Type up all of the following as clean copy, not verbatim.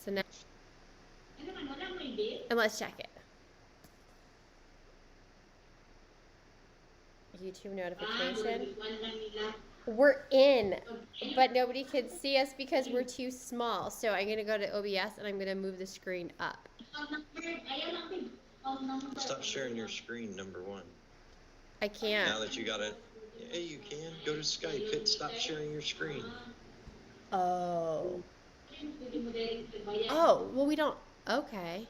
So now, and let's check it. YouTube notification. We're in, but nobody can see us because we're too small. So I'm gonna go to OBS and I'm gonna move the screen up. Stop sharing your screen, number one. I can't. Now that you got it, yeah, you can. Go to Skype, hit stop sharing your screen. Oh. Oh, well, we don't. Okay.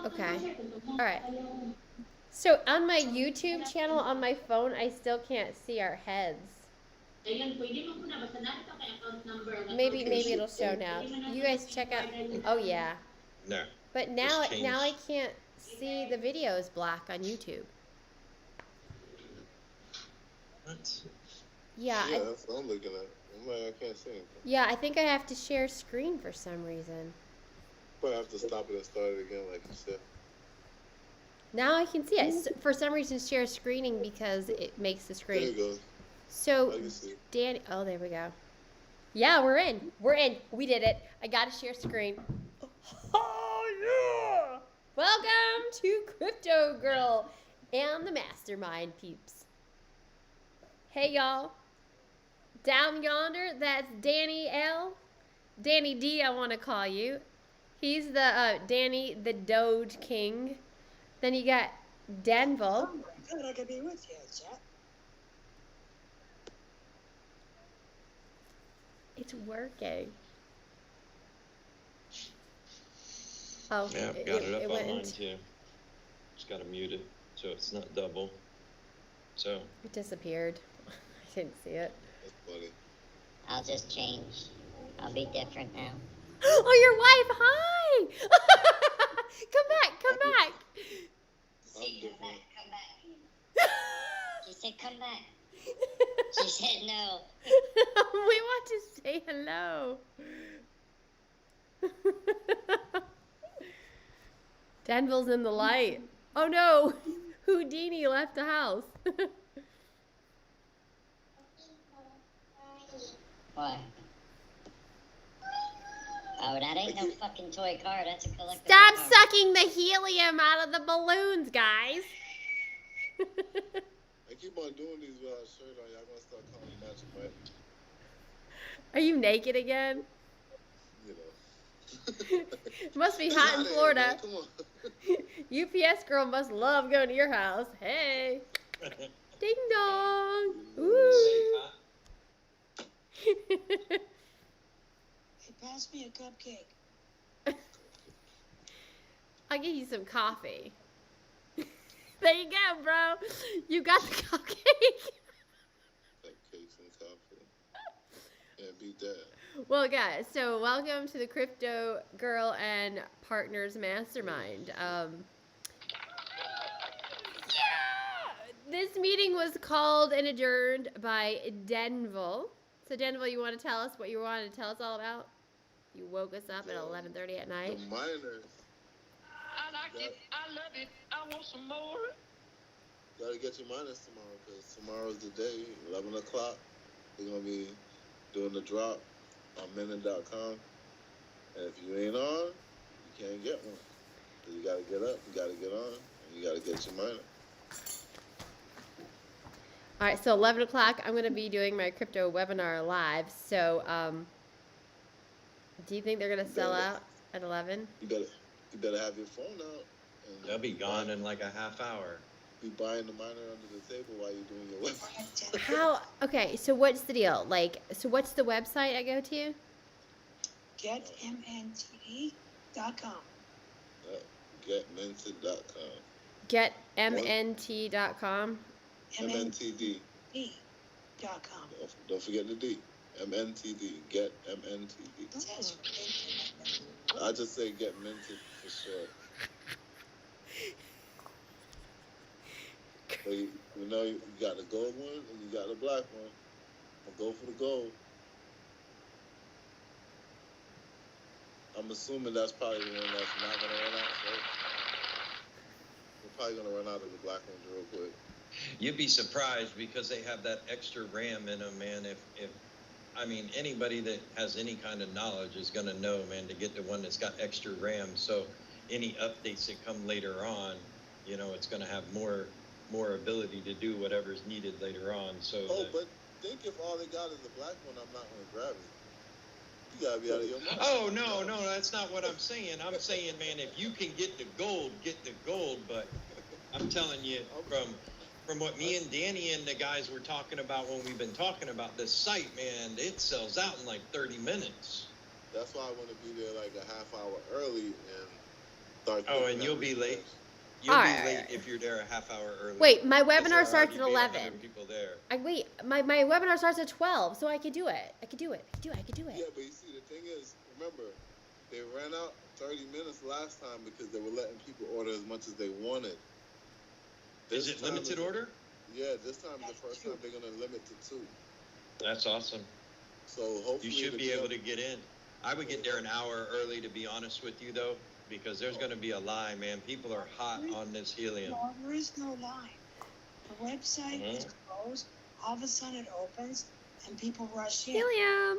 Okay. All right. So on my YouTube channel on my phone, I still can't see our heads. Maybe it'll show now. You guys check out. Oh yeah. No. But now I can't see the videos black on YouTube. What? Yeah. Yeah, that's what I'm looking at. I'm like, I can't see anything. Yeah, I think I have to share screen for some reason. But I have to stop it and start it again, like you said. Now I can see it. For some reason, share screening because it makes the screen. There you go. So, I can see. Danny, oh, there we go. Yeah, we're in. We're in. We did it. I got to share screen. Oh, yeah. Welcome to Crypto Girl and the Mastermind peeps. Hey, y'all. Down yonder, that's Danny L. Danny D, I want to call you. He's the Danny the Doge King. Then you got Denville. Good, I could be with you, chat. It's working. Oh, Yeah, I've got it up on mine too. Just gotta mute it so it's not double. So. It disappeared. I didn't see it. That's funny. I'll just change. I'll be different now. Oh, your wife! Hi! Come back! Say, come back. She said, come back. She said no. We want to say hello. Denville's in the light. Oh no! Houdini left the house. What? Oh, that ain't no fucking toy car. That's a collectible Stop car. sucking the helium out of the balloons, guys. I keep on doing these without a shirt on. Y'all gonna start calling me Magic Mike. Are you naked again? You know. It must be Get hot in outta here, Florida. man. Come on. UPS girl must love going to your house. Hey. Ding dong. Ooh. Hey, pass me a cupcake. I'll get you some coffee. There you go, bro. You got the cupcake. Cupcakes and coffee. Can't beat that. Well, guys, so welcome to the Crypto Girl and Partners Mastermind. This meeting was called and adjourned by Denville. So, Denville, you want to tell us what you wanted to tell us all about? You woke us up at 11:30 at night. The miners. I like it. I love it. I want some more. Gotta get your miners tomorrow, because tomorrow's the day, 11 o'clock. They're gonna be doing the drop on Minin.com. And if you ain't on, you can't get one. So you gotta get up, you gotta get on, and you gotta get your miner. All right, so 11 o'clock, I'm going to be doing my crypto webinar live. So, do you think they're going to sell out at 11? You better have your phone out. And They'll be gone in like a half hour. Be buying the miner under the table while you're doing your website. How? Okay, so what's the deal? So what's the website I go to? GetMNT.com. Getminted.com. Getmnt.com. MNTD. D.com. Don't forget the D. MNTD. Get MNTD. I just say get minted for sure. But you know, you got the gold one and you got the black one. I'll go for the gold. I'm assuming that's probably the one that's not going to run out. So we're probably going to run out of the black ones real quick. You'd be surprised because they have that extra RAM in them, man. If I mean, anybody that has any kind of knowledge is gonna know, man, to get the one that's got extra RAM. So any updates that come later on, you know, it's gonna have more ability to do whatever's needed later on. So Oh, that- but think if all they got is the black one, I'm not gonna grab it. You gotta be out of your mind. Oh, no, that's not what I'm saying. I'm saying, man, if you can get the gold, get the gold. But I'm telling you, from what me and Danny and the guys were talking about when we've been talking about this site, man, it sells out in like 30 minutes. That's why I want to be there like a half hour early and start. Oh, cooking and that you'll be late. refresh. You'll be Alright, late alright. if you're there a half hour early. Wait, my Because webinar there'll starts at already be 11. 100 people there. My webinar starts at 12, so I could do it. I could do it. Yeah, but you see, the thing is, remember, they ran out 30 minutes last time because they were letting people order as much as they wanted. Is This it time limited is- order? Yeah, this time is the first time they're gonna limit to 2. That's awesome. So hopefully You should the be able to deal- get in. I would get there an hour early, to be honest with you, though, because there's going to be a line, man. People are hot on this helium. No, there is no line. The website is closed. All of a sudden it opens and people rush in. Helium.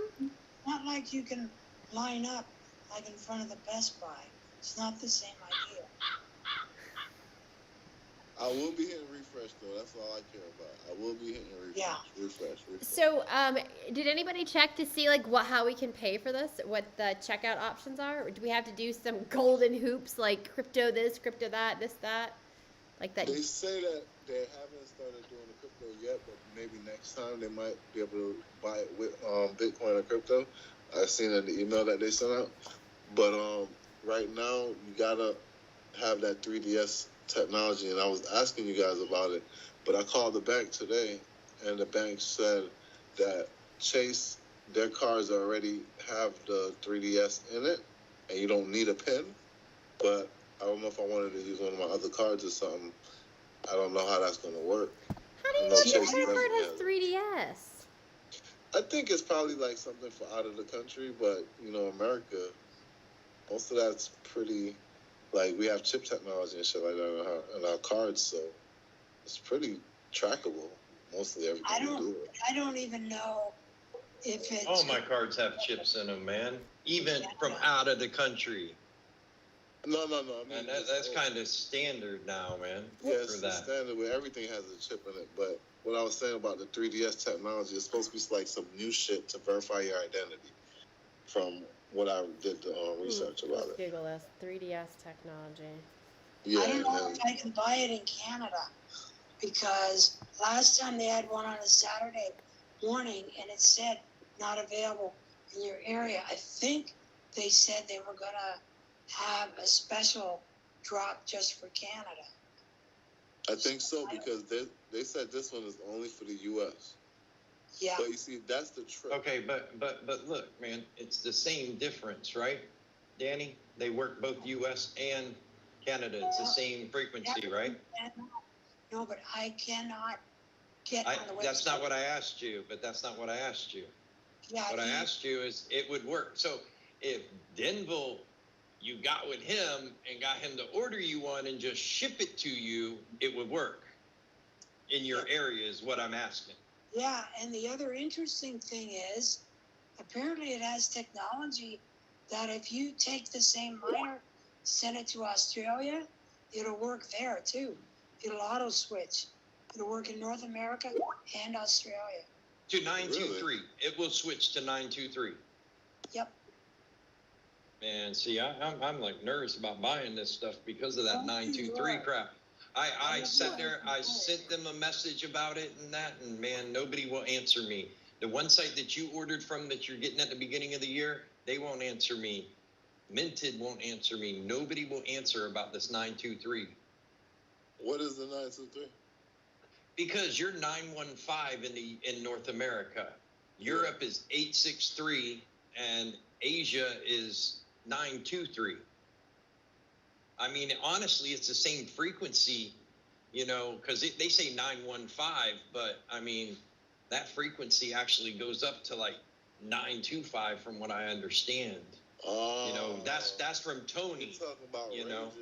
Not like you can line up like in front of the Best Buy. It's not the same idea. I will be hitting refresh though. That's all I care about. I will be hitting refresh. Yeah. Refresh. So, did anybody check to see like how we can pay for this? What the checkout options are? Or do we have to do some golden hoops like crypto this, crypto that, this that, like that? They say that they haven't started doing the crypto yet, but maybe next time they might be able to buy it with Bitcoin or crypto. I seen in the email that they sent out. But right now you gotta have that 3DS technology, and I was asking you guys about it. But I called the bank today, and the bank said that Chase, their cards already have the 3DS in it, and you don't need a PIN. But I don't know if I wanted to use one of my other cards or something. I don't know how that's gonna work. How do you No, know Chase your card doesn't has have it. 3DS? I think it's probably like something for out of the country, but you know, America, most of that's pretty, like we have chip technology and shit like that in our cards, so it's pretty trackable. Mostly everything I we don't- do. I don't even know if it's. All my cards have chips in them, man. Even from out of the country. No. I mean, And that's kind of standard now, man. yeah, For it's the that. standard where everything has a chip in it. But what I was saying about the 3DS technology is supposed to be like some new shit to verify your identity. From what I did the research about it. Google this 3DS technology. Yeah, I don't know and if I can buy it in Canada because last time they had one on a Saturday morning and it said not available in your area. I think they said they were gonna have a special drop just for Canada. I think so because they said this one is only for the U.S. Yeah, But you see, that's the trick. Okay, but look, man, it's the same difference, right, Danny? They work both U.S. and Canada. It's the same frequency, right? no, but I cannot get on the website. That's not what I asked you, but that's not what I asked you. Yeah, What I he- asked you is it would work. So if Denville, you got with him and got him to order you one and just ship it to you, it would work in your area is what I'm asking. Yeah, and the other interesting thing is, apparently it has technology that if you take the same miner, send it to Australia, it'll work there too. It'll auto switch. It'll work in North America and Australia. To 923. It will switch to 923. Yep. Man, see, I'm like nervous about buying this stuff because of that Oh, 923 you are. crap. I Oh, sat yeah, there, you I are. sent them a message about it and that, and man, nobody will answer me. The one site that you ordered from that you're getting at the beginning of the year, they won't answer me. Minted won't answer me. Nobody will answer about this 923 What is the 923? because you're 915 in North America. Europe is 863 and Asia is 923. I mean, honestly, it's the same frequency, you know, because they say 915, but I mean, that frequency actually goes up to like 925 from what I understand. Oh, You know, that's from Tony. You're talking about you know. ranges.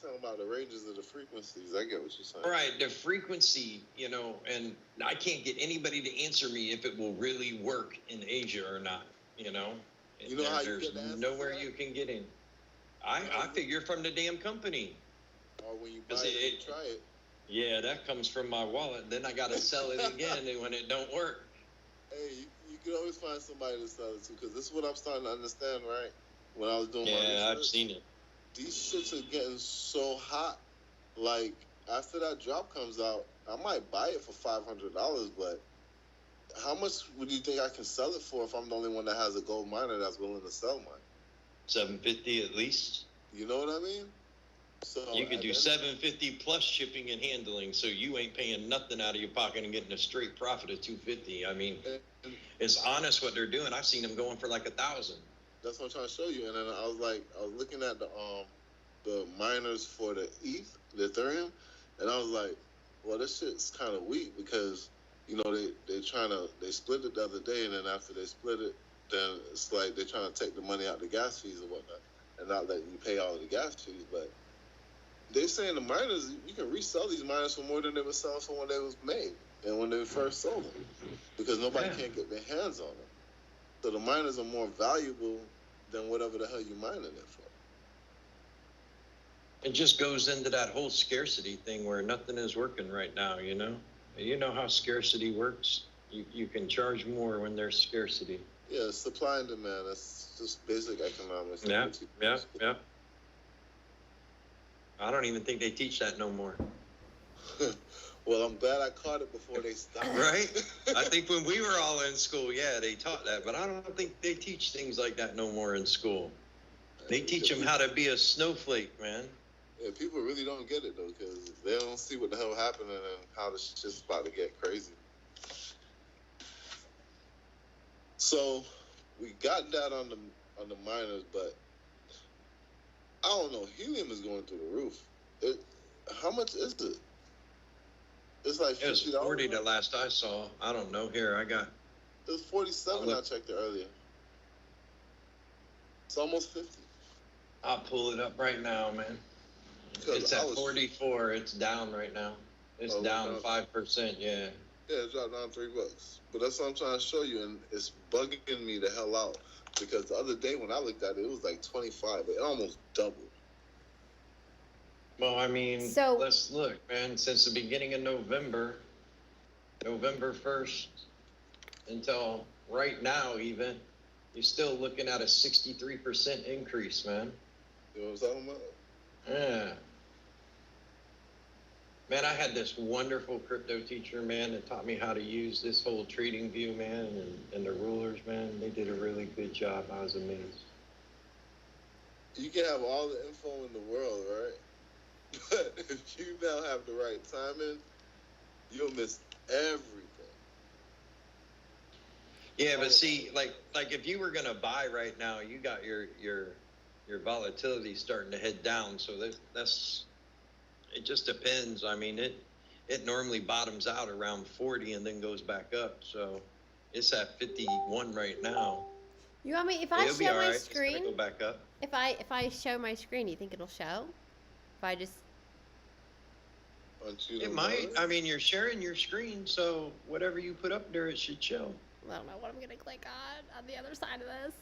You're talking about the ranges of the frequencies. I get what you're saying. Right, the frequency, you know, and I can't get anybody to answer me if it will really work in Asia or not, you know. You know how you There's get the answer nowhere to that? you can get in. I figure from the damn company. Or when you buy 'Cause it, and it- you try it. Yeah, that comes from my wallet. Then I got to sell it again when it don't work. Hey, you can always find somebody to sell it to, because this is what I'm starting to understand, right? When I was doing my Yeah, research, I've seen it. these shits are getting so hot. Like, after that drop comes out, I might buy it for $500, but how much would you think I can sell it for if I'm the only one that has a gold miner that's willing to sell mine? 750 at least. You know what I mean? So You could do and then- 750 plus shipping and handling, so you ain't paying nothing out of your pocket and getting a straight profit of 250. I mean, and it's honest what they're doing. I've seen them going for like 1,000. that's what I'm trying to show you. And then I was looking at the miners for the ETH, the Ethereum, and I was like, well, this shit's kind of weak, because you know they split it the other day, and then after they split it, then it's like they're trying to take the money out the gas fees and whatnot, and not letting you pay all of the gas fees. But they're saying the miners, you can resell these miners for more than they were selling for when they was made and when they first sold them, because nobody Yeah. can't get their hands on them. So the miners are more valuable than whatever the hell you mining it for. It just goes into that whole scarcity thing where nothing is working right now, you know? You know how scarcity works? You can charge more when there's scarcity. Yeah, supply and demand. That's just basic economics. Yeah. I don't even think they teach that no more. Well, I'm glad I caught it before they stopped. Right? I think when we were all in school, yeah, they taught that, but I don't think they teach things like that no more in school. They teach them how to be a snowflake, man. Yeah, people really don't get it though, because they don't see what the hell happening and how the shit's about to get crazy. So we got that on the miners, but I don't know. Helium is going through the roof. How much is it? It's like It was $50. 40 the last I saw. I don't know. Here, I got. It was 47. I'll I look. checked it earlier. It's almost 50. I'll pull it up right now, man. Because It's at 44. It's down right now. It's Oh, down down. 5%. Yeah. Yeah, it dropped down $3. But that's what I'm trying to show you, and it's bugging me the hell out, because the other day when I looked at it, it was like 25. It almost doubled. Well, I mean, So- let's look, man. Since the beginning of November 1st until right now, even, you're still looking at a 63% increase, man. You know what I'm talking about? Yeah. Man, I had this wonderful crypto teacher, man, that taught me how to use this whole trading view, man, and the rulers, man. They did a really good job. I was amazed. You can have all the info in the world, right? But if you now have the right timing, you'll miss everything. Yeah, but see, like if you were gonna buy right now, you got your volatility starting to head down. So that's it. Just depends. I mean, it normally bottoms out around 40 and then goes back up. So it's at 51 right now. You want me if I It'll be show all my right. It's gonna screen? go back up. If I show my screen, you think it'll show? If I just Aren't you It the might. mother? I mean, you're sharing your screen, so whatever you put up there, it should show. I don't know what I'm gonna click on the other side of this.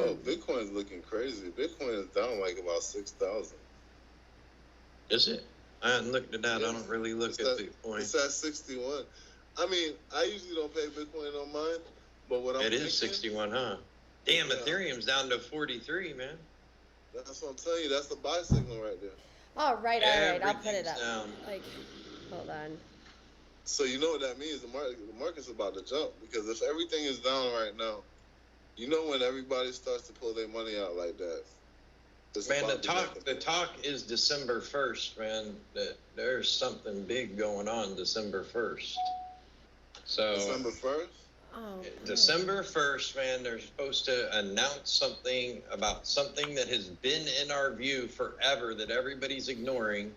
Oh, Bitcoin's looking crazy. Bitcoin is down like about 6,000. Is it? I haven't looked at that. I don't really look It's at at- Bitcoin. It's at 61. I mean, I usually don't pay Bitcoin on mine, but what I'm It thinking, is 61, huh? Damn, Yeah. Ethereum's down to 43, man. That's what I'm telling you. That's the buy signal right there. All right, I'll put it Everything's up. down. Like, hold on. So you know what that means? The market's about to jump, because if everything is down right now, you know when everybody starts to pull their money out like that. It's Man, about to the talk is December 1st, man. That there's something big going on December 1st. So December 1st. Oh, December 1st, man, they're supposed to announce something about something that has been in our view forever that everybody's ignoring.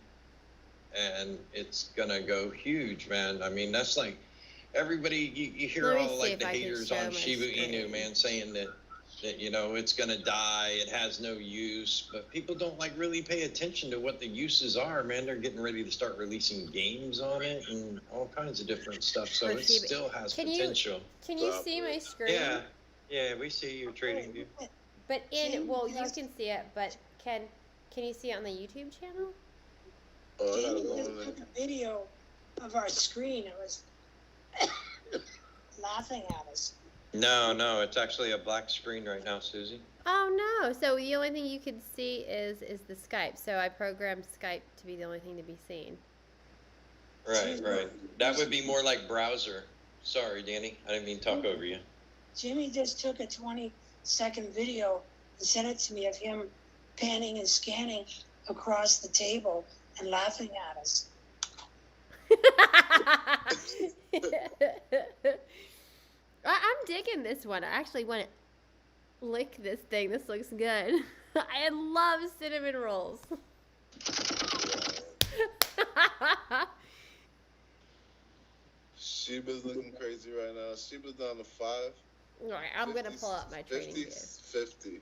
And it's going to go huge, man. I mean, that's like everybody, you hear Let me all see like if the I can haters show on my Shiba Inu, screen. man, saying that that, you know, it's going to die, it has no use, but people don't like really pay attention to what the uses are, man. They're getting ready to start releasing games on it and all kinds of different stuff, so it Perceive it. still has Can you- potential. Can you see my screen? Yeah, we see your trading view. But Jim, well, you yes. can see it, but can you see it on the YouTube channel? Oh, I gotta Jamie go just on there. took a video of our screen. It was laughing at us. No, it's actually a black screen right now, Susie. Oh no! So the only thing you can see is the Skype. So I programmed Skype to be the only thing to be seen. Right. That would be more like browser. Sorry, Danny. I didn't mean to talk over you. Jimmy just took a 20-second video and sent it to me of him panning and scanning across the table and laughing at us. I'm digging this one. I actually want to lick this thing. This looks good. I love cinnamon rolls. Sheba's looking crazy right now. Sheba's down to 5. All right, I'm going to pull up my trading 50, view. 50.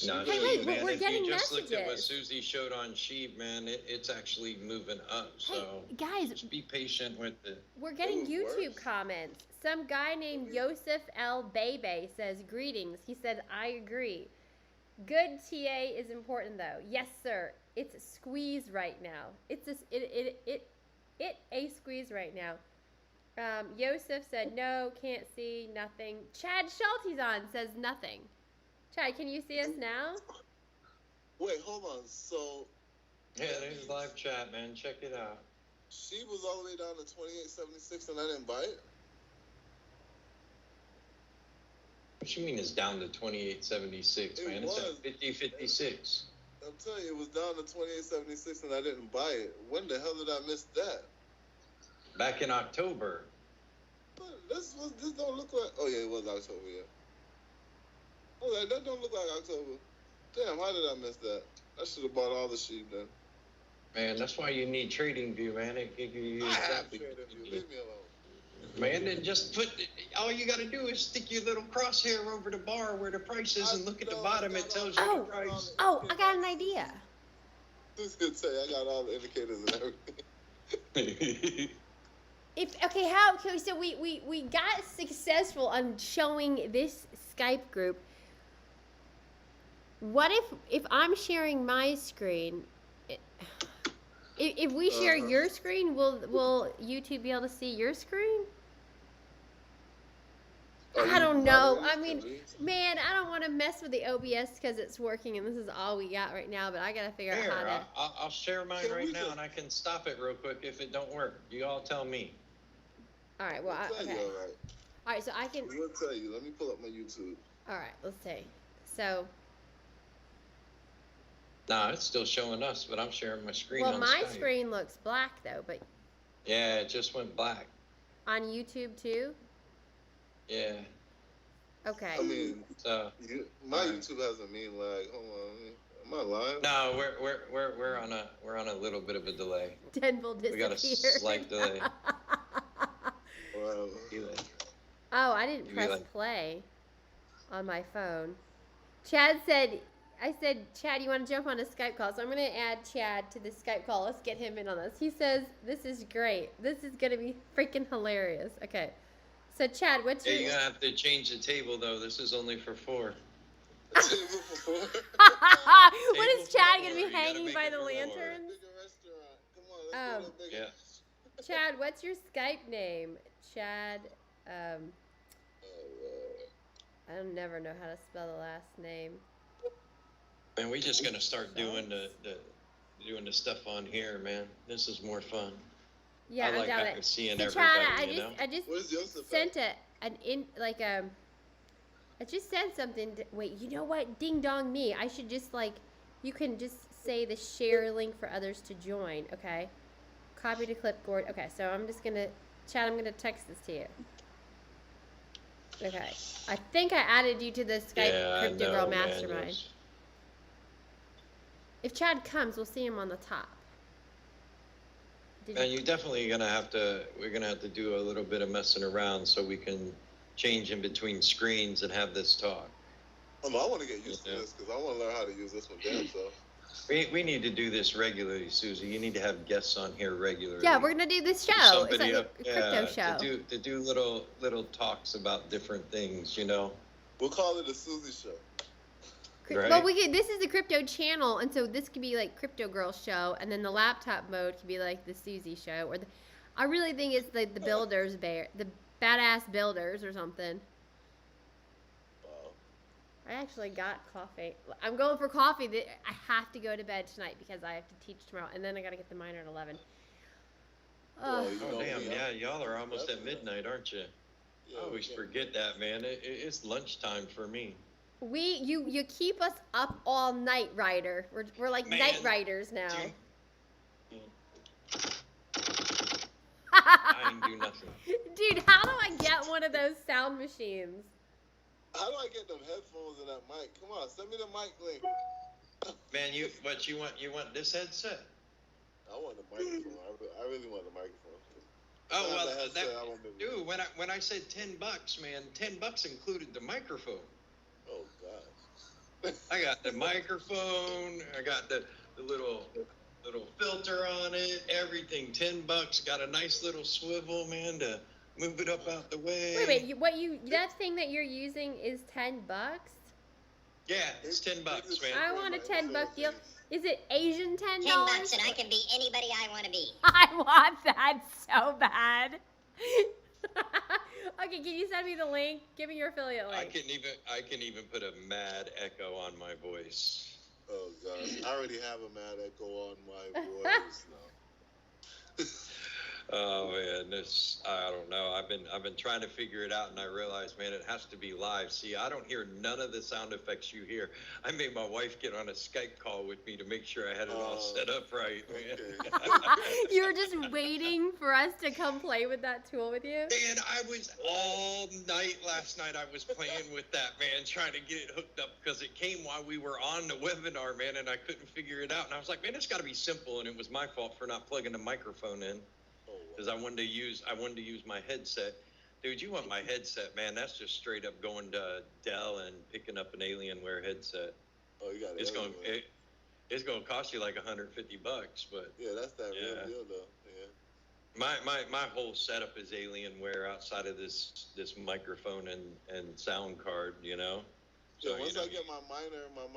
No, Hey, Sheep, wait, man, we're if getting you just looked at what messages. Susie showed on Sheep, man, it's actually moving up. Hey, So guys, just be patient with it. we're getting was YouTube worse. comments. Some guy named Yosef L. Bebe says, greetings. He said, I agree. Good TA is important, though. Yes, sir. It's a squeeze right now. It's a squeeze right now. Yosef said, no, can't see, nothing. Chad Schulte's on, says nothing. Chad, can you see us now? Wait, hold on. So Yeah, there's live chat, man. Check it out. she was all the way down to 28.76 and I didn't buy it? What you mean it's down to 28.76, It man? It's was. at 50.56. I'm telling you, it was down to 28.76 and I didn't buy it. When the hell did I miss that? Back in October. This don't look like. Oh yeah, it was October. Yeah. Oh, that don't look like October. Damn, how did I miss that? I should have bought all the sheep then. Man, that's why you need Trading View, man. It gives you I have exactly traded what you. you need. Leave me alone. Man, then just all you got to do is stick your little crosshair over the bar where the price is and look at the bottom. It tells you Oh. the price. Oh, I got an idea. This could say I got all the indicators and everything. So we got successful on showing this Skype group. What if I'm sharing my screen? If we share your screen, will YouTube be able to see your screen? I don't know. I mean, man, I don't want to mess with the OBS because it's working and this is all we got right now. But I gotta figure Here, out how to. I'll share mine Can we right now just- and I can stop it real quick if it don't work. You all tell me. All right. Well, I'll tell okay. you, all right. All right. So I can. We'll tell you. Let me pull up my YouTube. All right. Let's see. So, Nah, it's still showing us, but I'm sharing my screen well, on my Skype. screen looks black though, but Yeah, it just went black. on YouTube too. Yeah. Okay. I mean, my Alright. YouTube has a mean lag. Hold on. Am I live? No, we're on a little bit of a delay. Denville We got a disappeared. slight delay. Well, Oh, I didn't You press like- play on my phone. Chad said, I said, Chad, you want to jump on a Skype call? So I'm going to add Chad to the Skype call. Let's get him in on this. He says, this is great. This is going to be freaking hilarious. Okay. So, Chad, what's Yeah, your... you're gonna have to change the table though. This is only for 4. what Table is for Chad going four. to You be gotta hanging make by it the for four. lanterns? bigger restaurant. Come on, let's go to a bigger Yeah. Chad, what's your Skype name? Chad, I don't never know how to spell the last name. Man, we just gonna start doing the stuff on here, man. This is more fun. Yeah, I like doubt having it. seeing So, everybody, Chad, you know? I just Where's Joseph sent I just sent something. Wait, you know what? Ding dong me. I should just you can just say the share link for others to join. Okay. Copy to clipboard. Okay, so I'm just gonna, Chad, I'm gonna text this to you. Okay. I think I added you to the Skype Yeah, I Crypto know, Girl man. Mastermind. If Chad comes, we'll see him on the top. Did Man, you definitely we're gonna have to do a little bit of messing around so we can change in between screens and have this talk. I want to get used to Yeah. this because I want to learn how to use this one damn so. We need to do this regularly, Susie. You need to have guests on here regularly. Yeah, we're gonna do this show. It's Somebody like a crypto show. to do little talks about different things, you know. We'll call it a Susie show. Right. Well, this is the crypto channel, and so this could be like Crypto Girl show, and then the laptop mode could be like the Susie show, or I really think it's the builders the badass builders or something. Wow. I actually got coffee. I'm going for coffee. I have to go to bed tonight because I have to teach tomorrow, and then I gotta get the minor at 11. Well, Ugh. you Oh know, damn, we- yeah, y'all are almost at midnight, aren't you? Yeah, I always yeah. forget that, man. It's lunchtime for me. You keep us up all night, Ryder. We're like Man, night riders now. Dude, I ain't do nothing. Dude, how do I get one of those sound machines? How do I get them headphones and that mic? Come on, send me the mic link. Man, you want this headset? I want the microphone. I really want the microphone. Oh If I well, have the headset, I won't be able to- dude. When I said $10, man, $10 included the microphone. Oh God. I got the microphone. I got the little filter on it. Everything. $10. Got a nice little swivel, man, to move it up out the way. Wait, that thing that you're using is $10? Yeah, it's $10, man. I want a $10 deal. Is it Asian $10? $10 and I can be anybody I want to be. I want that so bad. Okay, can you send me the link? Give me your affiliate I link. can even put a mad echo on my voice. Oh God. I already have a mad echo on my voice now. Oh man, I don't know. I've been trying to figure it out, and I realized, man, it has to be live. See, I don't hear none of the sound effects you hear. I made my wife get on a Skype call with me to make sure I had it all set up right, man. Okay. You were just waiting for us to come play with that tool with you? And I was all night last night. I was playing with that, man, trying to get it hooked up because it came while we were on the webinar, man, and I couldn't figure it out. And I was like, man, it's got to be simple. And it was my fault for not plugging the microphone in. Because I wanted to use my headset. Dude, you want my headset, man? That's just straight up going to Dell and picking up an Alienware headset. Oh, you got it. It's going to cost you like $150, but Yeah, that's that Yeah. real deal though. Yeah. my whole setup is Alienware outside of this microphone and sound card, you know. So So once you know, I get my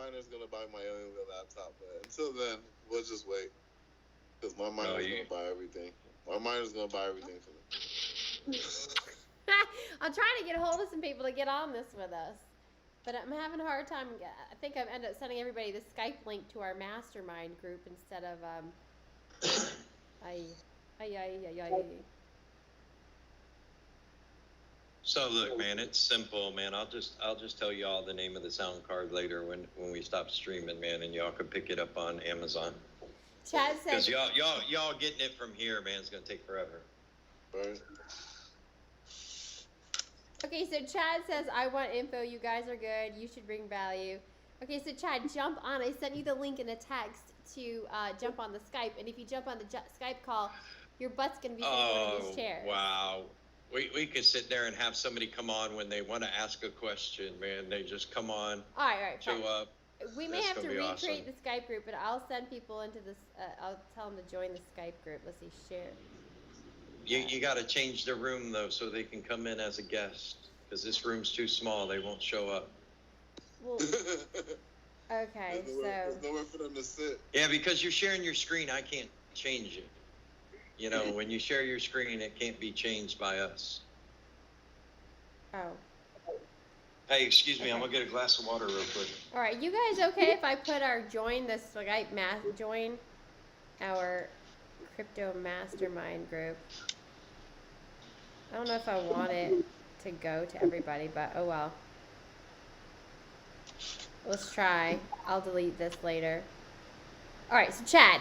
miner's gonna buy my Alienware laptop. But until then, we'll just wait. Because my miner's gonna buy everything. My miner's gonna buy everything for me. I'm trying to get a hold of some people to get on this with us. But I'm having a hard time. I think I've ended up sending everybody the Skype link to our mastermind group instead of, So look, man, it's simple, man. I'll just tell you all the name of the sound card later when we stop streaming, man, and y'all can pick it up on Amazon. Chad Because said, y'all getting it from here, man, it's gonna take forever. Right? okay, so Chad says, I want info. You guys are good. You should bring value. Okay, so Chad, jump on. I sent you the link in a text to jump on the Skype. And if you jump on the Skype call, your butt's going to be sitting in one of these chairs. Wow. We could sit there and have somebody come on when they want to ask a question, man. They just come on, All right, show fine. up. We may That's have to gonna be recreate awesome. the Skype group, but I'll send people into this. I'll tell them to join the Skype group. Let's see, share. You got to change the room though, so they can come in as a guest. Because this room's too small, they won't show up. Well, okay, There's so nowhere for them to sit. Yeah, because you're sharing your screen, I can't change it. You know, when you share your screen, it can't be changed by us. oh, Hey, excuse me, I'm gonna get a glass of water real quick. all right. You guys okay if I put our join our crypto mastermind group? I don't know if I want it to go to everybody, but oh well. Let's try. I'll delete this later. All right, so Chad,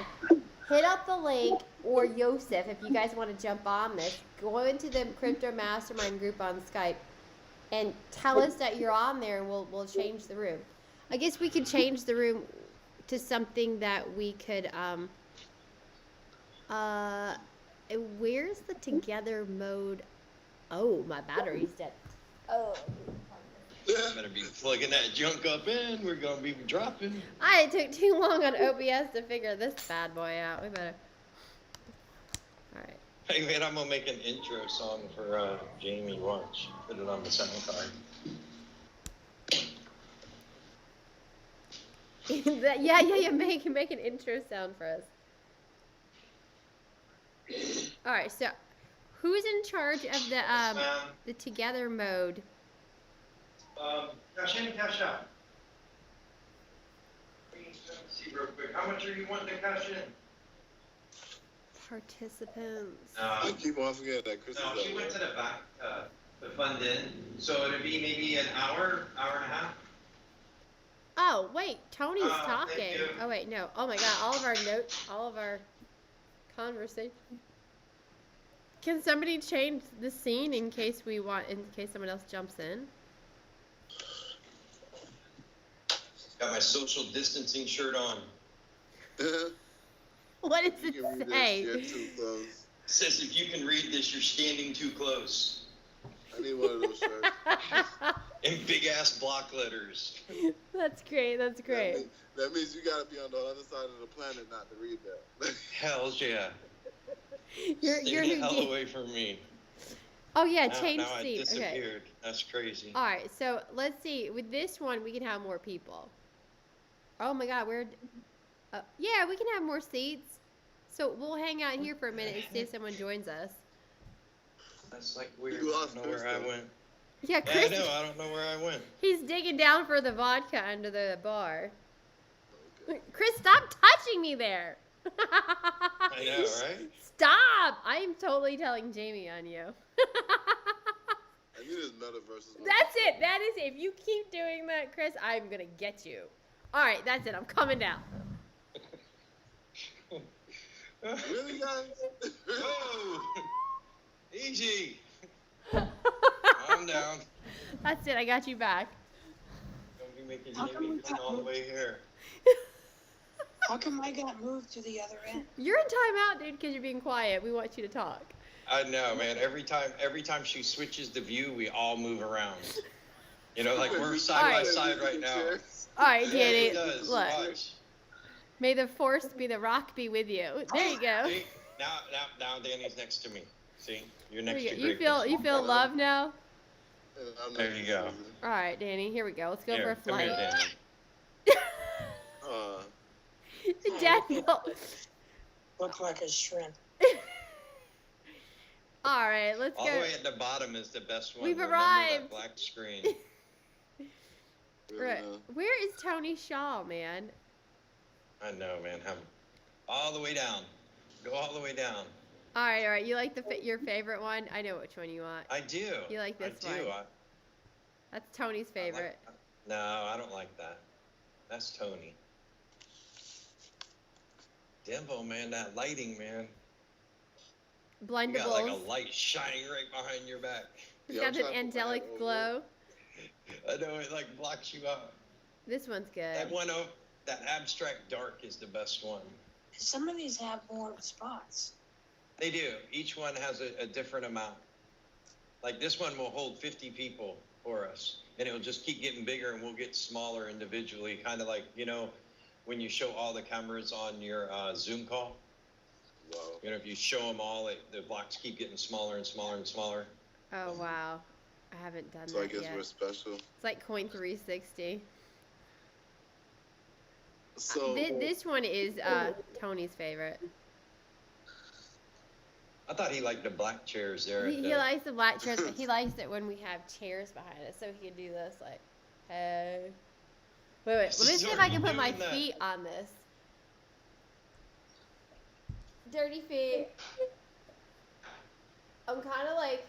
hit up the link, or Yosef, if you guys want to jump on this. Go into the crypto mastermind group on Skype and tell us that you're on there, and we'll change the room. I guess we could change the room to something that we could where's the together mode? Oh, my battery's dead. Oh. Better be plugging that junk up in. We're gonna be dropping. It took too long on OBS to figure this bad boy out. We better. All right. Hey man, I'm gonna make an intro song for Jamie. Watch. Put it on the sound card. yeah. Make an intro sound for us. All right. So, who's in charge of the together mode? Cash in, cash out. Let's see real quick. How much are you wanting to cash in? Participants. I keep on forgetting that Chris No, is she at went work. to the back to fund in. So it'd be maybe an hour and a half. Oh wait, Tony's Thank talking. you. Oh wait, no. Oh my God, all of our notes, all of our conversation. Can somebody change the scene in case someone else jumps in? Got my social distancing shirt on. What does You can it read say? that shit too close. It says if you can read this, you're standing too close. I need one of those shirts. In big ass block letters. That's great. That's great. That means you gotta be on the other side of the planet not to read that. Hell yeah. You're Stay the hell away from me. Oh yeah, Now- change now I seat. Okay. disappeared. That's crazy. All right. So let's see. With this one, we can have more people. Oh my God, yeah, we can have more seats. So we'll hang out here for a minute and see if someone joins us. That's like weird. You I lost don't know where Chris, I though. went. Yeah, Yeah, Chris. I know. I don't know where I went. He's digging down for the vodka under the bar. Okay. Chris, stop touching me there. I know, right? Stop! I am totally telling Jamie on you. I need this metaverse. That's it. That is it. If you keep doing that, Chris, I'm gonna get you. All right, that's it. I'm coming down. Really, guys? Whoa! Easy. Calm down. That's it. I got you back. Don't be making How come Jamie we come got all the moved? way here. How come I got moved to the other end? You're in timeout, dude, because you're being quiet. We want you to talk. I know, man. Every time she switches the view, we all move around. You know, like we're side by side right now. All right, Yeah, Danny. it does. Look, Watch. may the force be the rock be with you. There you go. See? Now Danny's next to me. See? You're There next you to go. You greatness. feel love now? There you go. All right, Danny. Here we go. Let's go Here, for a come here, flight. Danny. Daniel. Look like a shrimp. All right, let's All go. the way at the bottom is the best one. We've Remember arrived. that black screen. Right. Where is Tony Shaw, man? I know, man. All the way down. Go all the way down. All right. You like your favorite one? I know which one you want. I do. You like this I do. one? That's Tony's favorite. No, I don't like that. That's Tony. Dembo, man, that lighting, man. You Blendables. got like a light shining right behind your back. It's Yeah, I'm got an trying to put my angelic hand over glow. I know it like blocks you out. This one's That good. one, that abstract dark is the best one. Some of these have more spots. They do. Each one has a different amount. Like this one will hold 50 people for us, and it'll just keep getting bigger, and we'll get smaller individually. Kind of like, you know, when you show all the cameras on your Zoom call. Wow. You know, if you show them all, the blocks keep getting smaller and smaller and smaller. Oh wow, I haven't done So I that guess yet. we're special. It's like Coin 360. So This one is Tony's favorite. I thought he liked the black chairs there. He likes the black chairs, but he likes it when we have chairs behind us, so he can do this like, hey. Wait. Let me see if I can put my Doing that. feet on this. Dirty feet. I'm kind of like,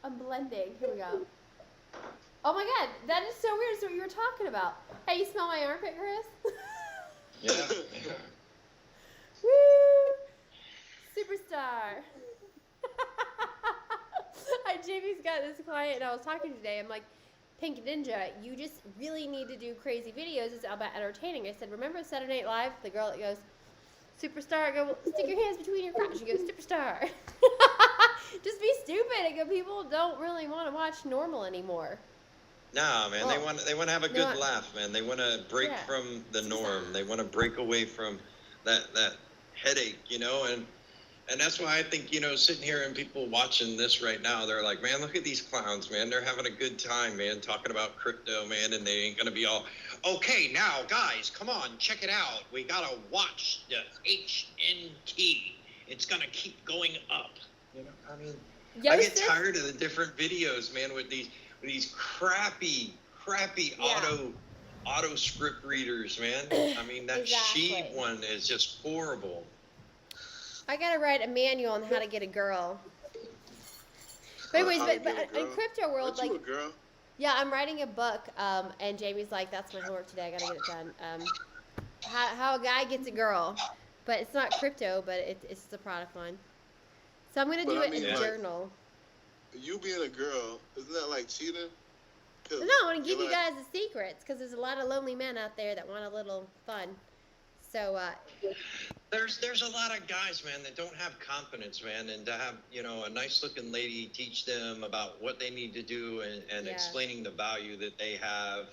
I'm blending. Here we go. Oh my God, that is so weird. It's what you were talking about. Hey, you smell my armpit, Chris? Yeah. Woo! Superstar. Jamie's got this client, and I was talking today. I'm like, Pink Ninja, you just really need to do crazy videos. It's about entertaining. I said, remember Saturday Night Live? The girl that goes, Superstar. I go, well, stick your hands between your crotch. She goes, Superstar. Just be stupid because people don't really want to watch normal anymore. No, man, Well, they want to have a good no, laugh, man. They want to break Yeah. from the norm. They want to break away from that headache, you know, and that's why I think, you know, sitting here and people watching this right now, they're like, man, look at these clowns, man. They're having a good time, man, talking about crypto, man, and they ain't gonna be all, okay, now guys, come on, check it out. We gotta watch the HNT. It's gonna keep going up. You know, I mean, I get Yosef- tired of the different videos, man, with these crappy Yeah. auto script readers, man. I mean, that Exactly. Sheeb one is just horrible. I gotta write a manual on how to get a girl. But anyways, How to but get a in girl? crypto world, Aren't you like, a girl? yeah, I'm writing a book, and Jamie's like, that's my homework today. I gotta get it done. How a guy gets a girl, but it's not crypto, but it's the product line. So I'm gonna But do I it mean, in a like- journal. You being a girl, isn't that like cheating? 'Cause No, I want to give you're you like- guys the secrets because there's a lot of lonely men out there that want a little fun. So There's a lot of guys, man, that don't have confidence, man, and to have, you know, a nice looking lady teach them about what they need to do and Yeah. explaining the value that they have,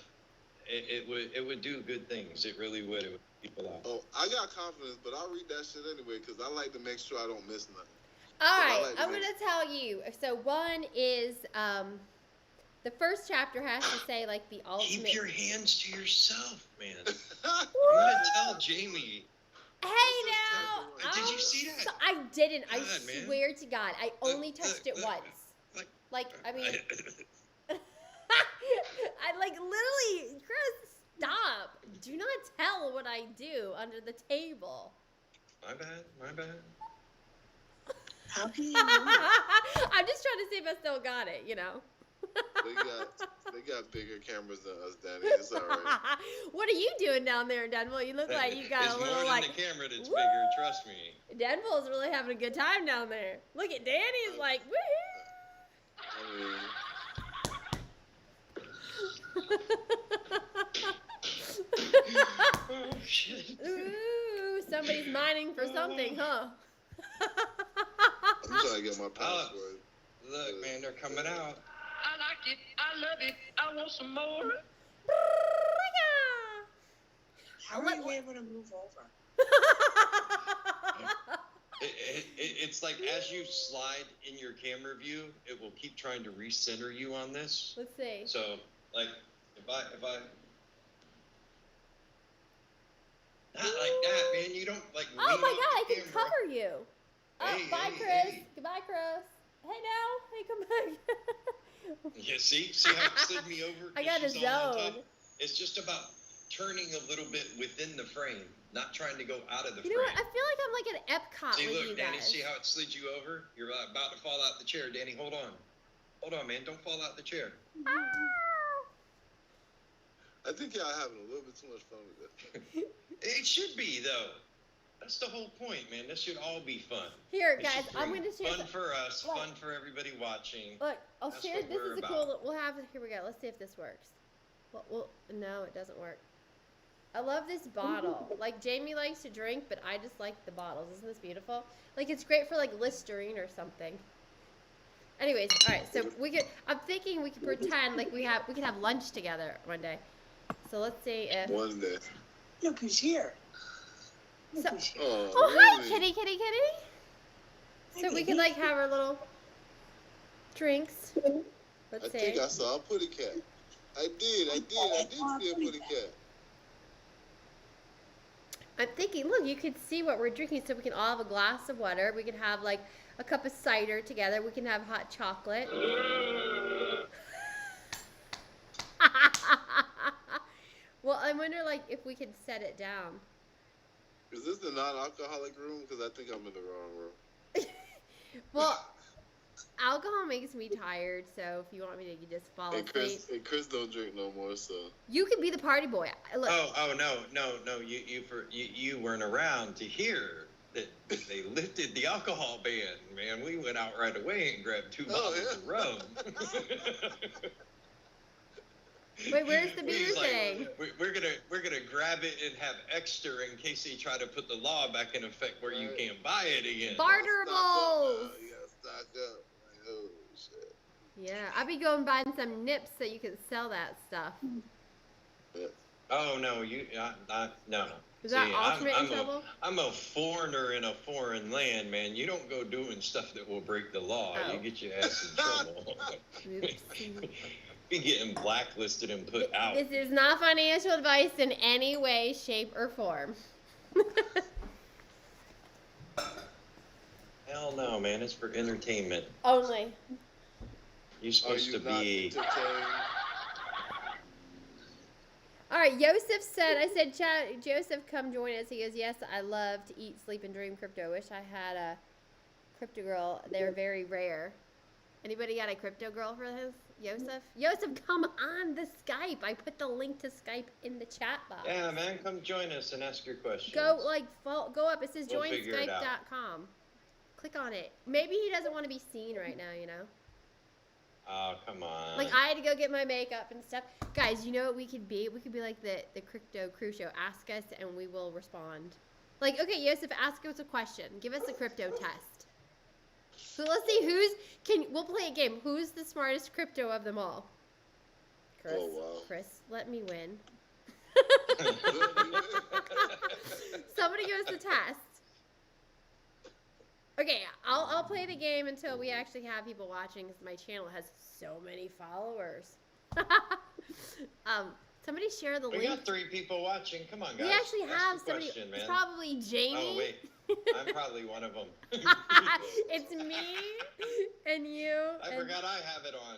it would do good things. It really would. It would help people out. Oh, I got confidence, but I'll read that shit anyway because I like to make sure I don't miss nothing. all I right, like I'm to gonna tell you. So one is the first chapter has to say like the ultimate. Keep your hands to yourself, man. I'm Woo! gonna tell Jamie. Hey now! Did you I'm see that? I didn't. I God, man. swear to God, I only touched it look, once. like- I mean, I like literally, Chris, stop! Do not tell what I do under the table. My bad. How can you know? I'm just trying to see if I still got it. You know. They got bigger cameras than us, Danny. It's all right. What are you doing down there in Denville? You look like you got It's a more little than like. the camera that's Woo! bigger. Trust me. Denville's really having a good time down there. Look at Danny's like, Oh shit. woohoo! Ooh, somebody's mining for something, huh? I'm trying to get my password. Look, man, they're coming out. I like it. I love it. I want some more. How are you able to move over? It's like as you slide in your camera view, it will keep trying to recenter you on this. Let's see. So, like, if I not like that, man. You don't like. Oh lean my off God, I the can camera. cover you. Oh, Hey, bye, hey, Chris. hey. Goodbye, Chris. Hey, now. Hey, come back. Yeah, see how it slid me over? I 'Cause got a she's all on top? zone. It's just about turning a little bit within the frame, not trying to go out of the You know frame. what? I feel like I'm like at Epcot See, with look, you Danny, guys. see how it slid you over? You're about to fall out the chair, Danny. Hold on. Hold on, man. Don't fall out the chair. Ah. I think y'all having a little bit too much fun with this. It should be, though. That's the whole point, man. This should all be fun. Here, It guys, should I'm bring going to share. fun for us, Look. fun for everybody watching. Look, I'll That's share. what This we're is a about. cool. We'll have. Here we go. Let's see if this works. Well, no, it doesn't work. I love this bottle. Like Jamie likes to drink, but I just like the bottles. Isn't this beautiful? Like it's great for like Listerine or something. Anyways, all right. So we could. I'm thinking we could pretend like we could have lunch together one day. So let's see if. One day. Look who's here. Look So- who's here. Oh, Oh, hi, really? kitty. Hi, So we baby. could like have our little drinks. I Let's think see. I saw a putty cat. I did see a putty cat. I'm thinking, look, you could see what we're drinking, so we can all have a glass of water. We can have like a cup of cider together. We can have hot chocolate. Well, I wonder like if we could set it down. Is this the non-alcoholic room? Because I think I'm in the wrong room. Well, alcohol makes me tired, so if you want me to, you can just fall And asleep. Chris don't drink no more, so. You can be the party boy. Look, Oh no! You weren't around to hear that they lifted the alcohol ban, man. We went out right away and grabbed 2 bottles of rum. Wait, where's the beer He's like, thing? We're gonna grab it and have extra in case they try to put the law back in effect where you Right. can't buy it again. Barterables. You gotta stock up. Oh shit. Yeah, I'll be going buying some nips so you can sell that stuff. Oh no, no. Is that See, Ultimate in trouble? I'm a foreigner in a foreign land, man. You don't go doing stuff that will break the law. Oh. You get your ass in trouble. Oopsie. Be getting blacklisted and put out. This is not financial advice in any way, shape, or form. Hell no, man. It's for entertainment. Only. You're Are supposed you to not be. entertained? All right, Joseph said, I said, Chad, Joseph, come join us. He goes, yes, I love to eat, sleep, and dream crypto. Wish I had a crypto girl. They're very rare. Anybody got a crypto girl for this? Joseph? Joseph, come on the Skype. I put the link to Skype in the chat box. Yeah, man. Come join us and ask your questions. Go, go up. It says We'll figure it out. joinskype.com. Click on it. Maybe he doesn't want to be seen right now, you know? Oh, come on. Like, I had to go get my makeup and stuff. Guys, you know what we could be? We could be like the Crypto Crew Show. Ask us, and we will respond. Like, okay, Joseph, ask us a question. Give us a crypto test. So let's see we'll play a game. Who's the smartest crypto of them all? Chris. Oh, wow. Chris, let me win. Somebody give us a test. Okay, I'll play the game until we actually have people watching, because my channel has so many followers. Somebody share the We link. got 3 people watching. Come on, guys. We actually Ask have the somebody. question, It's man. probably Jamie. Oh, wait. I'm probably one of them. It's me and you. I and forgot I have it on.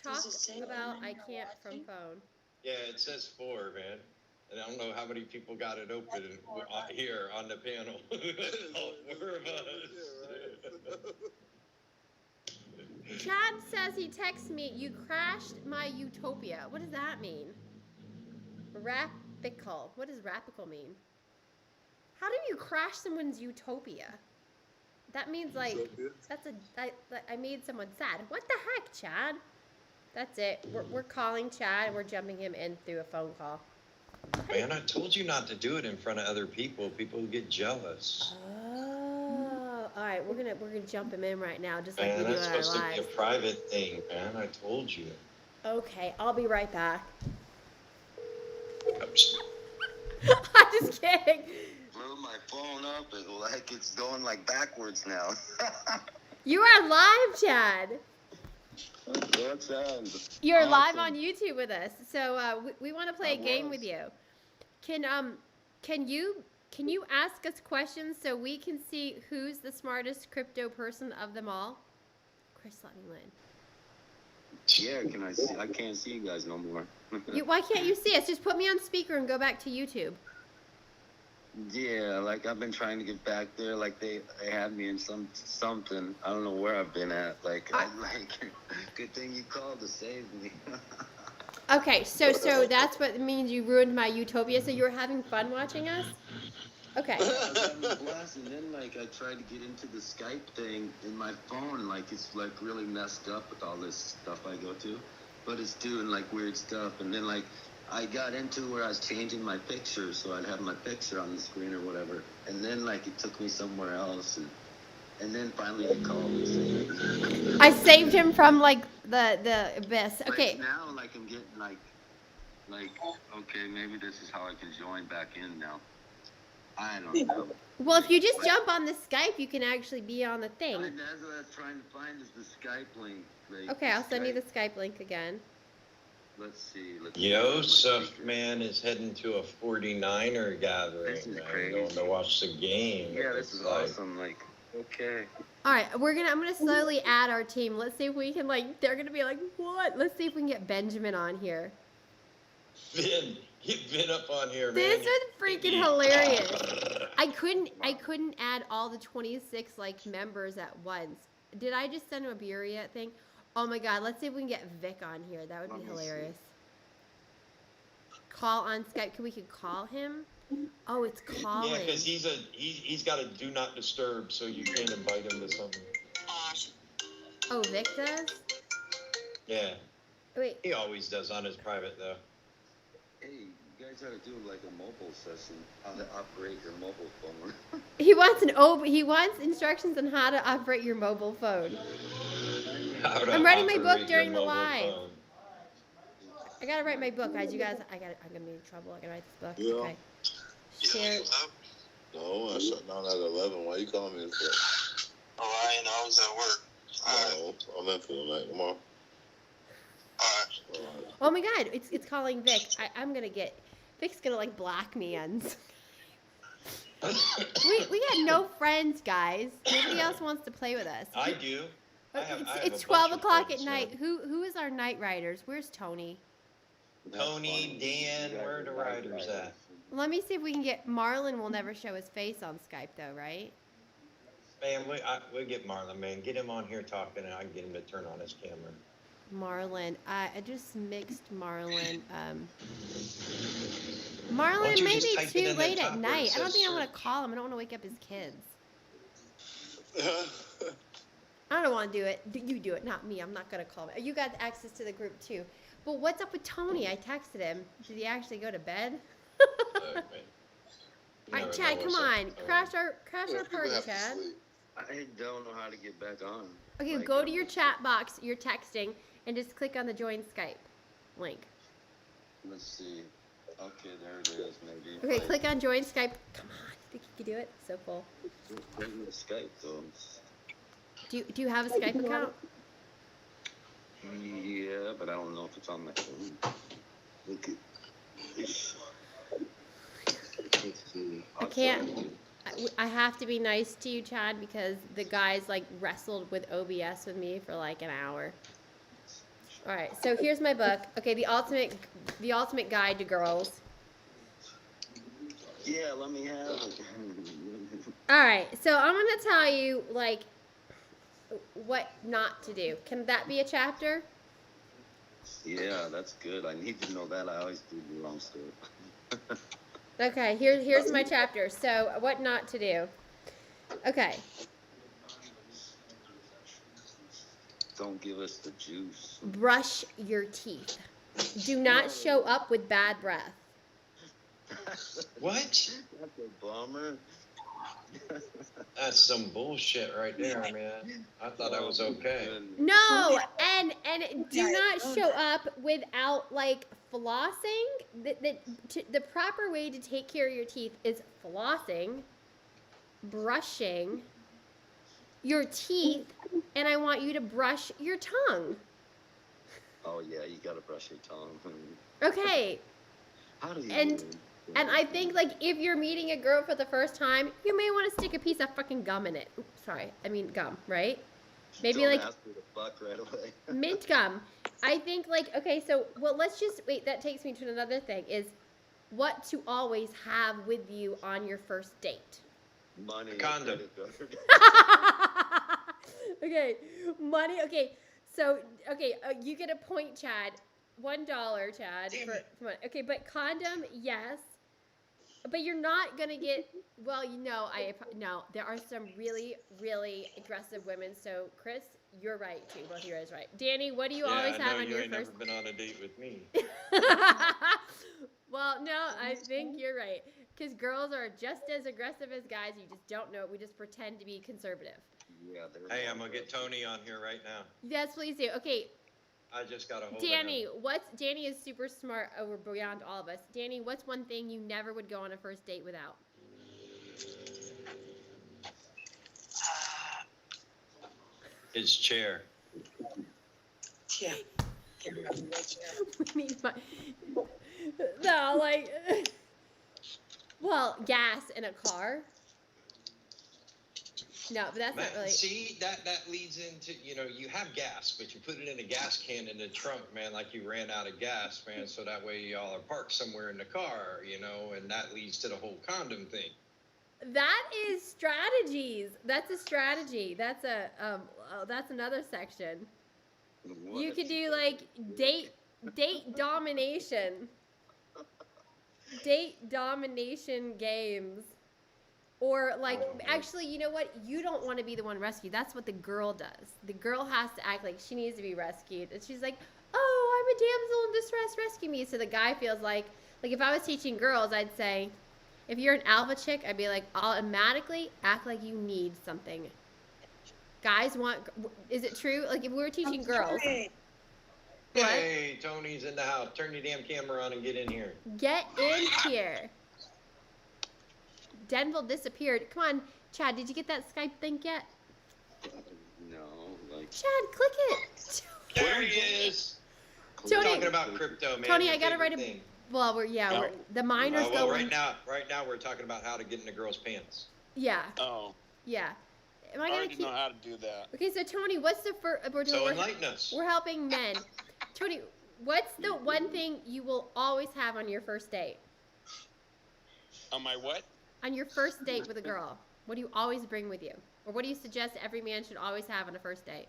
Talk Does it say about when I you're can't from watching? phone. Yeah, it says 4, man. And I don't know how many people got it open here on the panel. All 4 of us. Chad says he texts me, you crashed my utopia. What does that mean? Rapical. What does rapical mean? How do you crash someone's utopia? That means like, I made someone sad. What the heck, Chad? That's it. We're calling Chad. We're jumping him in through a phone call. Man, I told you not to do it in front of other people. People get jealous. Oh, all right. We're gonna jump him in right now, just like Man, we do that's in our supposed to be a lives. private thing, man. I told you. Okay, I'll be right back. Oops. I'm just kidding. Blew my phone up. It's going like backwards now. You are live, Chad. What's that? You're live Awesome. on YouTube with us. So we want to play a game with you. Can you ask us questions so we can see who's the smartest crypto person of them all? Chris, let me win. Yeah, can I see? I can't see you guys no more. Why can't you see us? Just put me on speaker and go back to YouTube. Yeah, like I've been trying to get back there. Like they had me in something. I don't know where I've been at. Like good thing you called to save me. Okay, so that's what means you ruined my utopia. So you were having fun watching us? Okay. I was having a blast, and then like I tried to get into the Skype thing in my phone. Like it's like really messed up with all this stuff I go to, but it's doing like weird stuff. And then like I got into where I was changing my picture, so I'd have my picture on the screen or whatever. And then like it took me somewhere else, and then finally they called me saying, I saved him from like the abyss. like, Okay. now like I'm getting like okay, maybe this is how I can join back in now. I don't know. Well, if you just jump on the Skype, you can actually be on the thing. That's what I was trying to find is the Skype link. Like, Okay, I'll send you the Skype. Skype link again. Let's see. Joseph, man, is heading to a 49er gathering. This is man, crazy. going to watch the game. Yeah, this is It's like- awesome. Like, okay. All right, I'm gonna slowly add our team. Let's see if we can they're gonna be like, what? Let's see if we can get Benjamin on here. Ben, get Ben up on here, man. This is freaking hilarious. I couldn't add all the 26 members at once. Did I just send him a Buria thing? Oh my god, let's see if we can get Vic on here. That would Let be me see. hilarious. Call on Skype. We could call him? Oh, it's calling. Yeah, because he's got a do not disturb, so you can't invite him to something. Oh, Vic does? Yeah, Wait. he always does on his private though. Hey, You guys gotta do like a mobile session, how to operate your mobile phone. He wants instructions on how to operate your mobile phone. How to I'm writing my operate book during your the mobile live. phone. I gotta write my book, guys. You guys, I'm gonna be in trouble. I gotta write this book. Yeah. Okay. Share. No, I shut down at 11. Why you calling me for? Oh, I ain't know. I was at work. No, I'm in for the night. Come on. Alright. Oh my God, it's calling Vic. I'm gonna get Vic's gonna like block me on. we got no friends, guys. Nobody else wants to play with us. I do. I have It's a 12 bunch of o'clock at friends, night. man. Who is our night riders? Where's Tony? Tony, Dan, where are the riders at? Let me see if we can get Marlon. Will never show his face on Skype though, right? Man, we'll get Marlon, man. Get him on here talking, and I can get him to turn on his camera. Marlon. I just mixed Marlon. Why Marlon, don't you it may just be type it too in the late top at where it night. I don't says think I want to search? call him. I don't want to wake up his kids. I don't want to do it. You do it, not me. I'm not going to call him. You got access to the group too. But what's up with Tony? I texted him. Did he actually go to bed? Man. All right, Never Chad, know come what's up on. with Tony. Crash our People party, have to Chad. sleep. I don't know how to get back on. Okay, Like, go to your chat box. You're texting, and just click on the join Skype link. Let's see. Okay, there it is. Maybe. Okay, click on join Skype. Come on, you think you can do it? So cool. Maybe the Skype though. Do you have a Skype account? Yeah, but I don't know if it's on my phone. Look at. Let's see. I can't. I have to be nice to you, Chad, because the guys like wrestled with OBS with me for like an hour. All right, so here's my book. Okay, the ultimate guide to girls. Yeah, let me have it. All right, so I'm gonna tell you like what not to do. Can that be a chapter? Yeah, that's good. I need to know that. I always do the wrong stuff. Okay, here's my chapter. So what not to do. Okay. Don't give us the juice. Brush your teeth. Do not show up with bad breath. What? That's a bummer. That's some bullshit right there, man. I thought I was okay. No, and do not show up without like flossing. The proper way to take care of your teeth is flossing, brushing your teeth, and I want you to brush your tongue. Oh yeah, you gotta brush your tongue. Okay. How do you? And I think, like, if you're meeting a girl for the first time, you may want to stick a piece of fucking gum in it. Oops, sorry. I mean gum, right? Maybe, Don't like, ask her to fuck right away. mint gum. I think, like, okay, so, well, let's just, wait, that takes me to another thing, is what to always have with you on your first date. Money. A condom. Okay, money, okay, so, okay, you get a point, Chad. $1, Chad. Damn it. Okay, but condom, yes. But you're not gonna get. Well, you know, no. There are some really, really aggressive women. So, Chris, you're right too. Both of you guys right. Danny, what do you always I have know on you your ain't first? never been on a date with me. Well, no, I think you're right. Because girls are just as aggressive as guys. You just don't know it. We just pretend to be conservative. Yeah, Hey, I'm gonna get Tony on here right now. Yes, please do. Okay, I just got a hold Danny, of him. Danny is super smart over beyond all of us. Danny, what's one thing you never would go on a first date without? His chair. Yeah. We need no, like, well, gas in a car. No, but that's not really. See, that leads into, you have gas, but you put it in a gas can in the trunk, man, like you ran out of gas, man, so that way y'all are parked somewhere in the car, and that leads to the whole condom thing. That is strategies. That's a strategy. That's that's another section. What You if could she do doesn't like date domination. Date domination games. Or like, actually, you know what? You don't want to be the one rescued. That's what the girl does. The girl has to act like she needs to be rescued. And she's like, oh, I'm a damsel in distress, rescue me. So the guy feels like, Like if I was teaching girls, I'd say, if you're an alpha chick, I'd be like, automatically act like you need something. Guys want, is it true? Like if we were teaching girls, Hey, what? Hey, Tony's in the house. Turn your damn camera on and get in here. Get in here. Denville disappeared. Come on, Chad, did you get that Skype thing yet? No, like. Chad, click it. There he is. Tony- We're talking about crypto, man. Tony, your I gotta favorite write a. thing. Well, we're the miners well, go. right now we're talking about how to get in a girl's pants. Yeah, Oh, yeah. Am I I gonna already keep? know how to do that. Okay, so Tony, what's the first? So enlighten us. We're helping men. Tony, what's the one thing you will always have on your first date? On my what? On your first date with a girl, what do you always bring with you, or what do you suggest every man should always have on a first date?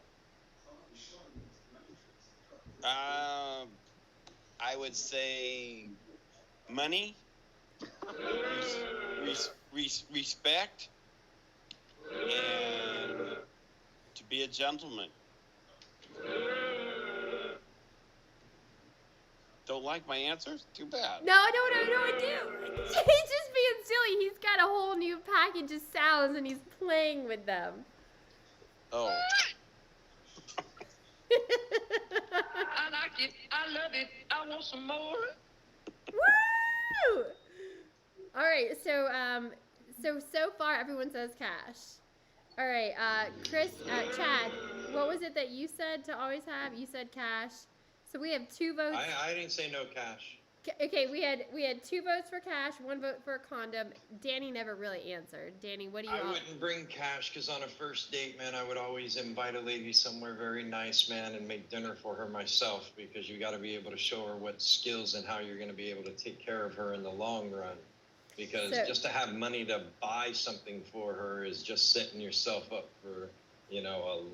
I would say money, respect, and to be a gentleman. Don't like my answers? Too bad. No, I do. He's just being silly. He's got a whole new package of sounds and he's playing with them. Oh. I like it. I love it. I want some more. Woo! All right, so far everyone says cash. All right, Chris, Chad, what was it that you said to always have? You said cash. So we have 2 votes. I didn't say no cash. Okay, we had 2 votes for cash, 1 vote for a condom. Danny never really answered. Danny, what do you? I wouldn't bring cash because on a first date, man, I would always invite a lady somewhere very nice, man, and make dinner for her myself because you got to be able to show her what skills and how you're going to be able to take care of her in the long run. Because just to have money to buy something for her is just setting yourself up for, a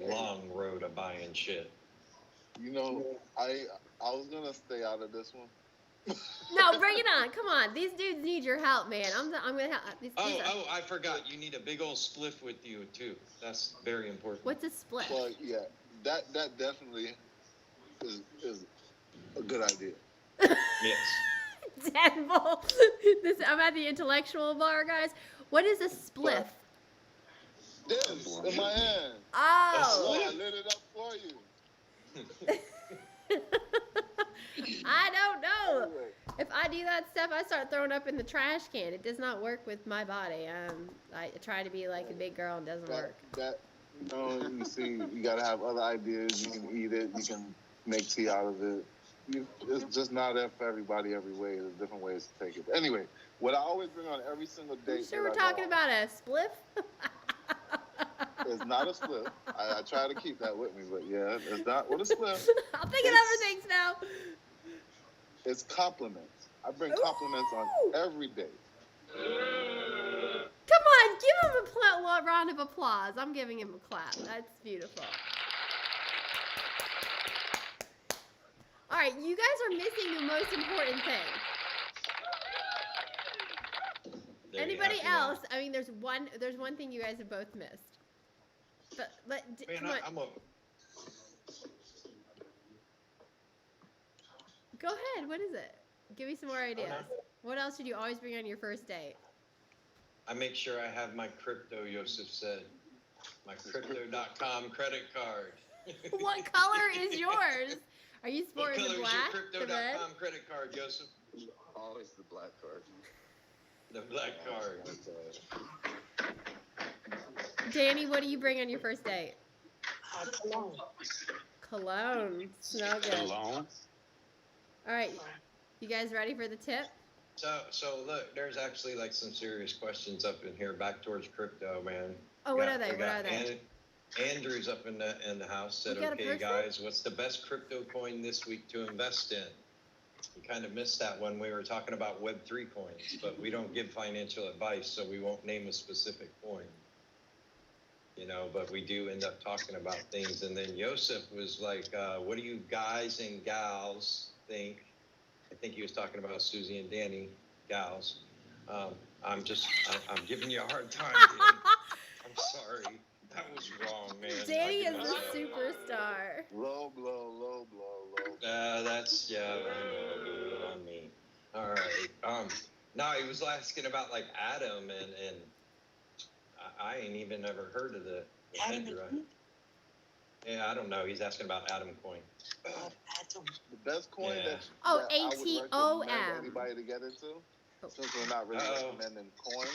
long road of buying shit. You know, I was gonna stay out of this one. No, bring it on. Come on. These dudes need your help, man. I'm going to help. I forgot. You need a big old spliff with you, too. That's very important. What's a split? But yeah, that definitely is a good idea. Yes. Denville. I'm at the intellectual bar, guys. What is a spliff? This in my hand. Oh. I lit it up for you. I don't know. If I do that stuff, I start throwing up in the trash can. It does not work with my body. I try to be like a big girl and it doesn't work. You see, you gotta have other ideas. You can eat it. You can make tea out of it. It's just not there for everybody every way. There's different ways to take it. But anyway, what I always bring on every single date. You sure we're talking about a spliff? It's not a split. I try to keep that with me, but yeah, it's not what a split. I'm thinking over things now. It's compliments. I bring compliments on every date. Come on, give him a round of applause. I'm giving him a clap. That's beautiful. All right, you guys are missing the most important thing. Anybody else? I mean, there's one thing you guys have both missed. But come on. Go ahead. What is it? Give me some more ideas. What else should you always bring on your first date? I make sure I have my crypto, Yosef said. My crypto.com credit card. What color is yours? Are you sporting the black? What color is your crypto.com credit card, Yosef? Always the black card. The black card. Danny, what do you bring on your first date? Cologne. Cologne. Smell good. Cologne? All right. You guys ready for the tip? So look, there's actually like some serious questions up in here back towards crypto, man. Oh, what are they? What are they? Andrew's up in the house said, okay, guys, what's the best crypto coin this week to invest in? We kind of missed that when we were talking about Web3 coins, but we don't give financial advice, so we won't name a specific coin. But we do end up talking about things. And then Yosef was like, what do you guys and gals think? I think he was talking about Susie and Danny, gals. I'm giving you a hard time, dude. I'm sorry. That was wrong, man. Danny is a superstar. Low blow. That's, I know, dude, on me. All right. No, he was asking about like Adam and I ain't even ever heard of the Adam Hydra. and Yeah, I don't know. He's asking about Atom Coin. Atom. The best coin Yeah. Oh, that I would ATOM. recommend anybody to get into, since we're not really Uh-oh. recommending coins,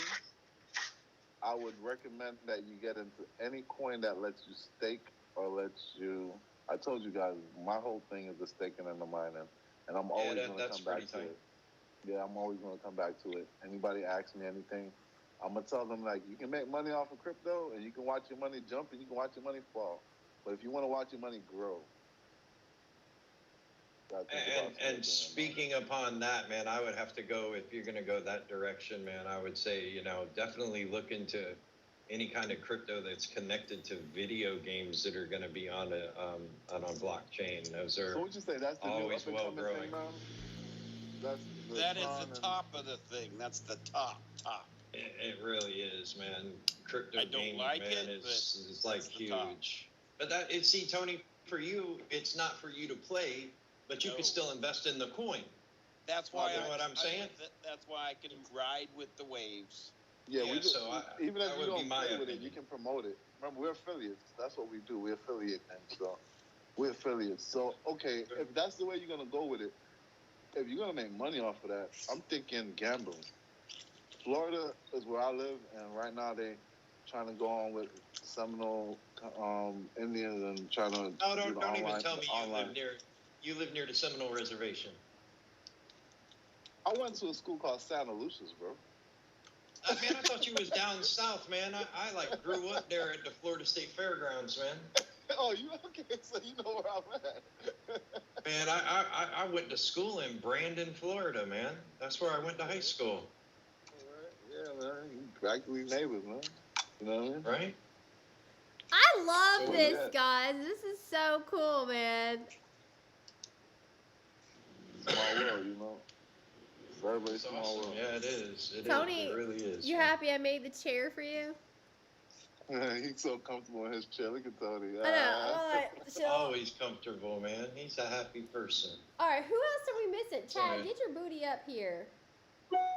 I would recommend that you get into any coin that lets you stake or lets you. I told you guys, my whole thing is the staking and the mining, and I'm always going to that's come back pretty to tight. it. Yeah, I'm always going to come back to it. Anybody asks me anything, I'm going to tell them, like, you can make money off of crypto, and you can watch your money jump, and you can watch your money fall. But if you want to watch your money grow, you gotta think about staking And speaking upon that, man, I would have to go, if you're going to go that direction, man, I would say, definitely look into any kind of crypto that's connected to video games that are going to be on a blockchain. Those are So what you say? That's the always new up-and-coming well-growing. thing now? That's That is Tron the and- top of the thing. That's the top. It really is, man. Crypto I don't gaming, like man, it, is like it's the top. huge. But see, Tony, for you, it's not for you to play, but you No. can still invest in the coin. That's why You know what I'm saying? That's why I can ride with the waves. Yeah, Yeah, we just, so even that if would you be don't my play with it, opinion. you can promote it. Remember, we're affiliates. That's what we do. We're affiliate things. So we're affiliates. So okay, if that's the way you're gonna go with it, if you're gonna make money off of that, I'm thinking gambling. Florida is where I live, and right now they trying to go on with Seminole Indians and trying to. Oh, do the don't even online- tell me online. you live near the Seminole Reservation. I went to a school called Santa Lucia's, bro. Man, I thought you was down south, man. I like grew up there at the Florida State Fairgrounds, man. Oh, you okay? So you know where I'm at. Man, I went to school in Brandon, Florida, man. That's where I went to high school, Yeah, man. You practically neighbors, man. You know what I mean? right? I love So, this, yeah. guys. This is so cool, man. Small world, you know. Very, very It's small awesome. world. Yeah, it is. Tony, It really is. You man. happy I made the chair for you? He's so comfortable in his chair. Look at Tony. I know. I'm like, chill. Always comfortable, man. He's a happy person. All right, who else are we missing? Chad, Okay. get your booty up here.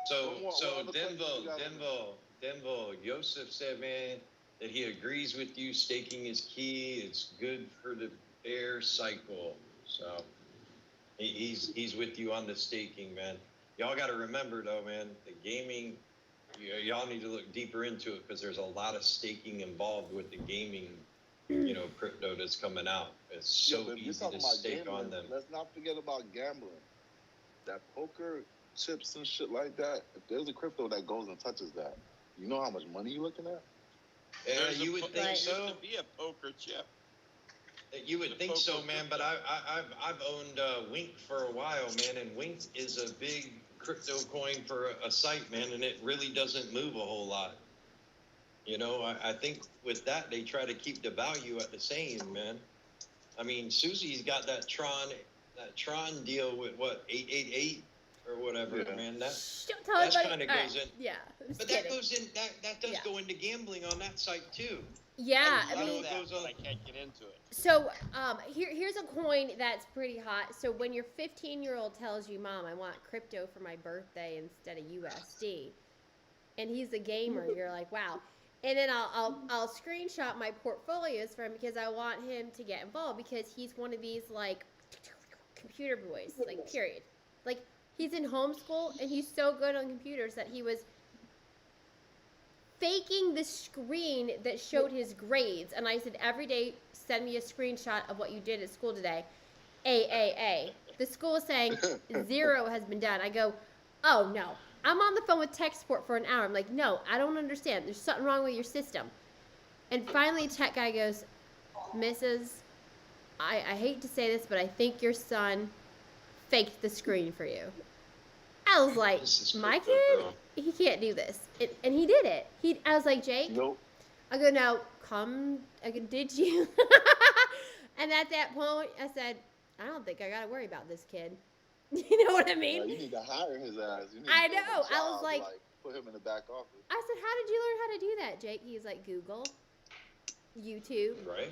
So, What other places you got? Denvo, Joseph said, man, that he agrees with you. Staking is key. It's good for the bear cycle. So, he's with you on the staking, man. Y'all got to remember, though, man, the gaming, y'all need to look deeper into it because there's a lot of staking involved with the gaming, crypto that's coming out. It's so but if you're easy talking to about stake gambling, on them. Let's not forget about gambling. That poker chips and shit like that. If there's a crypto that goes and touches that, you know how much money you're looking at? Yeah, There's a you would po- think there so. used to be a poker chip. You would The think so, Poco man, but I've owned Wink for a while, man, and Wink is a big crypto coin for a site, man, and it really doesn't move a whole lot. I think with that they try to keep the value at the same, man. I mean, Susie's got that Tron deal with what 888 or whatever, Yeah. man. That Shh, don't tell That's anybody. kinda All right, goes in- Yeah, I'm just but kidding. that goes in that does Yeah. go into gambling on that site too. Yeah, I I know mean, it goes but on. I can't get into it. so here's a coin that's pretty hot. So when your 15-year-old tells you, "Mom, I want crypto for my birthday instead of USD," and he's a gamer, you're like, "Wow." And then I'll screenshot my portfolios for him because I want him to get involved because he's one of these like computer boys, like period. Like he's in homeschool and he's so good on computers that he was faking the screen that showed his grades. And I said, every day, send me a screenshot of what you did at school today. A. The school is saying 0 has been done. I go, oh no. I'm on the phone with tech support for an hour. I'm like, no, I don't understand. There's something wrong with your system. And finally, tech guy goes, Mrs., I hate to say this, but I think your son faked the screen for you. I was like, This is my crypto, kid? bro. He can't do this. And he did it. I was like, Jake, Nope. I go, now, did you? And at that point, I said, I don't think I got to worry about this kid. You know what I mean? You need to hire his ass. You need I to give him a know. I was job, like- put him in the back office. I said, how did you learn how to do that, Jake? He's like, Google, YouTube. Right?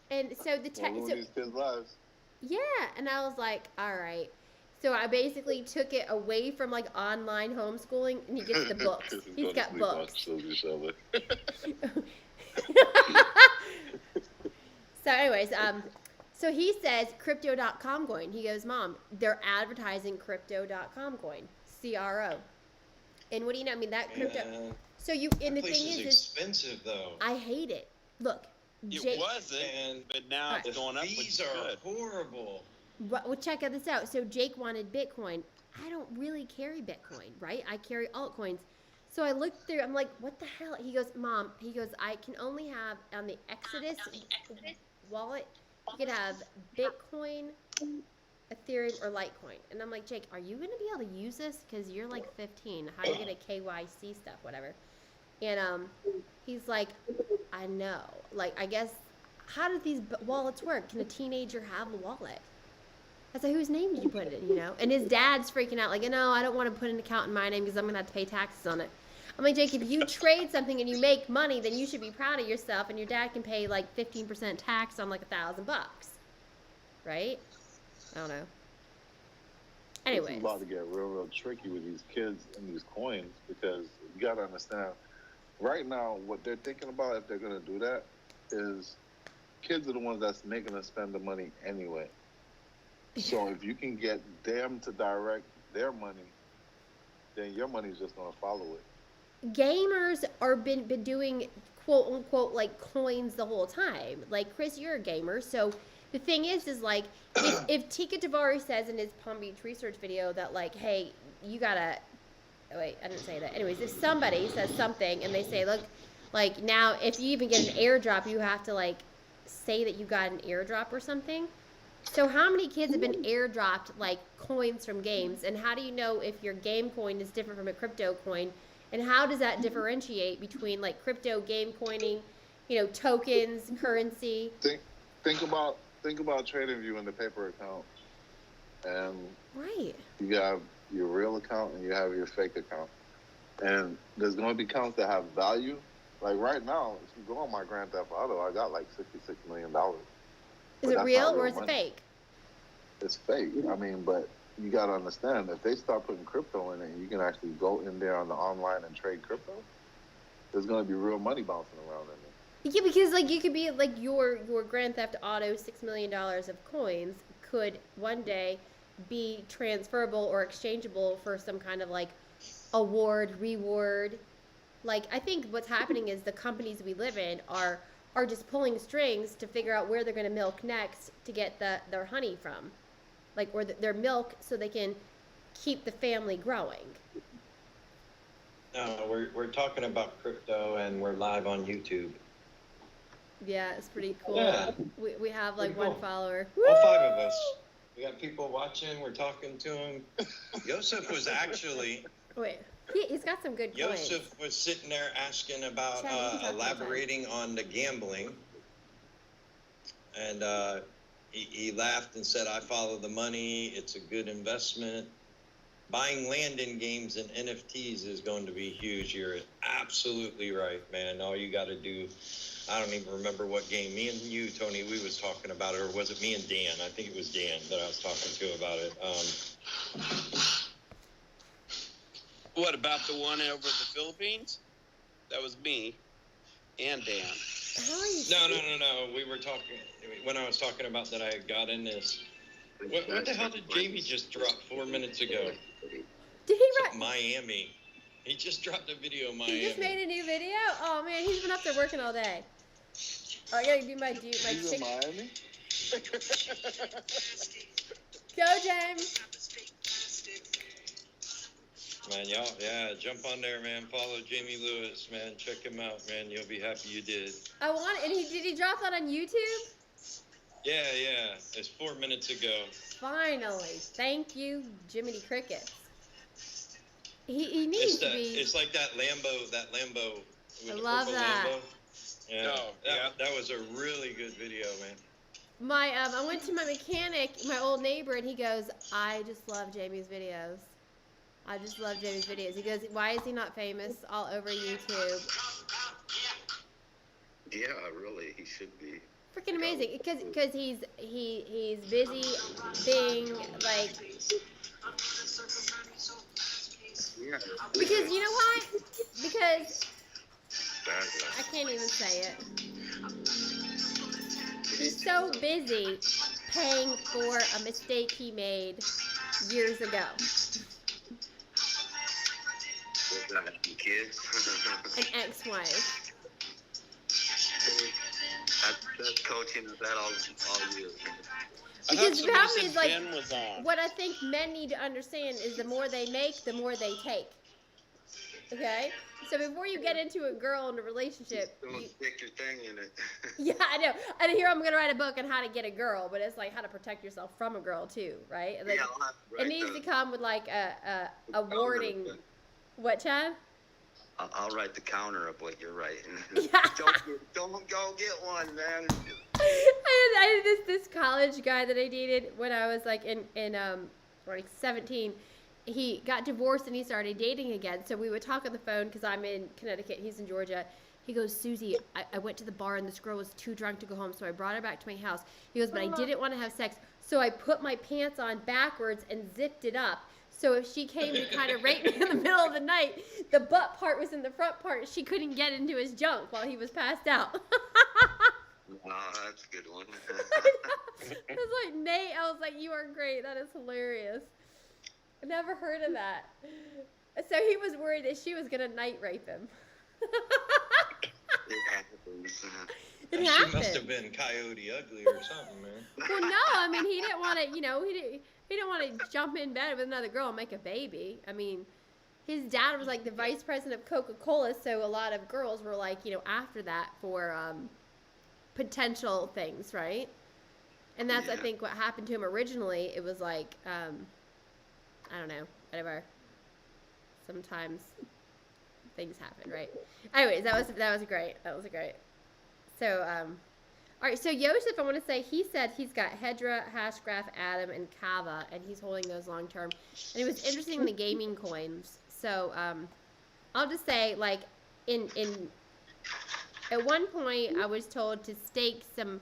And so the tech, Ruin so, these kids' lives. yeah. And I was like, all right. So I basically took it away from like online homeschooling, and he gets the books. He's got books. So, anyways, so he says Crypto.com coin. He goes, Mom, they're advertising Crypto.com coin, CRO. And what do you know? I mean, that crypto. Yeah. So you, and the That place thing is is expensive though. I hate it. Look, It wasn't, And but now Alright. it's going up, which fees is are good. horrible. Well, check out this out. So Jake wanted Bitcoin. I don't really carry Bitcoin, right? I carry altcoins. So I looked through. I'm like, what the hell? He goes, Mom. He goes, I can only have on the Exodus wallet. You could have Bitcoin, Ethereum, or Litecoin. And I'm like, Jake, are you gonna be able to use this? Because you're like 15. How are you gonna KYC stuff, whatever? And he's like, I know. Like, I guess, how do these wallets work? Can a teenager have a wallet? I said, whose name did you put it in, you know? And his dad's freaking out, like, no, I don't want to put an account in my name because I'm going to have to pay taxes on it. I'm like, Jake, if you trade something and you make money, then you should be proud of yourself, and your dad can pay, like, 15% tax on, like, $1,000. Right? I don't know. Anyways. It's about to get real tricky with these kids and these coins, because you got to understand, right now, what they're thinking about if they're going to do that is kids are the ones that's making us spend the money anyway. So if you can get them to direct their money, then your money's just going to follow it. Gamers are been doing quote unquote like coins the whole time. Like, Chris, you're a gamer, so the thing is like if Tika Tavari says in his Palm Beach research video that like, hey, you gotta wait, I didn't say that. Anyways, if somebody says something and they say, look, like now if you even get an airdrop, you have to like say that you got an airdrop or something. So how many kids have been airdropped like coins from games, and how do you know if your game coin is different from a crypto coin? And how does that differentiate between like crypto, game coining, you know, tokens, currency? Think about TradingView in the paper account, and Right. you have your real account and you have your fake account, and there's going to be accounts that have value. Like right now, if you go on my Grand Theft Auto, I got like $66 million. Is But it that's real not or is it money. fake? It's fake. I mean, but you got to understand, if they start putting crypto in it and you can actually go in there on the online and trade crypto, there's going to be real money bouncing around in there. Yeah, because like you could be like your Grand Theft Auto $6 million of coins could one day be transferable or exchangeable for some kind of like reward. Like, I think what's happening is the companies we live in are just pulling strings to figure out where they're going to milk next to get their honey from, like, or their milk, so they can keep the family growing. No, we're talking about crypto and we're live on YouTube. Yeah, it's pretty cool. Yeah. We have like Pretty one cool. follower. All 5 of us. We got people watching. We're talking to him. Yosef was actually. Wait, he's got some good coins. Yosef was sitting there asking about Chad, you can talk elaborating on the gambling, and he laughed and said, "I follow the money. It's a good investment. Buying land in games and NFTs is going to be huge. You're absolutely right, man. All you got to do." I don't even remember what game. Me and you, Tony, we was talking about it, or was it me and Dan? I think it was Dan that I was talking to about it. What about the one over the Philippines? That was me and Dan. How are you? No. We were talking when I was talking about that I got in this. What the hell did Jamie just drop 4 minutes ago? Did he write? Miami. He just dropped a video of Miami. He just made a new video? Oh man, he's been up there working all day. Oh, I gotta do my He's in chick. Miami? Go, James. Man, y'all, yeah, jump on there, man. Follow Jamie Lewis, man. Check him out, man. You'll be happy you did. I want it. And did he drop that on YouTube? Yeah. It's 4 minutes ago. Finally. Thank you, Jiminy Crickets. He needs It's to be. It's like that Lambo. With I the love purple that. Lambo. Yeah. Oh, yeah. That was a really good video, man. I went to my mechanic, my old neighbor, and he goes, I just love Jamie's videos. I just love Jamie's videos. He goes, why is he not famous all over YouTube? Yeah, really, he should be. Freaking amazing, because he's busy being like Yeah. Because you know why? Because I can't even say it. He's so busy paying for a mistake he made years ago. Kids. An ex-wife. That's coaching that all years. I Because thought the somebody problem said is, like, Ben was on. what I think men need to understand is the more they make, the more they take. Okay? So before you get into a girl in a relationship, Don't stick your thing in it. yeah, I know. And here I'm gonna write a book on how to get a girl, but it's like how to protect yourself from a girl too, right? Like, Yeah, I'll have to it write needs the- to come with like a the warning. counter. What, Chad? I'll write the counter of what you're writing. Yeah. Don't go get one, man. I had this college guy that I dated when I was like in like 17. He got divorced and he started dating again. So we would talk on the phone because I'm in Connecticut, he's in Georgia. He goes, Susie, I went to the bar and this girl was too drunk to go home, so I brought her back to my house. He goes, but I didn't want to have sex, so I put my pants on backwards and zipped it up. So if she came to kind of rape me in the middle of the night, the butt part was in the front part. She couldn't get into his junk while he was passed out. That's a good one. I was like, Nate, I was like, you are great. That is hilarious. I never heard of that. So he was worried that she was going to night rape him. It happens. It She happened. must have been Coyote Ugly or something, man. Well, no, I mean, he didn't want to, he didn't want to jump in bed with another girl and make a baby. I mean, his dad was like the vice president of Coca-Cola, so a lot of girls were like, after that for potential things, right? And that's, I Yeah. think, what happened to him originally. It was like, I don't know, whatever. Sometimes things happen, right? Anyways, that was great. That was great. So, all right. So Joseph, I want to say, he said he's got Hedra, Hashgraph, Atom, and Kava, and he's holding those long term. And it was interesting in the gaming coins. So, I'll just say, like, at one point, I was told to stake some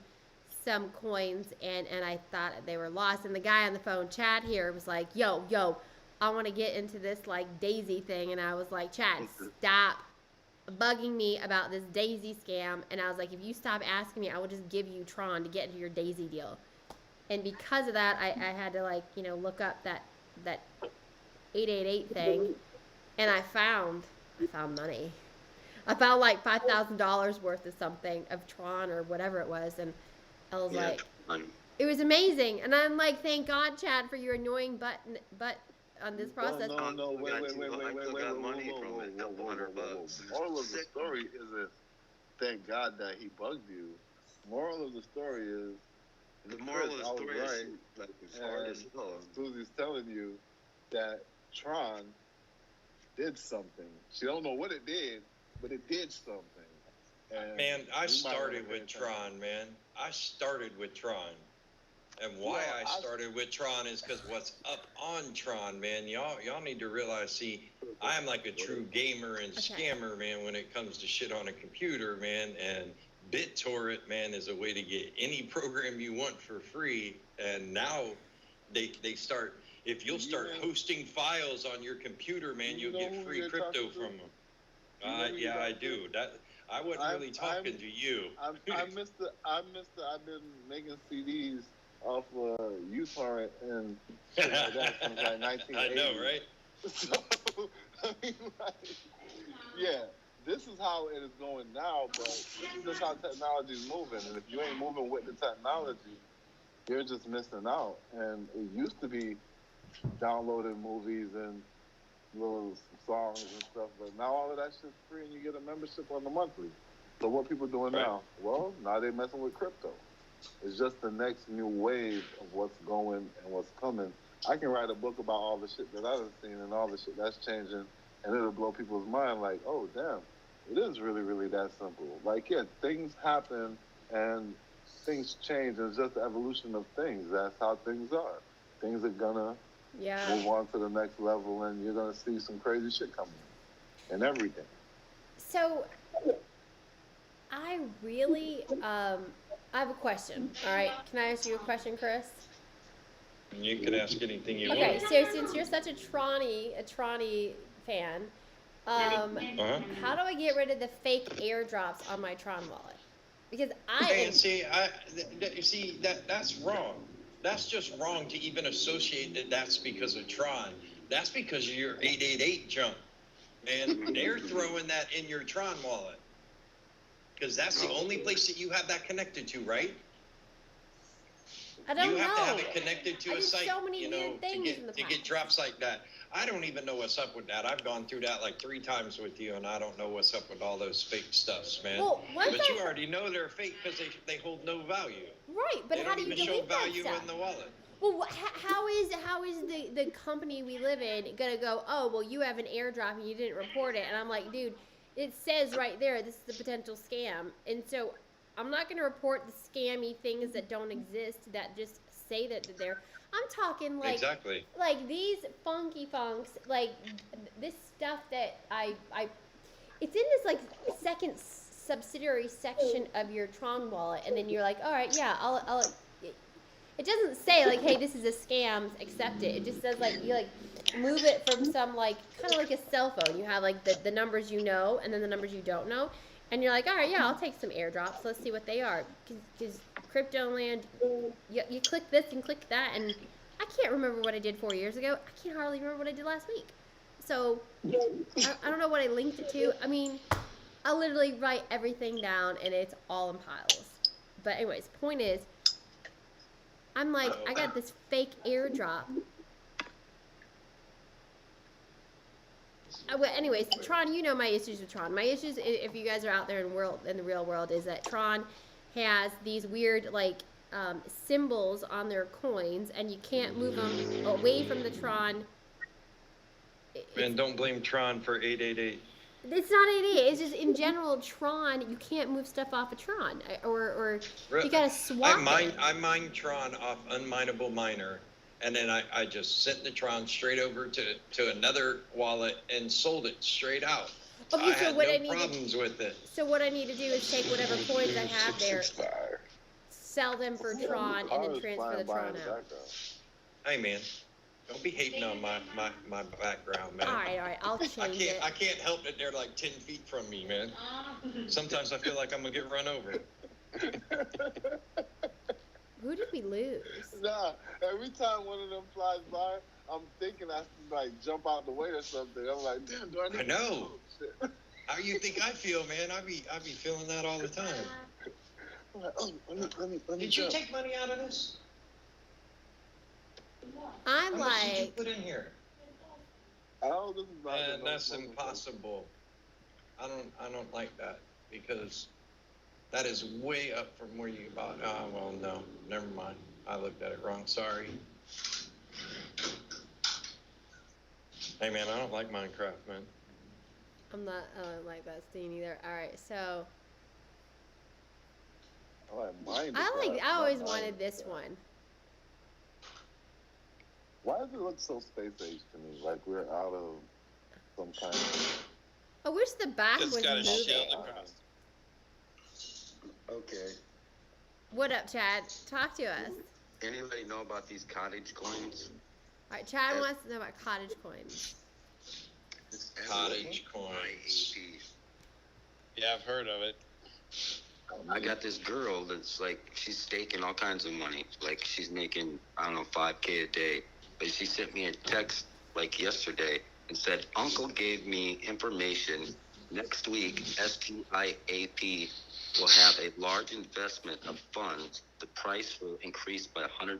coins, and I thought they were lost. And the guy on the phone, Chad here, was like, yo, I want to get into this, like, Daisy thing. And I was like, Chad, stop bugging me about this Daisy scam. And I was like, if you stop asking me, I will just give you Tron to get into your Daisy deal. And because of that, I had to, like, look up that 888 thing. And I found money. I found like $5,000 worth of something, of Tron or whatever it was, and I was like, it was amazing. And I'm like, thank God, Chad, for your annoying butt on this process. No, wait. I still got money from it, $200. Moral of the story isn't thank God that he bugged you. Moral of the story is The moral of the story right, is like as hard as hell. Susie's telling you that Tron did something. She don't know what it did, but it did something. And Man, I you might started wanna with pay Tron, man. I started with Tron. And why Well, I started with Tron is because what's up on Tron, man. Y'all need to realize, see, I am like a true gamer and scammer, man, when it comes to shit on a computer, man. And BitTorrent, man, is a way to get any program you want for free. And now they start, if you'll start hosting files on your computer, man, you'll get free crypto from them. Yeah, I do. That I wasn't really talking to you. I've been making CDs off uTorrent and shit like that since like 1980. I know, right? So, I mean, like, yeah, this is how it is going now, but this is just how technology is moving. And if you ain't moving with the technology, you're just missing out. And it used to be downloading movies and little songs and stuff, but now all of that shit's free and you get a membership on the monthly. So what people doing now? Well, now they're messing with crypto. It's just the next new wave of what's going and what's coming. I can write a book about all the shit that I've seen and all the shit that's changing, and it'll blow people's mind like, oh, damn, it is really, really that simple. Like, yeah, things happen and things change, and it's just the evolution of things. That's how things are. Things are gonna move on to the next level, and you're gonna see some crazy shit coming and everything. So, I really, I have a question. All right, can I ask you a question, Chris? You can ask anything you Okay, want. so since you're such a Tronny fan, Uh-huh. how do I get rid of the fake airdrops on my Tron wallet? Because I And am, see, that's wrong. That's just wrong to even associate that that's because of Tron. That's because of your 888 jump. And they're throwing that in your Tron wallet. Because that's the only place that you have that connected to, right? I don't You have to have know. it connected to I a did site, so many you know, weird things in the to get past. drops like that. I don't even know what's up with that. I've gone through that like 3 times with you, and I don't know what's up with all those fake stuffs, man. Well, once But you I- already know they're fake because they hold no value. Right, but They how don't do you even show delete that value stuff? in the wallet. Well, how is the company we live in gonna go? Oh, well, you have an airdrop and you didn't report it, and I'm like, dude, it says right there this is a potential scam, and so I'm not gonna report the scammy things that don't exist that just say that they're. I'm talking like Exactly. like these funky funks, like this stuff that I it's in this like second subsidiary section of your Tron wallet, and then you're like, all right, yeah, I'll it doesn't say like, hey, this is a scam, accept it. It just says like you like move it from some like kind of like a cell phone. You have like the numbers you know and then the numbers you don't know, and you're like, all right, yeah, I'll take some airdrops. Let's see what they are. Because Cryptoland, you click this and click that, and I can't remember what I did 4 years ago. I can't hardly remember what I did last week. So I don't know what I linked it to. I mean, I literally write everything down, and it's all in piles. But anyways, point is, I'm like, I got this fake airdrop. Well, anyways, Tron, you know my issues with Tron. My issues, if you guys are out there in the real world, is that Tron has these weird like symbols on their coins, and you can't move them away from the Tron. And don't blame Tron for 888. It's not 88. It's just in general, Tron. You can't move stuff off of Tron, or you gotta swap it. I mine Tron off Unmineable Miner, and then I just sent the Tron straight over to another wallet and sold it straight out. Okay, I so had what no I need to- problems with it. So what I need to do is take whatever coins I have there, sell them for Tron, and then transfer the Tron out. Hey man, don't be hating on my background, man. All right, I'll change it. I can't help that they're like 10 feet from me, man. Sometimes I feel like I'm gonna get run over. Who did we lose? Nah, every time one of them flies by, I'm thinking I should like jump out the way or something. I'm like, damn, do I need I know. to move? Shit. How you think I feel, man? I be feeling that all the time. I'm like, oh, let me Did you jump. take money out of this? I'm How much did you like, put in here? Oh, this is not Man, good. that's impossible. I don't like that because that is way up from where you bought. Oh, well, no, never mind. I looked at it wrong. Sorry. Hey, man, I don't like Minecraft, man. I don't like that scene either. All right, so I always wanted this one. Why does it look so space age to me? Like we're out of some kind of. I wish the back was It's got a shield moving. across. Okay. What up, Chad? Talk to us. Anybody know about these cottage coins? All right, Chad wants to know about cottage coins. Cottage coins. Yeah, I've heard of it. I got this girl that's like, she's staking all kinds of money. Like, she's making, I don't know, $5K a day. But she sent me a text like yesterday and said, Uncle gave me information. Next week, SPIAP will have a large investment of funds. The price will increase by 100%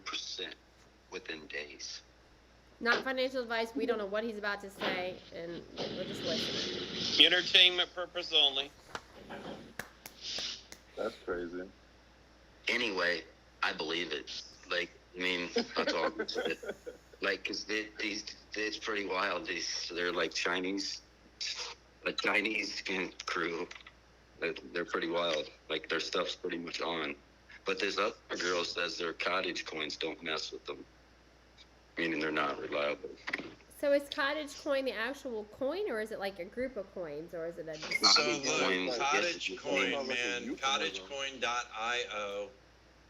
within days. Not financial advice. We don't know what he's about to say, and we'll just listen. Entertainment purpose only. That's crazy. Anyway, I believe it. Like, I mean, that's all. Like, cause it's pretty wild. They're like Chinese, a Chinese crew. They're pretty wild. Like, their stuff's pretty much on. But this other girl says their cottage coins don't mess with them, meaning they're not reliable. So is cottage coin the actual coin, or is it like a group of coins, or is it a? So Cottage look, coins, Cottage yes, Coin, it's man, euphemism. cottagecoin.io.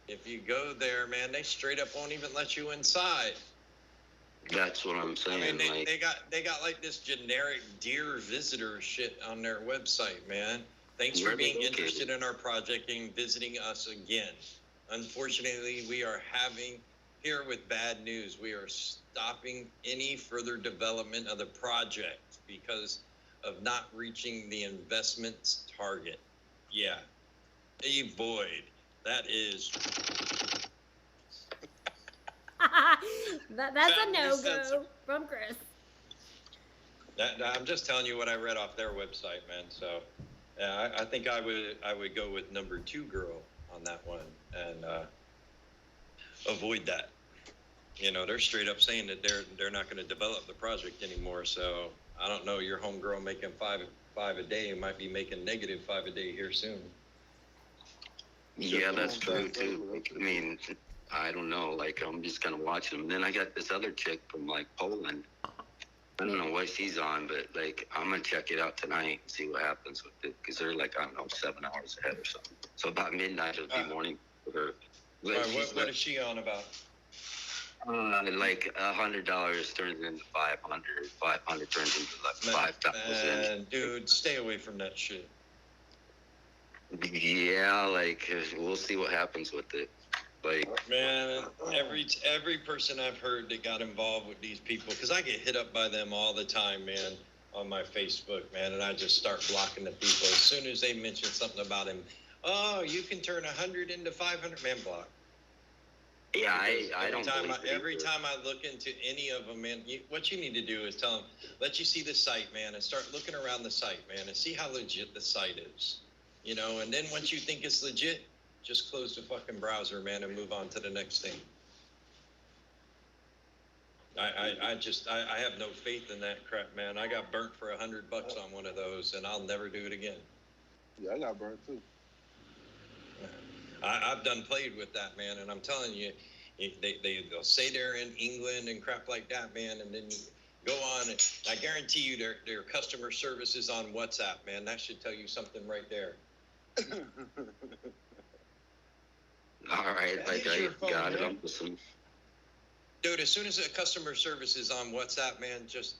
If you go there, man, they straight up won't even let you inside. That's what I'm I saying. mean, Like, they got like this generic dear visitor shit on their website, man. Thanks Where for are they being located? interested in our project and visiting us again. Unfortunately, we are having here with bad news. We are stopping any further development of the project because of not reaching the investment's target. Yeah, a void. That is That's a Family no-go censored. from Chris. I'm just telling you what I read off their website, man. So, yeah, I think I would go with number 2 girl on that one and avoid that. You know, they're straight up saying that they're not going to develop the project anymore. So I don't know. Your homegirl making five a day might be making -5 a day here soon. yeah, that's true too. Like, I mean, I don't know. Like, I'm just kind of watching them. Then I got this other chick from like Poland. I don't know what she's on, but like, I'm gonna check it out tonight and see what happens with it because they're like, I don't know, 7 hours ahead or something. So about midnight it'll be morning for her. All right, what is she on about? Like $100 turns into 500. 500 turns into like 5,000. Man, dude, stay away from that shit. Yeah, like we'll see what happens with it. Like, Man, every person I've heard that got involved with these people, because I get hit up by them all the time, man, on my Facebook, man, and I just start blocking the people as soon as they mention something about him. Oh, you can turn 100 into 500, man, block. yeah, I don't. Every time I look into any of them, man, what you need to do is tell them, let you see the site, man, and start looking around the site, man, and see how legit the site is. You know, and then once you think it's legit, just close the fucking browser, man, and move on to the next thing. I have no faith in that crap, man. I got burnt for $100 on one of those, and I'll never do it again. Yeah, I got burnt too. I've done played with that, man, and I'm telling you, they'll say they're in England and crap like that, man, and then you go on, and I guarantee you their customer service is on WhatsApp, man. That should tell you something right there. All right, That like is I your phone, got it. man. I'm listening. Dude, as soon as the customer service is on WhatsApp, man, just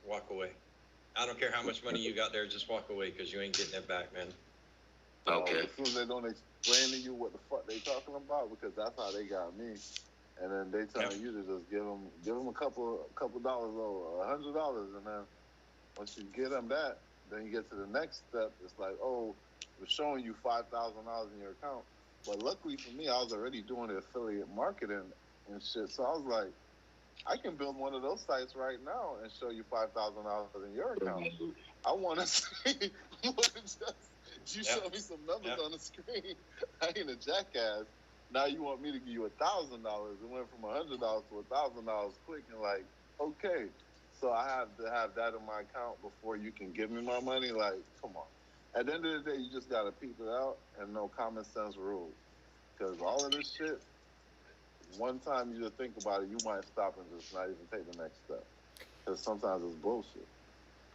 walk away. I don't care how much money you got there, just walk away because you ain't getting it back, man. Okay. As soon as they don't explain to you what the fuck they talking about, because that's how they got me. And then they telling you to just give them a couple dollars or $100, and then once you get them that, then you get to the next step. It's like, oh, we're showing you $5,000 in your account. But luckily for me, I was already doing the affiliate marketing and shit. So I was like, I can build one of those sites right now and show you $5,000 in your account. I want to see more than just you show me some numbers on the screen. I ain't a jackass. Now you want me to give you $1,000? It went from $100 to $1,000 quick, and like, okay. So I have to have that in my account before you can give me my money. Like, come on. At the end of the day, you just gotta peep it out and know common sense rules. Because all of this shit, one time you just think about it, you might stop and just not even take the next step. Because sometimes it's bullshit.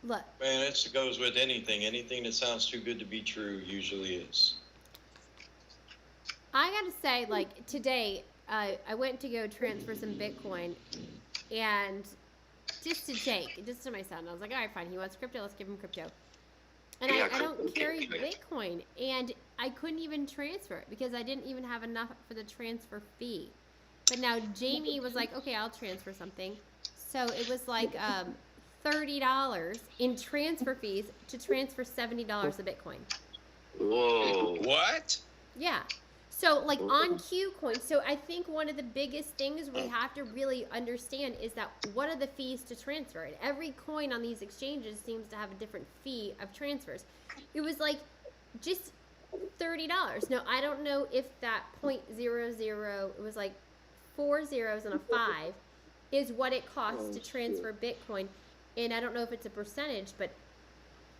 Look, Man, it goes with anything. Anything that sounds too good to be true usually is. I gotta say, like, today, I went to go transfer some Bitcoin, and just to Jake, just to my son, I was like, all right, fine, he wants crypto, let's give him crypto. And Yeah, I don't crypto, carry okay. Bitcoin, and I couldn't even transfer it because I didn't even have enough for the transfer fee. But now Jamie was like, okay, I'll transfer something. So it was like $30 in transfer fees to transfer $70 of Bitcoin. Whoa. What? Yeah. So like on KuCoin, so I think one of the biggest things we have to really understand is that what are the fees to transfer? And every coin on these exchanges seems to have a different fee of transfers. It was like just $30. Now I don't know if that 0.00, it was like 4 zeros and a 5 is what it costs to transfer Bitcoin. And I don't know if it's a percentage, but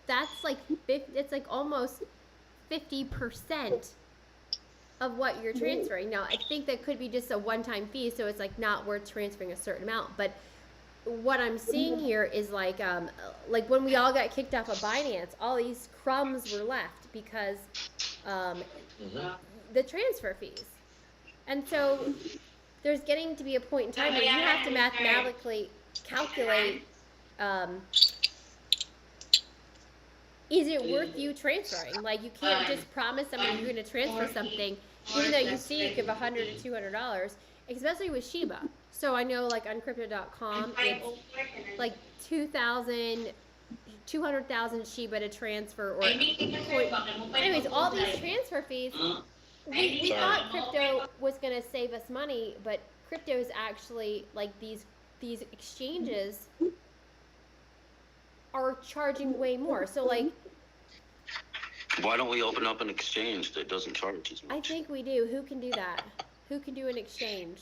that's like it's like almost 50% of what you're transferring. Now, I think that could be just a one-time fee, so it's like not worth transferring a certain amount. But what I'm seeing here is like when we all got kicked off of Binance, all these crumbs were left because the transfer fees. And so there's getting to be a point in time where you have to mathematically calculate, is it worth you transferring? Like, you can't just promise somebody you're going to transfer something, even though you see you give $100 to $200, especially with Shiba. So I know, like, on Crypto.com, it's like 200,000 Shiba to transfer, or anyways, all these transfer fees. We thought crypto was going to save us money, but crypto is actually, like, these exchanges are charging way more. So, like, Why don't we open up an exchange that doesn't charge as much? I think we do. Who can do that? Who can do an exchange?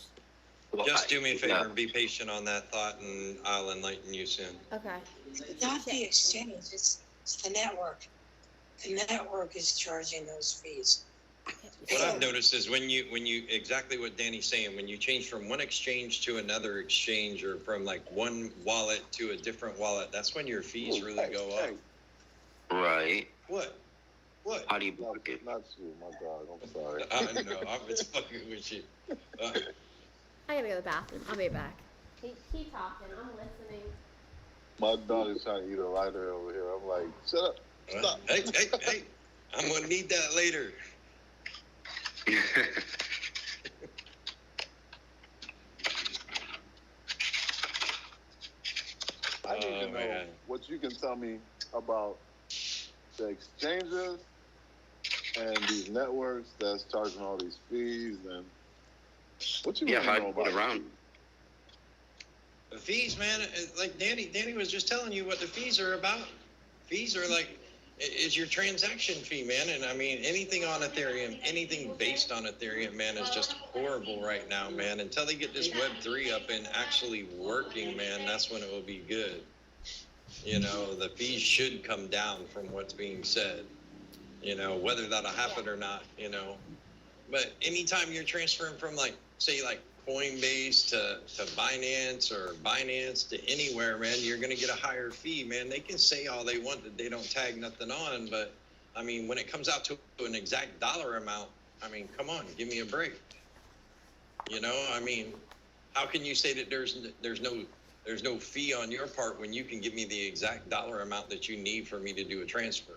Well, Just do me a favor and be patient on that thought, and I'll enlighten you soon. Okay. Not the exchange, it's the network. The network is charging those fees. What I've noticed is when you exactly what Danny's saying, when you change from one exchange to another exchange, or from like one wallet to a different wallet, that's when your fees really go up. Right. What? How do you block it? Not you, my dog. I'm sorry. I know. I'm just fucking with you. I gotta go to the bathroom. I'll be back. Keep talking. I'm listening. My dog is trying to eat a lighter over here. I'm like, shut up. Stop. Hey. I'm gonna need that later. I need to know man. what you can tell me about the exchanges and these networks that's charging all these fees, and what you Yeah, really how know to put about around. The fees, man, like Danny was just telling you what the fees are about. Fees are like, is your transaction fee, man. And I mean, anything on Ethereum, anything based on Ethereum, man, is just horrible right now, man. Until they get this Web3 up and actually working, man, that's when it will be good. You know, the fees should come down from what's being said, you know, whether that'll happen or not, you know. But anytime you're transferring from, like, say, like Coinbase to Binance, or Binance to anywhere, man, you're going to get a higher fee, man. They can say all they want that they don't tag nothing on, but I mean, when it comes out to an exact dollar amount, I mean, come on, give me a break. You know, I mean, how can you say that there's no fee on your part when you can give me the exact dollar amount that you need for me to do a transfer?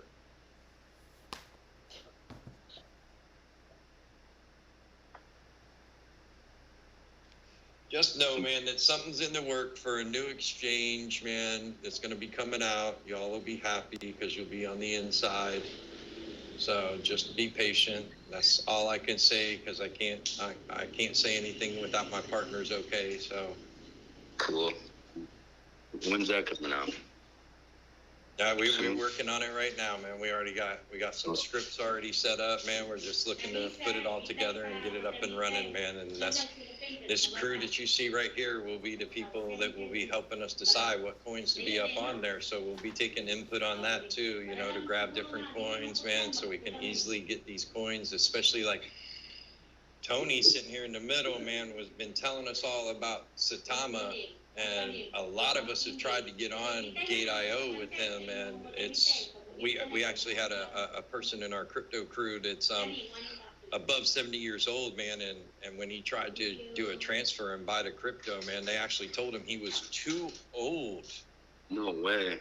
Just know, man, that something's in the work for a new exchange, man, that's going to be coming out. Y'all will be happy because you'll be on the inside. So just be patient. That's all I can say, because I can't say anything without my partner's okay. So Cool. When's that coming out? yeah, we're working on it right now, man. We got some scripts already set up, man. We're just looking to put it all together and get it up and running, man. And that's this crew that you see right here will be the people that will be helping us decide what coins to be up on there. So we'll be taking input on that too, you know, to grab different coins, man, so we can easily get these coins, especially like Tony sitting here in the middle, man, was been telling us all about Saitama. And a lot of us have tried to get on Gate.io with him, and we actually had a person in our crypto crew that's above 70 years old, man, and when he tried to do a transfer and buy the crypto, man, they actually told him he was too old. No way.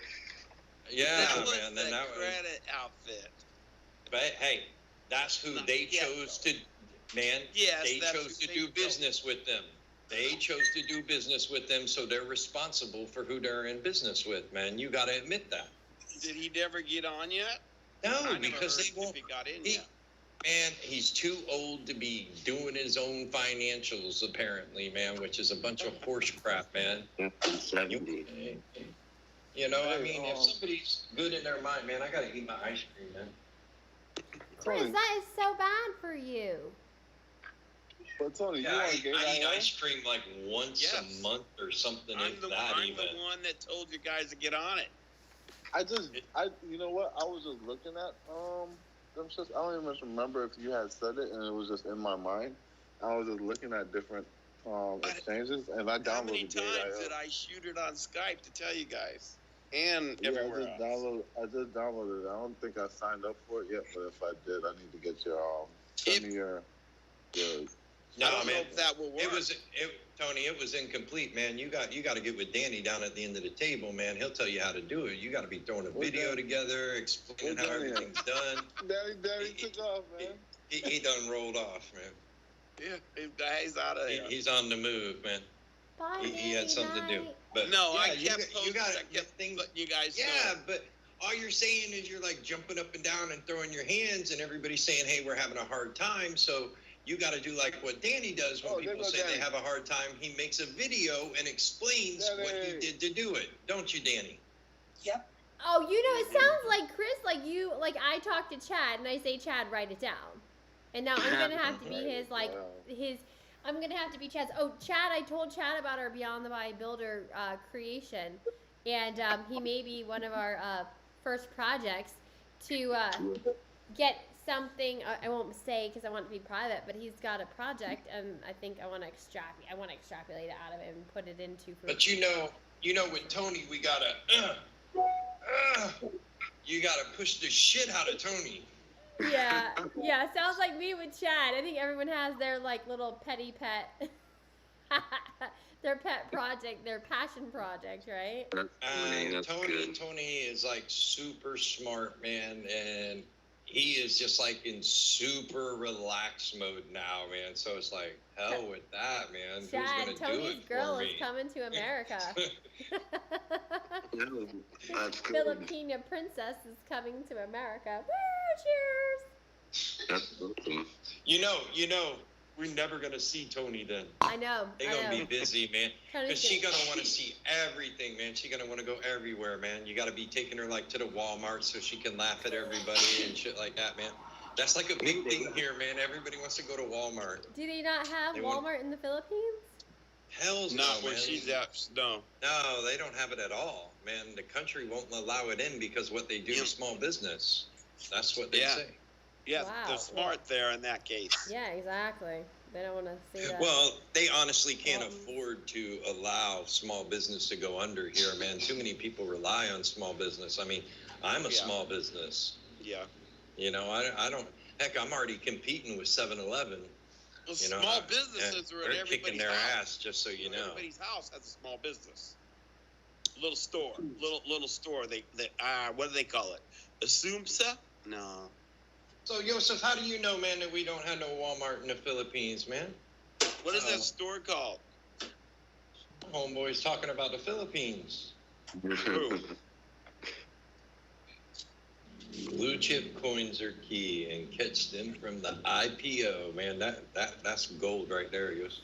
Yeah, That was man. Then the that was, credit outfit. but hey, that's who they chose to, man. Yes, they that's chose who to they do chose. business with them. They chose to do business with them, so they're responsible for who they're in business with, man. You got to admit that. Did he never get on yet? No, I never because heard they won't. if he got in He, yet. man, he's too old to be doing his own financials, apparently, man, which is a bunch of horse crap, man. 70. You know, I mean, if somebody's good in their mind, man, I got to eat my ice cream, man. Chris, that is so bad for you. But Tony, Yeah, you I want eat Gate.io? ice cream like once Yes. a month or something, I'm if the that even. one that told you guys to get on it. You know what? I was just looking at them shits. I don't even remember if you had said it, and it was just in my mind. I was just looking at different exchanges, and I How many downloaded times Gate.io. did I shoot it on Skype to tell you guys? And Yeah, everywhere else. I just downloaded it. I don't think I signed up for it yet, but if I did, I need to get your send me your No, I don't know man. if that will work. Tony, it was incomplete, man. You got to get with Danny down at the end of the table, man. He'll tell you how to do it. You got to be throwing a video together, explaining how everything's done. Daddy took off, man. He done rolled off, man. Yeah, he's out of there. He's on the move, man. Bye, He had something to do. night. But No, yeah, I you kept got- posting. you got I kept things. letting you guys Yeah, know. but all you're saying is you're like jumping up and down and throwing your hands, and everybody's saying, "Hey, we're having a hard time." So you got to do like what Danny does when people say they have a hard time. He makes a video and explains what he did to do it, don't you, Danny? Yep. Oh, you know, it sounds like Chris, like I talk to Chad and I say, Chad, write it down. And now I'm gonna have to be I'm gonna have to be Chad's. Oh, Chad, I told Chad about our Beyond the Body Builder creation, and he may be one of our first projects to get something. I won't say because I want it to be private, but he's got a project, and I think I want to extrapolate it out of it and put it into. But you know, with Tony, we gotta you gotta push the shit out of Tony. Yeah, sounds like me with Chad. I think everyone has their like little petty pet, their pet project, their passion project, right? Tony is like super smart, man, and he is just like in super relaxed mode now, man. So it's like hell with that, man. Chad, Who's gonna Tony's do it girl for is me? coming to America. That's good. Filipina princess is coming to America. Woo! Cheers! That's awesome. You know, we're never gonna see Tony then. I know. They're gonna be busy, man. Tony's Because she gonna want to see everything, man. She gonna want to go everywhere, man. You gotta be taking her like to the Walmart so she can laugh at everybody and shit like that, man. That's like a big thing here, man. Everybody wants to go to Walmart. Do they not have They want- Walmart in the Philippines? Hell's no, Not when man. she's out. No. No, they don't have it at all, man. The country won't allow it in because what they do Yeah. is small business. That's what they Yeah. say. Yeah, Wow. they're smart there in that case. Yeah, exactly. They don't want to see that. Well, they honestly can't Waltons. afford to allow small business to go under here, man. Too many people rely on small business. I mean, I'm a Yeah. small business. Yeah. You know, I don't. Heck, I'm already competing with 7-Eleven. Well, You know, small businesses are in they're kicking everybody's their house. ass, just so you know. Everybody's house has a small business. Little store. Little store. They what do they call it? A Sumsa? No. So, Joseph, how do you know, man, that we don't have no Walmart in the Philippines, man? What is Uh-oh. that store called? Homeboy's talking about the Philippines. Who? Blue chip coins are key, and catch them from the IPO, man. That's gold right there, Yos.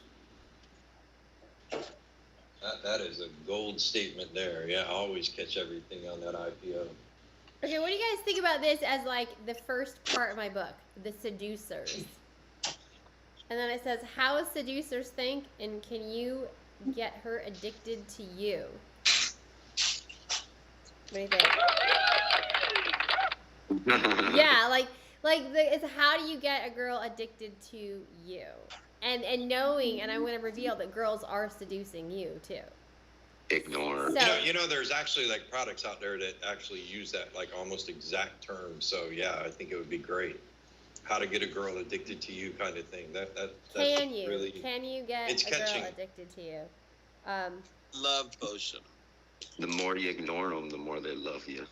That is a gold statement there. Yeah, always catch everything on that IPO. Okay, what do you guys think about this as like the first part of my book, The Seducers? And then it says, how seducers think, and can you get her addicted to you? What do you think? Yeah, it's how do you get a girl addicted to you? And knowing, and I'm going to reveal that girls are seducing you too. Ignore. So- You know, there's actually like products out there that actually use that like almost exact term. So yeah, I think it would be great. How to get a girl addicted to you, kind of thing. That's Can you? really. Can you get it's a girl catching. addicted to you? Love potion. The more you ignore them, the more they love you.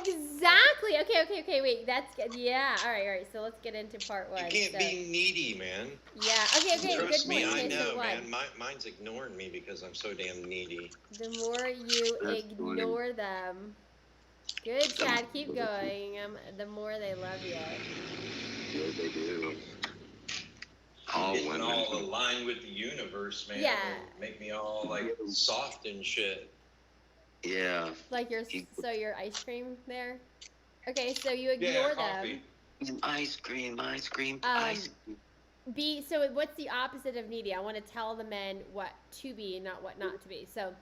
Exactly. Okay. Wait, that's good. Yeah. All right. So let's get into part one. You can't So- be needy, man. Yeah. Okay. Trust Good me, point. I Okay, so know, one. man. Mine's ignoring me because I'm so damn needy. The more you That's ignore them. Good, Chad. Keep going. The more they love you. Yeah, they do. All Getting women. all aligned with the universe, man. Yeah. Make me all like soft and shit. Yeah. Like your ice cream there. Okay, so you ignore them. Ice cream, ice cream, Um, ice cream. So what's the opposite of needy? I want to tell the men what to be and not what not to be. So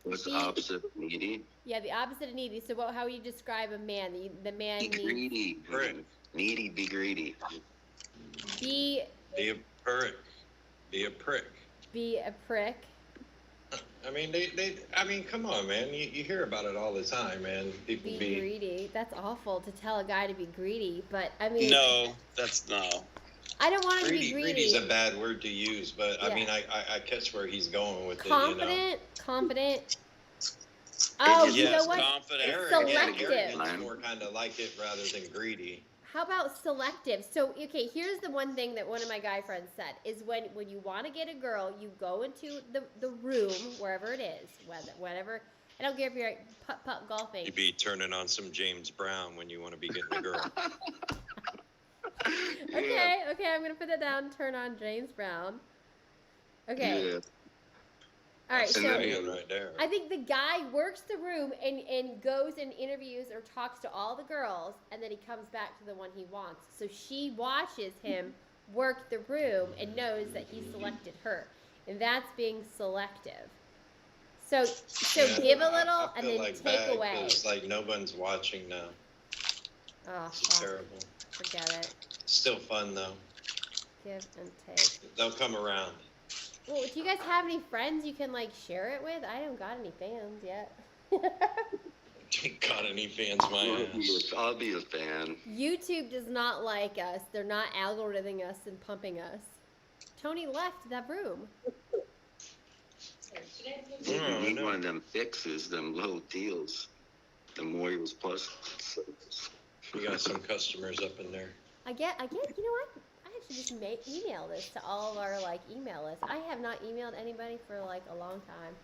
What's be- the opposite of needy? yeah, the opposite of needy. So how would you describe a man? The man Be needs greedy. Right. Needy, be greedy. be Be a prick. Be a prick. be a prick. I mean, I mean, come on, man. You hear about it all the time, man. People Be greedy. That's awful to tell a guy to be greedy, but I mean, No, that's no. I don't want him to be Greedy's greedy. a bad word to use, but Yeah. I mean, I catch where he's going with Confident. Oh, Yes, you know what? confident. Selective. Arrogance more kind of like it rather than greedy. How about selective? So, okay, here's the one thing that one of my guy friends said is when you want to get a girl, you go into the room, wherever it is, whatever. I don't care if you're putt golfing. You'd be turning on some James Brown when you want to be getting a girl. Okay, I'm going to put that down. Turn on James Brown. Okay. Yeah. All right, That's so the man right there. I think the guy works the room and goes and interviews or talks to all the girls, and then he comes back to the one he wants. So she watches him work the room and knows that he selected her, and that's being selective. So Yeah, give a little I and feel then like take bad away. 'cause, like no one's watching now. Oh, It's fuck, terrible. forget it. Still fun though. Give and take. They'll come around. Well, do you guys have any friends you can like share it with? I don't got any fans yet. Got any fans, my ass. I'll be a fan. YouTube does not like us. They're not algorithming us and pumping us. Tony left that room. You I need know. one of them fixes, them little deals, them Warriors Plus. We got some customers up in there. I get. You know what? I should just email this to all of our like email list. I have not emailed anybody for like a long time.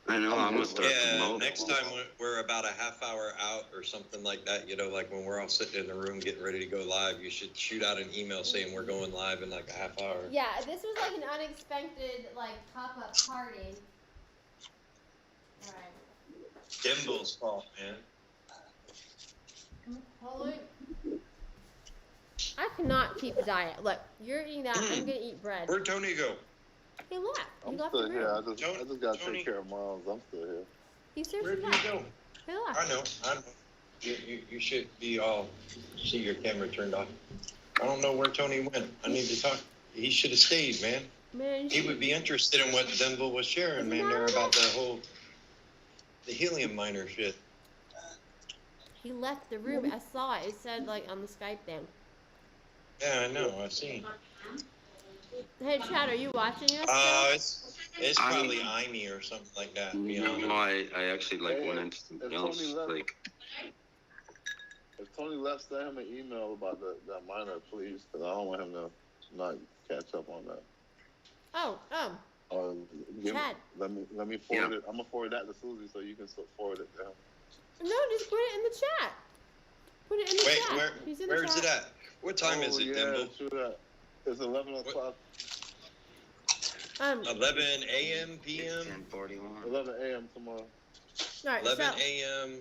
I know, I'm gonna start Yeah, promoting. next time we're about a half hour out or something like that, you know, like when we're all sitting in the room getting ready to go live, you should shoot out an email saying we're going live in like a half hour. Yeah, this was like an unexpected like pop-up party. All right. Dimble's fault, man. Holy. I cannot keep a diet. Look, you're eating that. I'm gonna eat bread. Where'd Tony go? He left. He I'm left the still room. here. I just gotta Tony. take care of Miles. I'm still here. He Where'd seriously you left. go? He left. I know. You should be all, see your camera turned off. I don't know where Tony went. I need to talk. He should have stayed, man. Man, He would be interested in what Denville was sharing, man, there about the helium miner shit. he left the room. I saw it. It said like on the Skype thing. Yeah, I know. I've seen. Hey, Chad, are you watching us? It's probably IME or something like that. To be No, honest. I actually like went into If something else. Tony left- Like, If Tony left, send him an email about that minor, please, because I don't want him to not catch up on that. Oh, Or Chad. let me forward it. I'm gonna forward that to Susie so you can forward it to him. no, just put it in the chat. Put it in the Wait, chat. He's in the where's chat. it at? What time is it, yeah, Denville? true that. It's 11 o'clock. 11 a.m., p.m., 10:41. 11 a.m. tomorrow. All right, 11 so, a.m.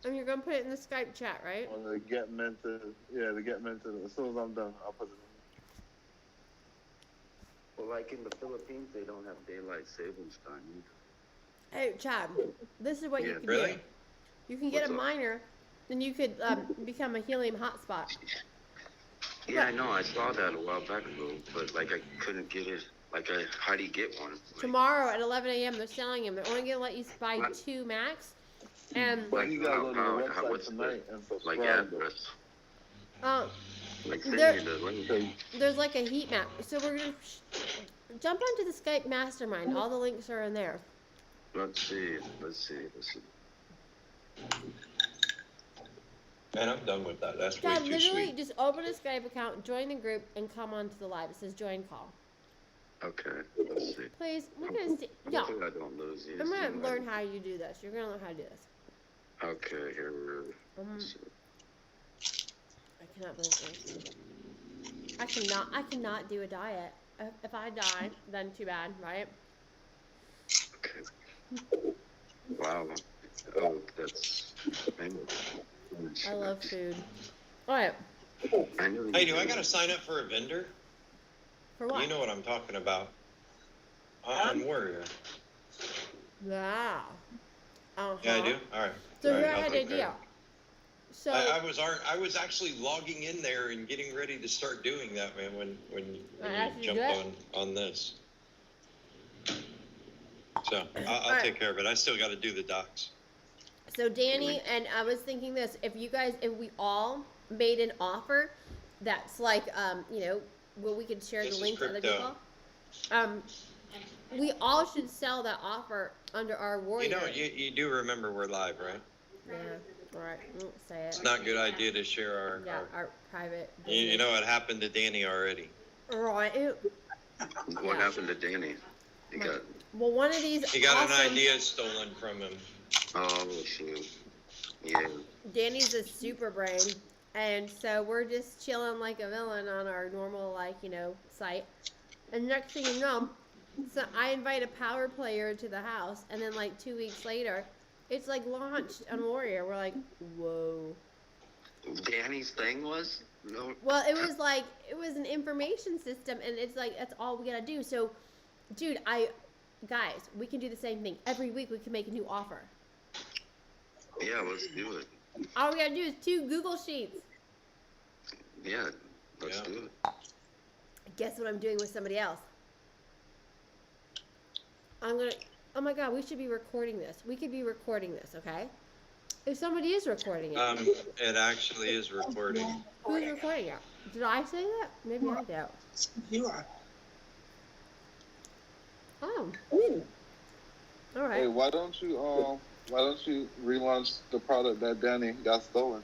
and you're gonna put it in the Skype chat, right? On the Get Mented. Yeah, the Get Mented. As soon as I'm done, I'll put it in. Well, like in the Philippines, they don't have daylight savings time either. Hey, Chad, this is what you Yeah, can really? do. You can get What's a up? miner, then you could become a helium hotspot. Yeah, I know. I saw that a while back ago, but like I couldn't get it. Like, how do you get one? Like, Tomorrow at 11 a.m. they're selling them. They're only gonna let you buy What? 2 max. And But you gotta go to how- the how- website what's the, tonight and like, subscribe. address? Like, There- send me the link. Because there's like a heat map. So we're gonna jump onto the Skype mastermind. All the links are in there. Let's see. Man, I'm done with that. That's way Chad, too literally sweet. just open a Skype account, join the group, and come onto the live. It says join call. Okay, let's see. Please, we're gonna see. Yeah, Hopefully I don't lose these. I'm gonna learn how you do this. You're gonna learn how to do this. Okay, here. Um, I cannot believe this. I cannot do a diet. If I die, then too bad, right? Okay. Wow. Oh, that's. I love food. All right, Hey, do I gotta sign up for a vendor? for what? You know what I'm talking about. On Warrior. Yeah. Uh-huh. Yeah, I do. All right. So All right, here I I'll had take an idea. So I was actually logging in there and getting ready to start doing that, man. When I you asked you to jumped do on this. So I'll Alright. take care of it. I still got to do the docs. So Danny and I was thinking this: if we all made an offer that's like, you know, where we can share This the is link to other crypto. people. We all should sell that offer under our Warrior. You know, you do remember we're live, right? Yeah. All right. I won't say it. It's not a good idea to share Yeah, our private. you know what happened to Danny already. Right. What happened to Danny? He got. Well, one of these. He got awesome, an idea stolen from him. Oh shoot. Yeah. Danny's a super brain, and so we're just chilling like a villain on our normal, like, you know, site. And next thing you know, so I invite a power player to the house, and then like 2 weeks later, it's like launched on Warrior. We're like, whoa. Danny's thing was no. Well, it was like, it was an information system, and it's like, that's all we gotta do. So, dude, guys, we can do the same thing. Every week we can make a new offer. Yeah, let's do it. All we gotta do is 2 Google Sheets. Yeah, let's Yeah. do it. Guess what I'm doing with somebody else? Oh my God, we should be recording this. We could be recording this, okay? If somebody is recording it. It actually is recording. Who's recording it? Did I say that? Maybe I did. You are. Oh. All Hey, right. why don't you relaunch the product that Danny got stolen?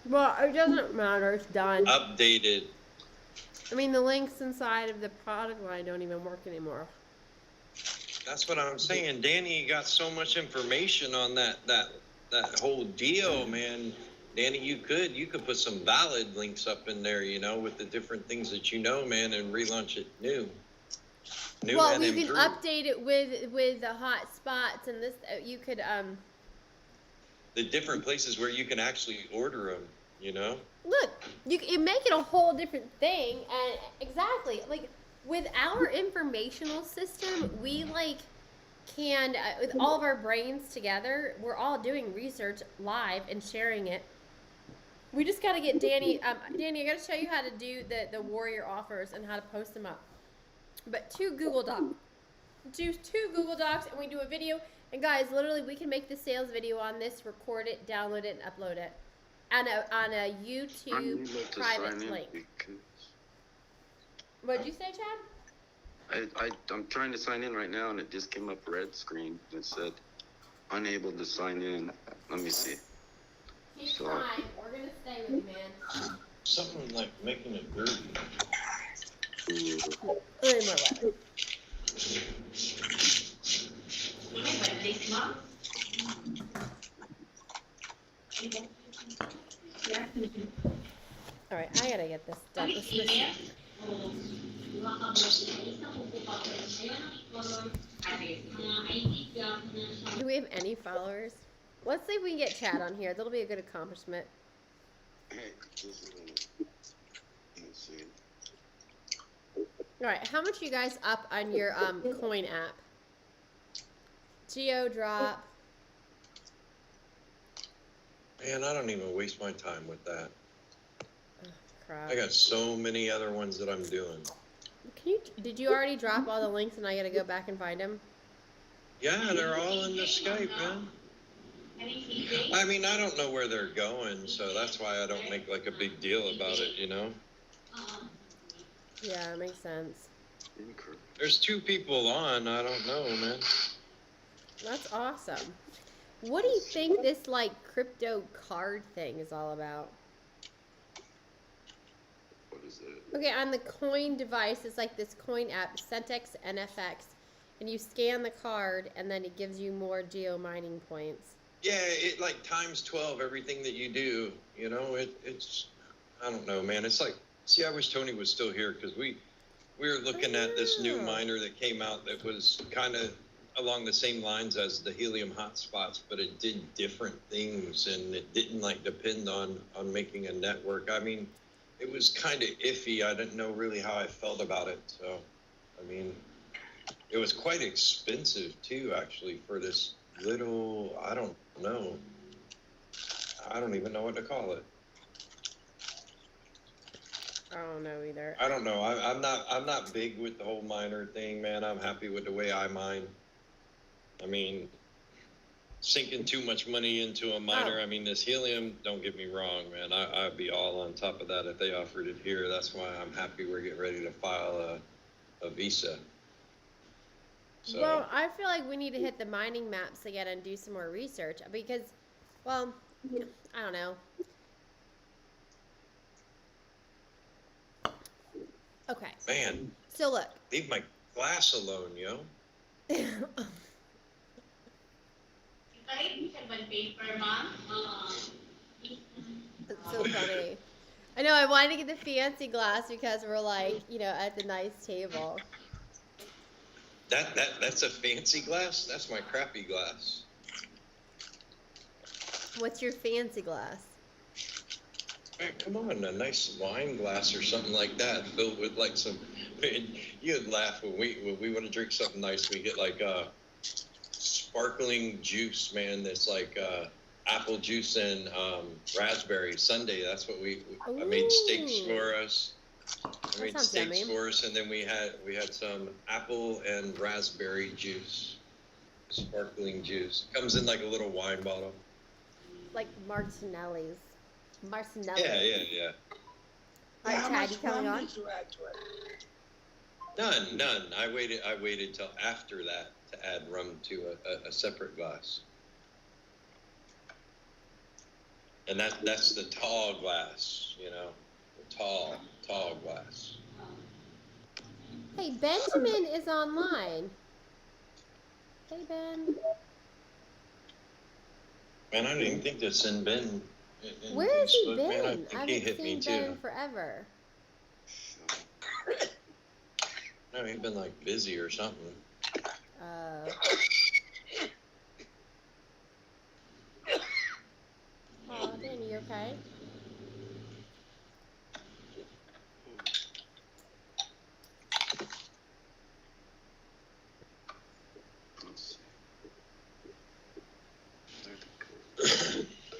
Well, it doesn't matter. It's done. Updated. I mean, the links inside of the product line don't even work anymore. That's what I'm saying. Danny got so much information on that whole deal, man. Danny, you could put some valid links up in there, you know, with the different things that you know, man, and relaunch it new. Well, and we can improved. update it with the hot spots and this. You could The different places where you can actually order them, you know. look. You make it a whole different thing, and exactly like with our informational system, we like can with all of our brains together, we're all doing research live and sharing it. We just got to get Danny. Danny, I got to show you how to do the Warrior offers and how to post them up. But 2 Google Docs. Do 2 Google Docs, and we do a video. And guys, literally, we can make the sales video on this, record it, download it, and upload it on a YouTube private link. What'd you say, Chad? I'm trying to sign in right now, and it just came up red screen. It said unable to sign in. Let me see. Keep So- trying. We're gonna stay with you, man. Something like making it dirty. Any more way. All right, I gotta get this done. Do we have any followers? Let's see if we can get Chad on here. That'll be a good accomplishment. Hey, just a minute. Let's see. All right, how much are you guys up on your coin app? Geodrop. Man, I don't even waste my time with that. Oh, crap. I got so many other ones that I'm doing. Did you already drop all the links and I gotta go back and find them? Yeah, they're all in the Skype, man. I mean, I don't know where they're going, so that's why I don't make like a big deal about it, you know? Yeah, it makes sense. There's 2 people on, I don't know, man. That's awesome. What do you think this like crypto card thing is all about? What is it? Okay, on the coin device, it's like this coin app, Centex NFX, and you scan the card, and then it gives you more geo mining points. Yeah, it like times 12 everything that you do, you know? It's I don't know, man. It's like, see, I wish Tony was still here because we were looking at this new miner that came out that was kind of along the same lines as the helium hotspots, but it did different things and it didn't like depend on making a network. I mean, it was kind of iffy. I didn't know really how I felt about it. So, I mean, it was quite expensive too, actually, for this little, I don't know. I don't even know what to call it. I don't know either. I don't know. I'm not big with the whole miner thing, man. I'm happy with the way I mine. I mean, sinking too much money into a miner. Oh. I mean, this helium, don't get me wrong, man. I'd be all on top of that if they offered it here. That's why I'm happy we're getting ready to file a visa. So, Well, I feel like we need to hit the mining maps again and do some more research because, well, I don't know. Okay, man, so look. leave my glass alone, yo. That's so funny. I know, I wanted to get the fancy glass because we're like, you know, at the nice table. That's a fancy glass? That's my crappy glass. What's your fancy glass? Man, come on, a nice wine glass or something like that, filled with like some. You'd laugh when we want to drink something nice. We get like sparkling juice, man. That's like apple juice and raspberry sundae. That's what I made steaks for us. I made sounds steaks yummy. for us, and then we had some apple and raspberry juice, sparkling juice. Comes in like a little wine bottle. Like Martinelli's. Martinelli. Yeah. All right, How Chad, much you coming rum on? did you add to it? None. I waited till after that to add rum to a separate glass. And that's the tall glass, you know, the tall glass. Hey, Benjamin is online. Hey, Ben. Man, I didn't even think to send Ben. Where has he Facebook, been? Man, I I think he haven't hit me seen Ben too. in forever. No, he's been like busy or something. Oh, Danny, you okay?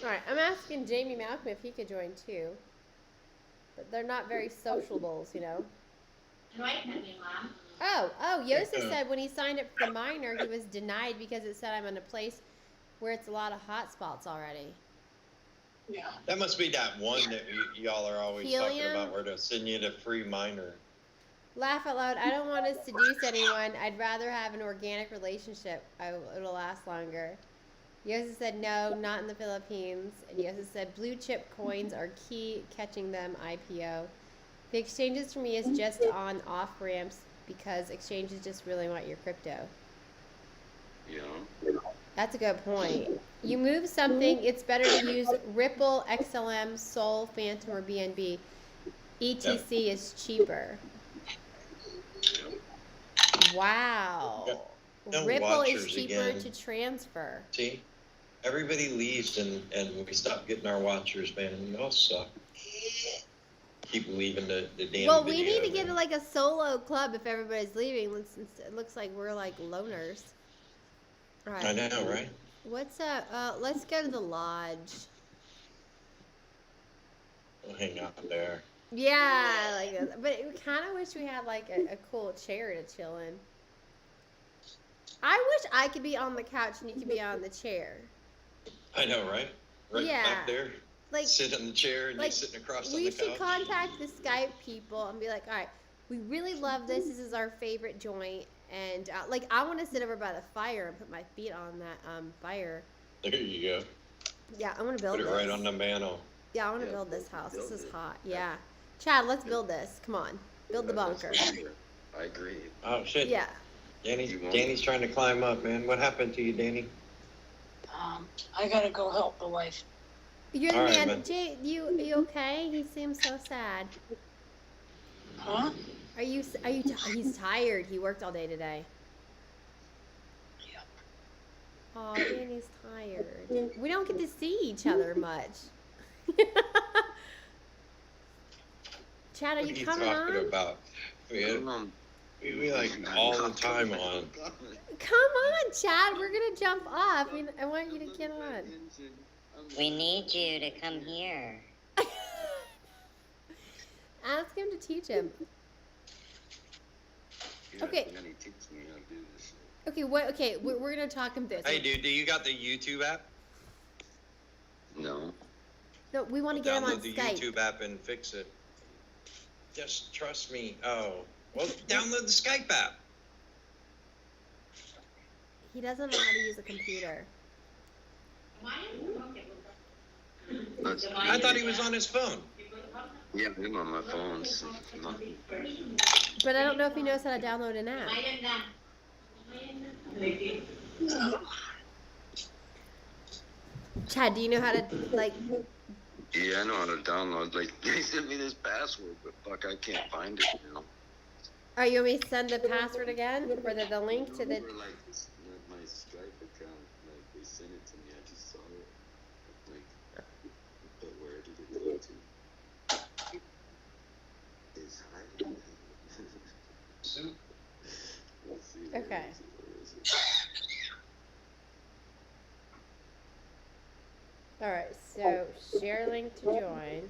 Alright, I'm asking Jamie Malcolm if he could join too. But they're not very sociables, you know. Oh, Yosef said when he signed up for the minor, he was denied because it said I'm in a place where it's a lot of hot spots already. Yeah. That must be that one that y'all are always talking Helium? about, where they'll send you the free minor. Laugh out loud. I don't want to seduce anyone. I'd rather have an organic relationship. It'll last longer. Yosef said no, not in the Philippines. And Yosef said blue chip coins are key, catching them IPO. The exchanges for me is just on off ramps because exchanges just really want your crypto. Yeah. That's a good point. You move something, it's better to use Ripple, XLM, Sol, Phantom, or BNB. ETC is cheaper. Wow. No Ripple is watchers cheaper again. to transfer. See, everybody leaves and we stop getting our watchers, man. We all suck. Keep leaving the damn Well, we video, need to get man. like a solo club if everybody's leaving. It looks like we're like loners. All right. I know, right? What's up? Let's go to the lodge. We'll hang out there. Yeah, but we kind of wish we had like a cool chair to chill in. I wish I could be on the couch and you could be on the chair. I know, right? Right Yeah. back there. Like, Sit on the chair and like, you're sitting across on we the should couch. contact the Skype people and be like, all right, we really love this. This is our favorite joint. And like, I want to sit over by the fire and put my feet on that fire. There you go. Yeah, I want to build Put it this. right on the mantle. Yeah, I want to build this house. This is hot. Yeah. Chad, let's build this. Come on. Build the bunker. I agree. Oh, shit. Yeah. Danny's trying to climb up, man. What happened to you, Danny? I gotta go help the wife. You're the All right, man. man. Jay, you okay? He seems so sad. Huh? Are you? He's tired. He worked all day today. Yeah. Oh, Danny's tired. We don't get to see each other much. Chad, are What are you you coming talking on? about? We like all the time on. Come on, Chad. We're gonna jump off. I want you to get on. We need you to come here. Ask him to teach him. Okay. And then he teaches me how to do this. Okay, what? Okay, we're gonna talk him this. Hey, dude, do you got the YouTube app? No. No, we want to get him on Download the Skype. YouTube app and fix it. Just trust me. Oh, well, download the Skype app. He doesn't know how to use a computer. I thought he was on his phone. Yeah, I'm on my phone. So But I don't know if he knows how to download an app. Chad, do you know how to, like... yeah, I know how to download. Like, they sent me this password, but fuck, I can't find it now. Are you want me to send the password again? Or the link to the... Or like my Skype account, like they sent it to me. I just saw it. Like, but where did it go to? It's hiding. Let's see. Where Okay. is it? Where is it? Alright, so share link to join.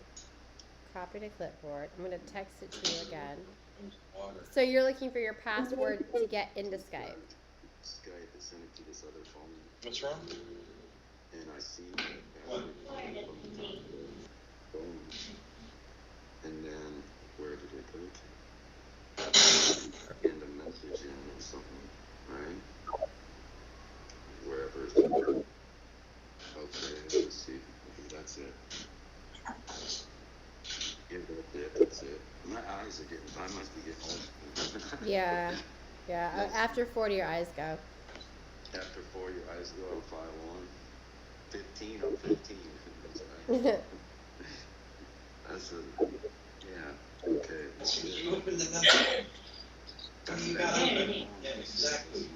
Copy to clipboard. I'm going to text it to you again. So you're looking for your password to get into Skype. Skype is sent it to this other phone. What's wrong? And I see What? boom. And then where did it go to? In the messaging or something, right? Wherever it's at. Okay, let's see. Okay, that's it. Yeah, that's it. My eyes are getting, I must be getting old. Yeah. Yeah. After 40, your eyes go. After 4, your eyes go on 5-1. 15 on 15. That's right. That's a, yeah, okay. You opened the number. You got open. Yeah, exactly.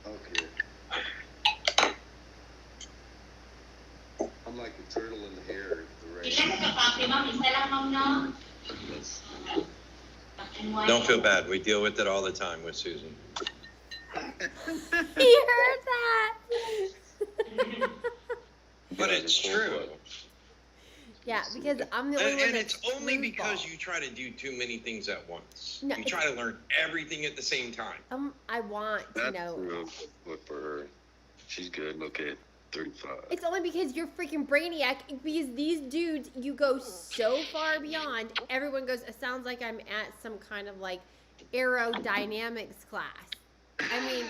Okay. I'm like a turtle in the hair. Don't feel bad. We deal with it all the time with Susan. He heard that. But it's true. Yeah, because I'm the only one And that's it's only because screwball. you try to do too many things at once. No, You try to learn everything at the same time. I want to That's know. true. Look for her. She's good. Okay, 35. It's only because you're freaking brainiac. Because these dudes, you go so far beyond. Everyone goes, it sounds like I'm at some kind of like aerodynamics class. I mean,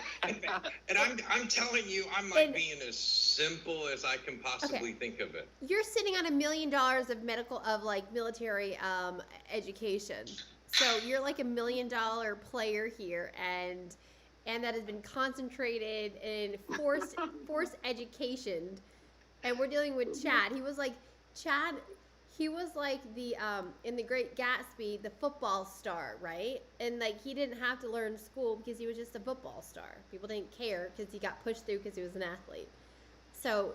And I'm telling you, I'm like being as simple as I can possibly think of it. you're sitting on $1 million of military education. So you're like $1 million player here, and that has been concentrated in forced education. And we're dealing with Chad. He was like the in The Great Gatsby, the football star, right? And like he didn't have to learn school because he was just a football star. People didn't care because he got pushed through because he was an athlete. So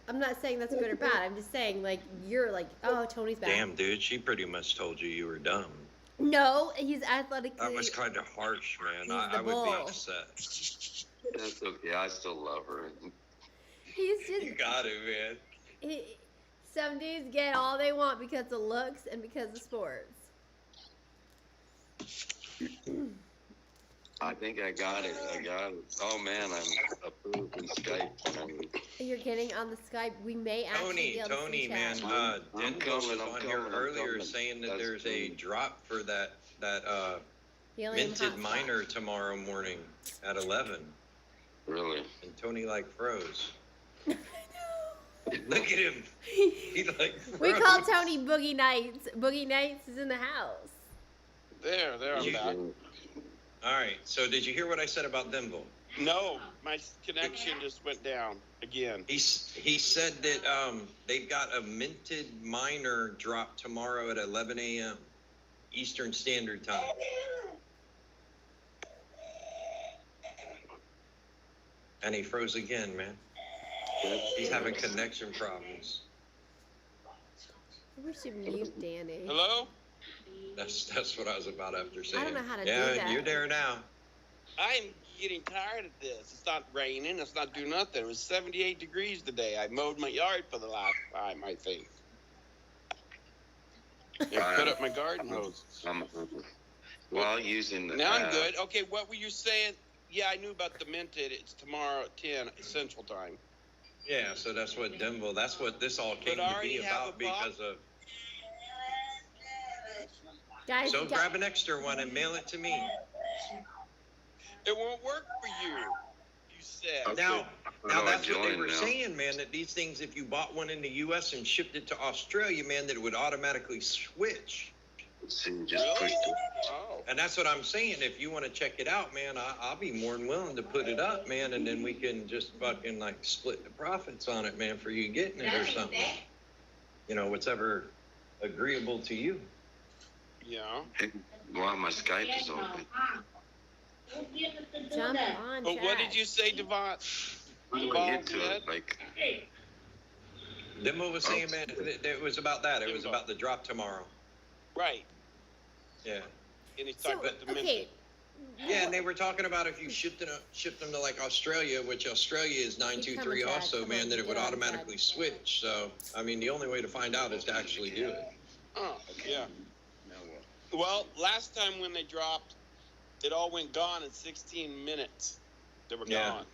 I'm not saying that's good or bad. I'm just saying like you're like, oh, Tony's bad. Damn, dude, she pretty much told you were dumb. No, he's athletically. That was kind of harsh, man. He's I the would be bull. upset. That's okay. I still love her. He's just. You got it, man. Some dudes get all they want because of looks and because of sports. I think I got it. Oh man, I'm approved in Skype. You're getting on the Skype. We may actually be able to Tony, see man. Chad. I'm Denzel was coming, on here earlier saying that That's there's a cool. drop for that Helium minted hot miner tomorrow morning at 11. Really? And Tony like froze. Look at him. He like froze. We call Tony Boogie Nights. Boogie Nights is in the house. There, I'm back. All right. So did you hear what I said about Denville? No, my connection just went down again. He said that they've got a minted miner drop tomorrow at 11 a.m. Eastern Standard Time. And he froze again, man. He's having connection problems. We should mute Danny. Hello? That's what I was about after saying. I don't know how to do yeah, that. You're there now. I'm getting tired of this. It's not raining. It's not doing nothing. It was 78 degrees today. I mowed my yard for the last time, I think. I put up my garden hose. While using the Now I'm good. Okay, what were you saying? Yeah, I knew about the minted. It's tomorrow at 10 Central Time. Yeah, so that's what that's what this all came But I to already be have about a box. because of. Guys, So grab an extra one and mail it to me. It won't work for you. You said. Okay. Now How do I that's what they join were now? saying, man, that these things, if you bought one in the U.S. and shipped it to Australia, man, that it would automatically switch. So you just Really? push the Oh. And that's what I'm saying. If you want to check it out, man, I'll be more than willing to put it up, man, and then we can just fucking like split the profits on it, man, for you getting it or something. You know, whatever agreeable to you. Yeah. Wow, my Skype is open. jump on But what chat. did you say, Devon? How do I get to it? Like, Dimbo was saying, man, it was about that. It was Dimbo. about the drop tomorrow. Right. Yeah. And he's So, talking about the okay. minted. Yeah, and they were talking about if you shipped them to like Australia, which Australia is 923 Chad, also, come man, on, that it would get on, automatically switch. So, I mean, the only way to find out is to actually do it. Oh, yeah. now what? Well, last time when they dropped, it all went gone in 16 minutes. They were Yeah. gone.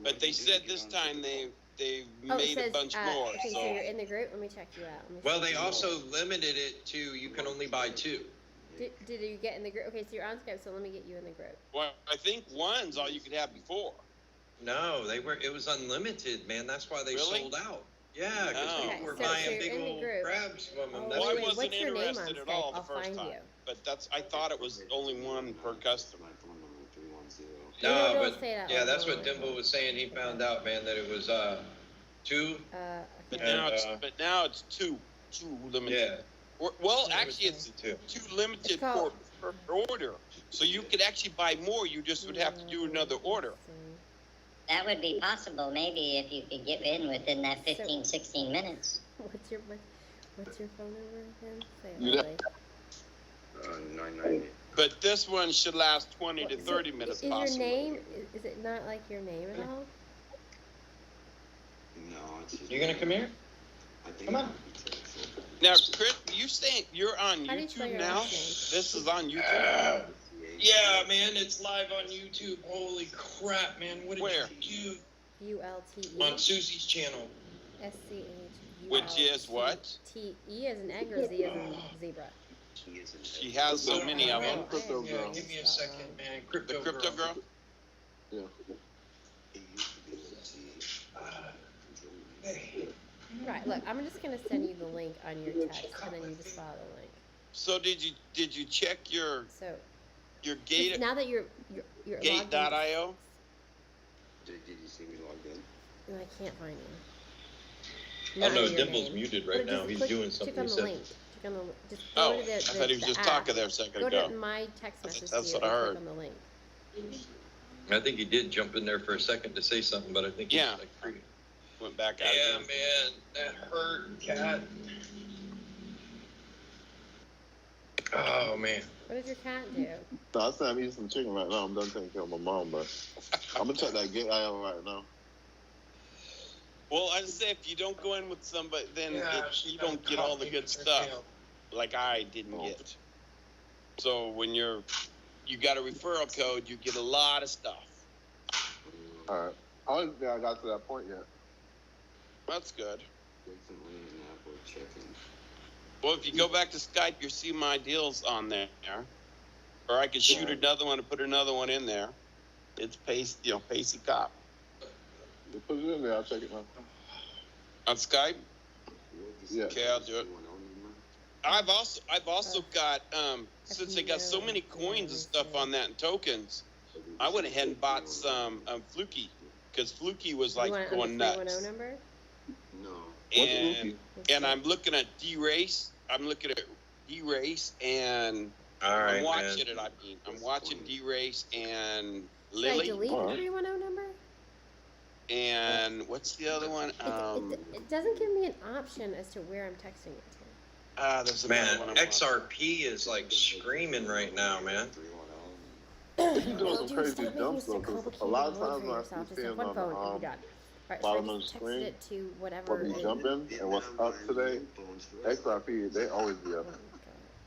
But they said this time they Oh, it made says, a bunch more. okay, so So you're in the group. Let me check you out. Let me Well, see. they also limited it to you can only buy two. Did you get in the group? Okay, so you're on Skype, so let me get you in the group. well, I think one's all you could have before. No, it was unlimited, man. That's why they Really? sold out. Yeah, because Oh. people were Okay, so buying you're big in the old group. crabs from them. Oh, That's Well, I wait, wasn't what's your name on interested at Skype? all the I'll first find time. you. But I thought it was only one per customer. My phone number 310. No, don't but say that yeah, loud, that's don't what worry. Dimble was saying. He found out, man, that it was two. But Okay. now it's two limited. Yeah. Well, actually, it's two. two limited It's called- per order. So you could actually buy more. You just would have to do another order. That would be possible, maybe, if you could get in within that 15, 16 minutes. What's your phone number again? Say it Yeah. loudly. 990. But this one should last 20 to So, 30 minutes Is possibly. your name? Is it not like your name at all? No, it's just. You gonna come here? I think Come on. Now, Chris, you saying you're on How do you spell YouTube your now? last This is on YouTube. Yeah, man, it's live on YouTube. Holy crap, man! What did Where? you ULTE. do on Susie's channel? SCH. Which is what? T-E as in egg or Z as in zebra? She has so many of them. Crypto Yeah, girl. give me a second, man. The crypto girl. Yeah. Hey. Right. Look, I'm just gonna send you the link on your text, and then you just follow the link. So did you check your So gate now that you're logged in- gate.io? Did you see me logged in? No, I can't find you. Oh Not no, in your Dimble's name. muted But right now. just He's click- doing something. Click on He the said. link. Click on the just go Oh, to the, I thought he was the just app. talking there a second Go ago. to my text message That's to you what I and heard. click on the link. I think he did jump in there for a second to say something, but I think he's Yeah. like free. Went back out Yeah, again. man, that hurt, cat. Oh man. What did your cat do? No, I said I'm eating some chicken right now. I'm done taking care of my mom, but I'm gonna check that gate IO right now. Well, I say if you don't go in with somebody, then Yeah, you don't get all the good stuff like I didn't get. So when you got a referral code, you get a lot of stuff. All right. I don't think I got to that point yet. That's good. Recently in Apple checking. Well, if you go back to Skype, you'll see my deals on there. Or I could shoot another one and put another one in there. It's Pacey Cop. You put it in there. I'll check it now. On Skype, Yeah. okay, I'll do it. I've also got since they got so many coins and stuff on that and tokens, I went ahead and bought some Fluky because Fluky was like you want going the 310 nuts. number? No. And I'm looking at D-Race. I'm looking at D-Race and All right, I'm watching man. it. I'm watching D-Race and Should I Lily delete the Alright. 310 number? and what's the other one? It doesn't give me an option as to where I'm texting it to. There's another Man, one I'm watching. XRP is like screaming right now, man. You doing some crazy Stop making jumps it so though, 'cause complicated a lot of and work times for when I yourself. see Just have seeing one on phone and you're done. Alright, so I bottom of the just texted screen, it to whatever. what we it- jumping and what's up today. XRP, they always be up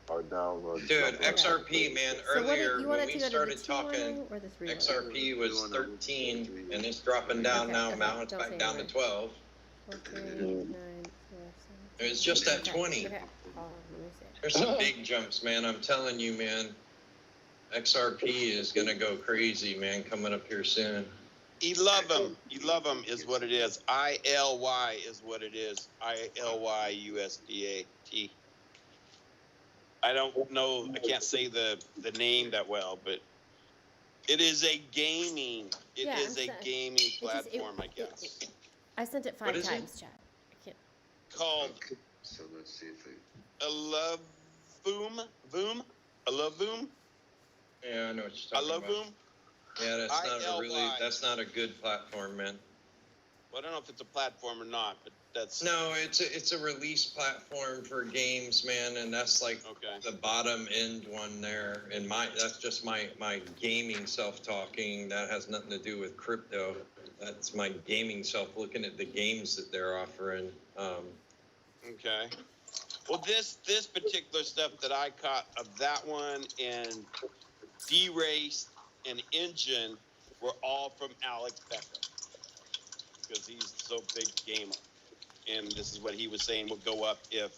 or down or Dude, jump up. XRP, man, So what earlier you when want it we to go to started the 2-1 talking, or the 3-1? XRP was 13 and it's dropping down Okay, now. okay, Now it's don't say back down to anything. 12. 4, 3, 9, 4, 7. It's just at Okay, 20. Okay. Hold on, let me see. There's some big jumps, man. I'm telling you, man. XRP is gonna go crazy, man, coming up here soon. Eluvum is what it is. ILY is what it is. ILYUSDAT. I don't know. I can't say the name that well, but it is a gaming. It Yeah, is I'm a sorry. gaming It just- platform, I guess. I sent it What 5 is it? times, Chad. I can't. Called So let's see if we. Eluvum. Yeah, I know what you're talking about. Eluvum. Yeah, ILY. that's not a good platform, man. Well, I don't know if it's a platform or not, but that's No, it's a release platform for games, man, and that's like okay. the bottom end one there. And that's just my gaming self talking. That has nothing to do with crypto. That's my gaming self looking at the games that they're offering. Okay. Well, this particular stuff that I caught of that one and D-Race and Engine were all from Alex Becker because he's so big gamer, and this is what he was saying will go up if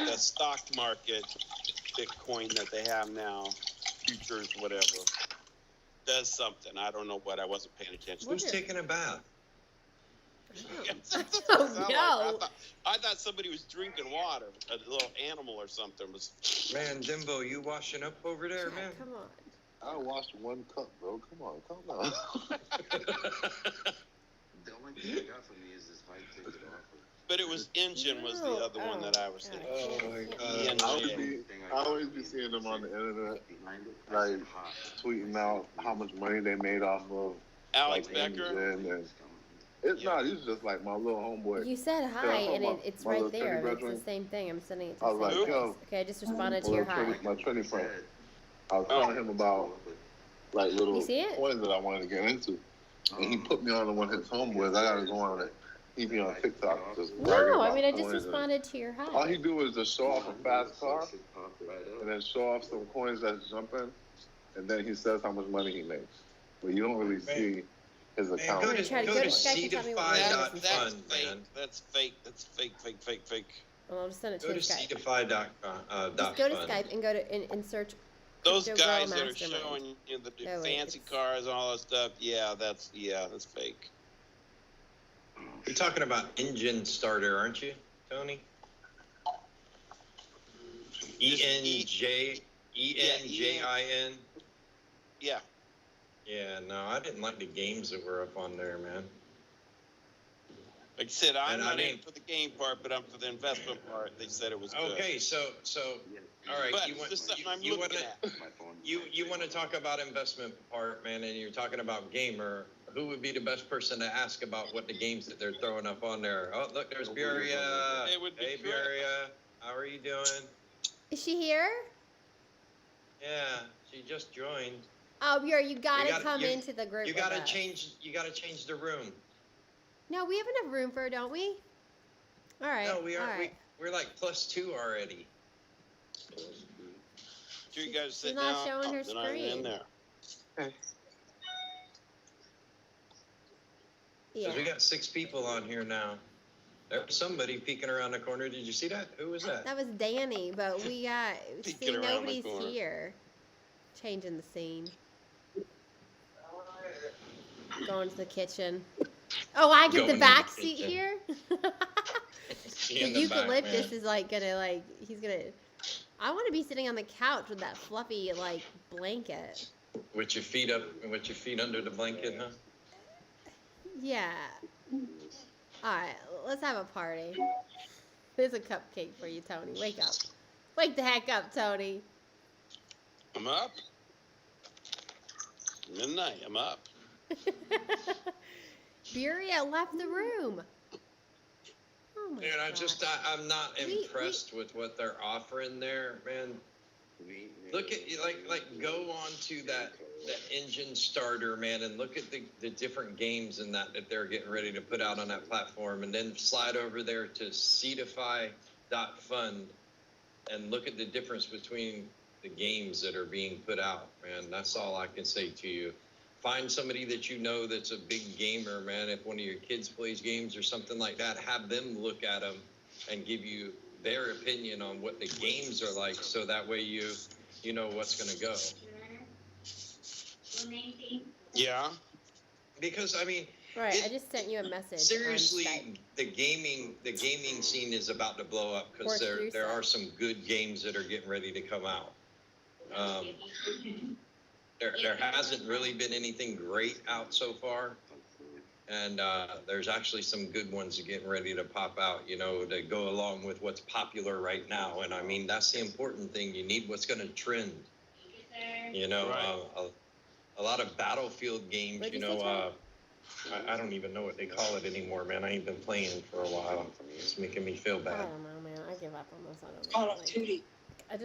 the stock market, Bitcoin that they have now, futures, whatever, does something. I don't know what. I wasn't paying attention. Who's taking a bath? Oh, no. I thought somebody was drinking water. A little animal or something was. Man, Dimbo, you washing up over there, man? Come on. I washed 1 cup, bro. Come on, calm down. The only thing I got from me is this high ticket offer. But it was Engine was the other one that I was thinking. Oh my God. I always be seeing them on the internet, like tweeting out how much money they made off of Alex like, Becker. Engine and it's not. He's just like my little homeboy. You said hi, and it's right there. And it's the same thing. I'm sending it to I was like, same yo. place. Okay, I just responded to your hi. My training friend. I was telling him about like little You see it? coins that I wanted to get into, and he put me on one of his homeboys. I gotta go on it. He be on TikTok just bragging No, I about mean I just coins and- responded to your All hi. he do is just show off a fast car, and then show off some coins that's jumping, and then he says how much money he makes. But you don't really see his Man, account. go to Try to go go to to Skype and tell me what That's Fund, fake. man. That's fake. That's fake. Well, I'll just send it to Go your to Skype. Seedify.fund. Just go to Skype and go to and search. Those Crypto guys Girl that are Mastermind. showing you the No, wait, fancy it's- cars and all that stuff. Yeah, that's fake. You're talking about Engine Starter, aren't you, Tony? ENJIN. Yeah. Yeah, no, I didn't like the games that were up on there, man. Like I said, I'm And I not in mean- for the game part, but I'm for the investment part. They said it was good. Okay, so all right, But you it's want just something I'm you looking want at. you want to talk about investment part, man, and you're talking about gamer. Who would be the best person to ask about what the games that they're throwing up on there? Oh, look, there's Buria. It would be Hey, Chris. Buria, how are you doing? Is she here? Yeah, she just joined. Oh, you gotta gotta- come you- into the group. You with gotta us. change. You gotta change the room. No, we have enough room for her, don't we? All right. No, we all are. right. We're like +2 already. Sure, you guys She's sit not down. showing her Then I'm in screen. there. Yeah. 'Cause we got 6 people on here now. There was somebody peeking around the corner. Did you see that? Who was that? That was Danny, but we got Peeking see around the nobody's corner. here. Changing the scene. Going to the kitchen. Oh, I get Going the in back the seat kitchen. here. She The in the back, eucalyptus man. is like gonna he's gonna. I want to be sitting on the couch with that fluffy like blanket. With your feet up, with your feet under the blanket, huh? Yeah. All right, let's have a party. There's a cupcake for you, Tony. Wake up. Wake the heck up, Tony. I'm up. Midnight. I'm up. Buria left the room. Oh my Dude, God. I'm not We- impressed with what they're offering there, man. Look at go on to that engine starter, man, and look at the different games in that they're getting ready to put out on that platform, and then slide over there to Seedify.fund and look at the difference between the games that are being put out, man. That's all I can say to you. Find somebody that you know that's a big gamer, man. If one of your kids plays games or something like that, have them look at them and give you their opinion on what the games are like, so that way you know what's going to go. Yeah. Because I mean, Right, I just sent you a message. seriously, on Skype. the gaming scene is about to blow up because there are some good games that are getting ready to come out. There hasn't really been anything great out so far, and there's actually some good ones getting ready to pop out, you know, to go along with what's popular right now. And I mean, that's the important thing. You need what's going to trend. You know, Right. A lot of Battlefield games, What'd you you say, know, I don't even know what they call it anymore, man. I ain't been playing for a while. It's making me feel I bad. don't know, man. I give up on this. I don't know. Call of Like, Duty. I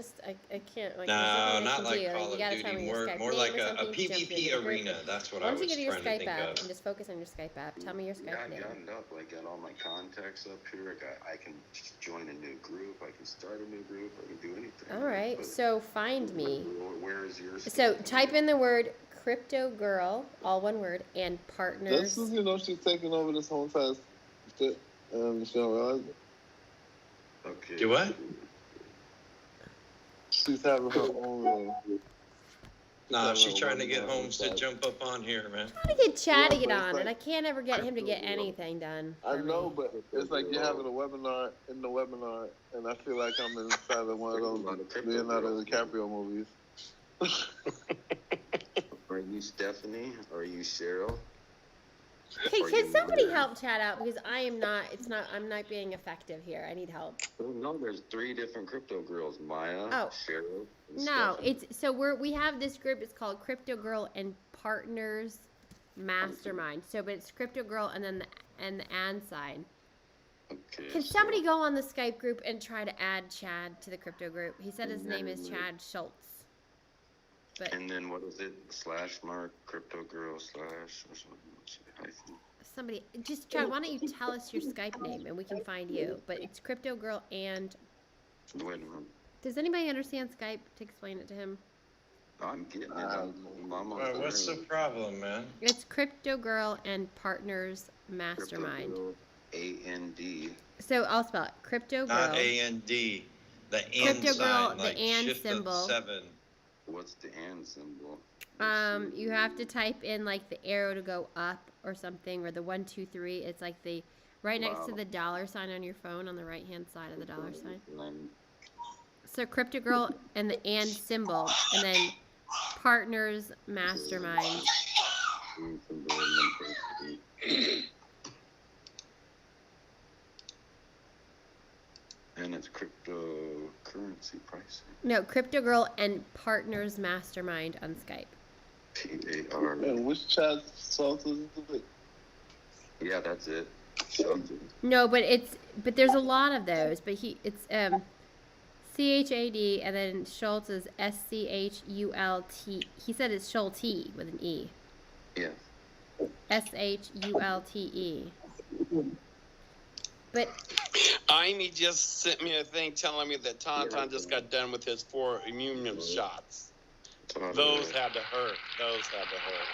can't. Like, No, there's nothing I not can like do. Call you of gotta Duty. tell me your More Skype more name like or a something to jump PvP into the group. arena. That's what Why I don't you was give me your trying to Skype think app of. and just focus on your Skype app? Tell me your Yeah, Skype I name. got it up. I got all my contacts up here. I can join a new group. I can start a new group. I can do anything. All right, But so find me. where is yours? So type in the word Crypto Girl, all one word, and That's partners. because you know she's taking over this whole entire shit, and she don't realize it. Okay. Do what? She's having her own room. Nah, she's trying to get Holmes to jump up on here, man. I'm trying to get Chad to Yeah, get but it's on, like- and I can't ever get him to get anything done. I for know, me. but it's like you're having a webinar in the webinar, and I feel like I'm inside of one of those Leonardo DiCaprio movies. Are you Stephanie? Are you Cheryl? Hey, Or can you somebody Maria? help Chad out because I am not. I'm not being effective here. I need help. Oh, no, there's 3 different crypto girls. Maya, Oh. Cheryl, and No, Stephanie. it's so we have this group. It's called Crypto Girl and Partners Mastermind. So, but it's Crypto Girl and then the and sign. Okay, Can so- somebody go on the Skype group and try to add Chad to the crypto group? He said his name is Chad Schultz. But And then what is it? /mark crypto girl / or something. Hyphen. somebody just Chad, why don't you tell us your Skype name and we can find you? But it's Crypto Girl and Wait a minute. does anybody understand Skype to explain it to him? I'm getting it. I'm almost What's the there. problem, man? It's Crypto Girl and Partners Mastermind. Crypto girl, AND. So I'll spell it. Crypto Girl. Not AND. The and Crypto sign, Girl, the like and shift of symbol. 7. What's the and symbol? You have to type in like the arrow to go up or something, or the 1, 2, 3. It's like the right next to Wow. the dollar sign on your phone on the right hand side of the dollar sign. And So Crypto Girl and the and symbol, and then Partners Mastermind. and symbol and then and it's cryptocurrency pricing. No, Crypto Girl and Partners Mastermind on Skype. PAR. And which Chad Schultz is it? Yeah, that's it. Schultz. No, but there's a lot of those. But it's CHAD and then Schultz is SCHULT. He said it's Schulte with an E. Yeah. SHULTE. But Amy just sent me a thing telling me that Tauntaun just got done with his 4 immune shots. Those had to hurt. Those had to hurt.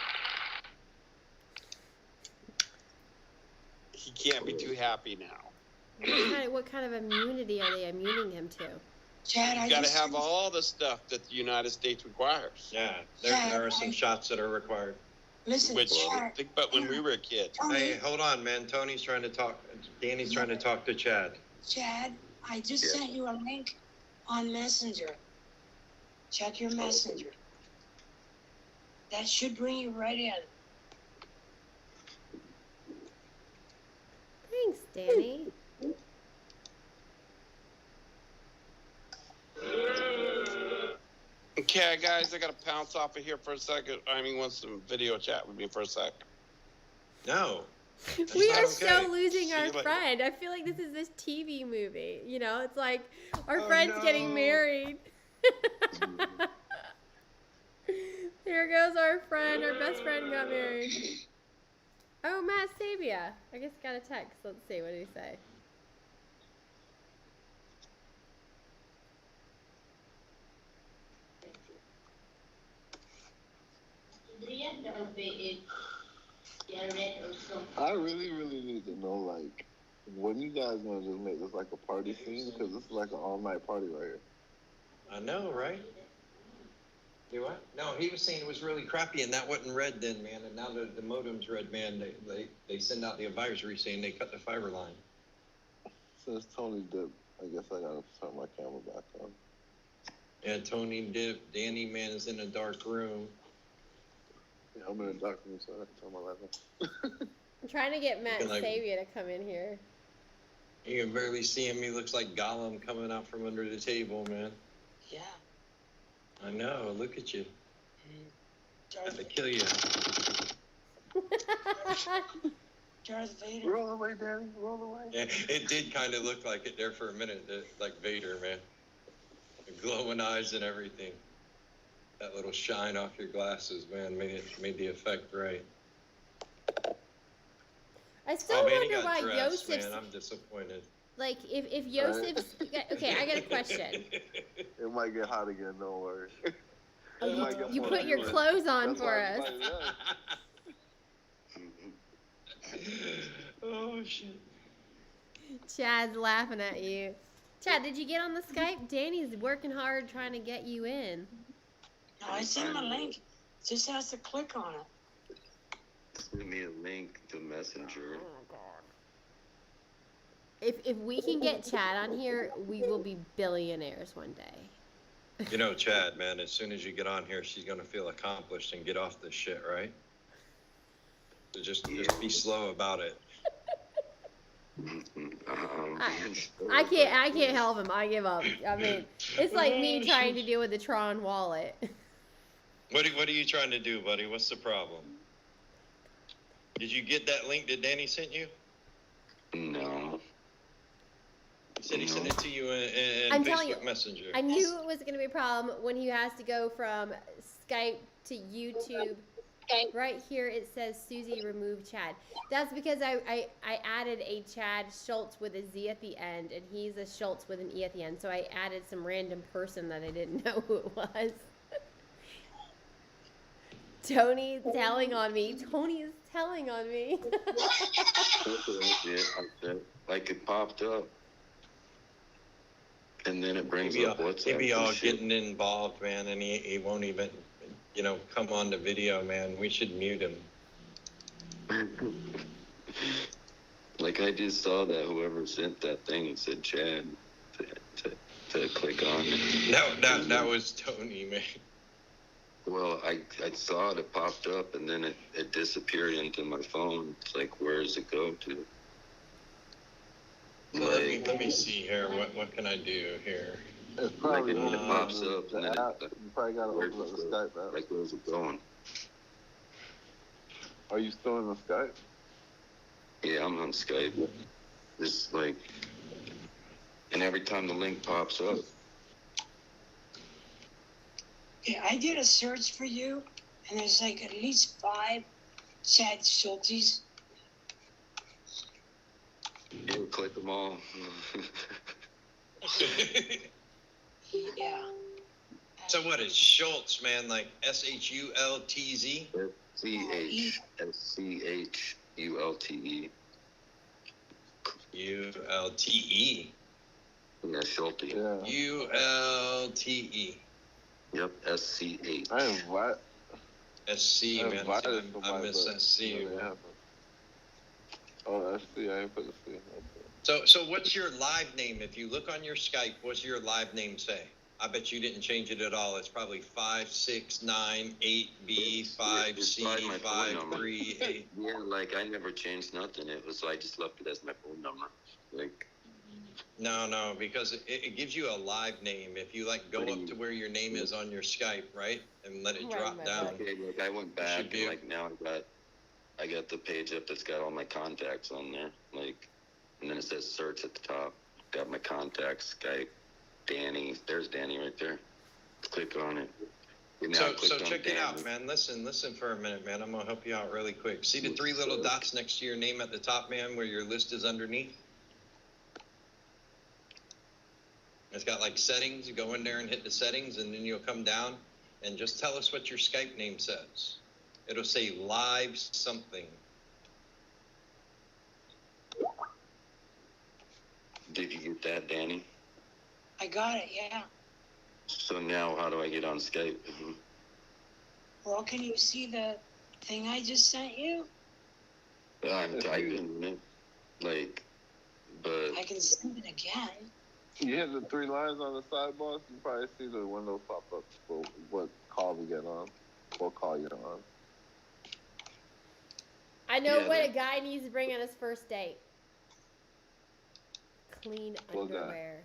He can't be too happy now. what kind of immunity are they immuning him to? Chad, I You got to just have all the stuff that the United States requires. Yeah, there are some shots that are required. listen, Which Chad. think about when we were a kid. Hey, hold on, man. Tony's trying to talk. Danny's trying to talk to Chad. Chad, I just Yeah. sent you a link on Messenger. Check your Messenger. That should bring you right in. Thanks, Danny. Okay, guys, I got to pounce off of here for a second. Amy wants some video chat with me for a sec. No. We not are okay. so losing See our you later. friend. I feel like this is this TV movie. You know, it's like our Oh, friend's getting no. married. Here goes our friend. Our best friend got married. Oh, Matt Sabia. I guess got a text. Let's see. What did he say? I really, really need to know, like, when you guys gonna just make this like a party scene? Because this is like an all-night party right here. I know, right? Do what? No, he was saying it was really crappy, and that wasn't red then, man. And now the modem's red, man. They send out the advisory saying they cut the fiber line. Since Tony dipped, I guess I gotta turn my camera back on. Yeah, Tony dipped. Danny, man, is in a dark room. Yeah, I'm in a dark room, so I have to turn my light on. I'm trying to get Matt Can I- Sabia to come in here. You can barely see him. He looks like Gollum coming out from under the table, man. Yeah. I know. Look at you. I have Darth, to kill you. Darth Vader. Roll away, Danny. Roll away. Yeah, it did kind of look like it there for a minute, like Vader, man. The glowing eyes and everything. That little shine off your glasses, man, made the effect right. I still Oh man, he wonder got why dressed, Yosef's man. I'm disappointed. like if Yosef's okay. I got a question. It might get hot again. Don't worry. Oh, It might get you more put your humid. clothes on That's for why us. Oh shit. Chad's laughing at you. Chad, did you get on the Skype? Danny's working hard trying to get you in. No, I sent him a link. Just has to click on it. Send me a link to Messenger. If we can get Chad on here, we will be billionaires one day. You know, Chad, man, as soon as you get on here, she's gonna feel accomplished and get off this shit, right? So just be slow about it. I can't help him. I give up. I mean, it's like me trying to deal with the Tron wallet. What are you trying to do, buddy? What's the problem? Did you get that link that Danny sent you? No. He said he sent it to you in I'm telling Facebook you, Messenger. I knew it was going to be a problem when he has to go from Skype to YouTube. Right here it says Susie removed Chad. That's because I added a Chad Schultz with a Z at the end, and he's a Schultz with an E at the end. So I added some random person that I didn't know who it was. Tony telling on me. Tony is telling on me. Like it popped up. And then it brings He'd up WhatsApp. be all and shit. getting involved, man, and he won't even, come on the video, man. We should mute him. Like I just saw that whoever sent that thing and said Chad to click on. That was Tony, man. Well, I saw it popped up and then it disappeared into my phone. It's like, where does it go to? Let me see here. What can I do here? It's probably Like it pops up the and then app. You probably gotta open up the Skype app. Like, where's it going? Are you still in the Skype? Yeah, I'm on Skype. Just like, and every time the link pops up, Yeah, I did a search for you, and there's like at least 5 Chad Schultzes. you click them all. Yeah. So what is Schultz, man? Like SHULTZ? SCHULTE. ULTE. Yeah, Schulte. Yeah. ULTE. Yep, SCH. I invite. SC, I man. invited I somebody, miss but SC, nothing man. happened. Oh, SC. I ain't put the C. Okay. So what's your live name? If you look on your Skype, what's your live name say? I bet you didn't change it at all. It's probably 5698B 5C538. Yeah, like I never changed nothing. It was I just left it as my phone number. Like No, because it gives you a live name. If you go up to where your name is on your Skype, right, and let it Right, drop right, down. right. okay, like I went It should back be and a- like now I got the page up that's got all my contacts on there. Like, and then it says search at the top. Got my contacts, Skype, Danny. There's Danny right there. Click on it. And So clicked on check it out, Danny. man. Listen for a minute, man. I'm gonna help you out really quick. See the 3 little dots next to your name at the top, man, where your list is underneath? It's got like settings. You go in there and hit the settings, and then you'll come down and just tell us what your Skype name says. It'll say live something. Did you get that, Danny? I got it, yeah. So now how do I get on Skype? Well, can you see the thing I just sent you? I'm typing it, like, but I can send it again. You hit the 3 lines on the side, boss. You probably see the window pop up for what call we get on, what call you're on. I know Yeah, what they- a guy needs to bring on his first date. Clean What guy? underwear.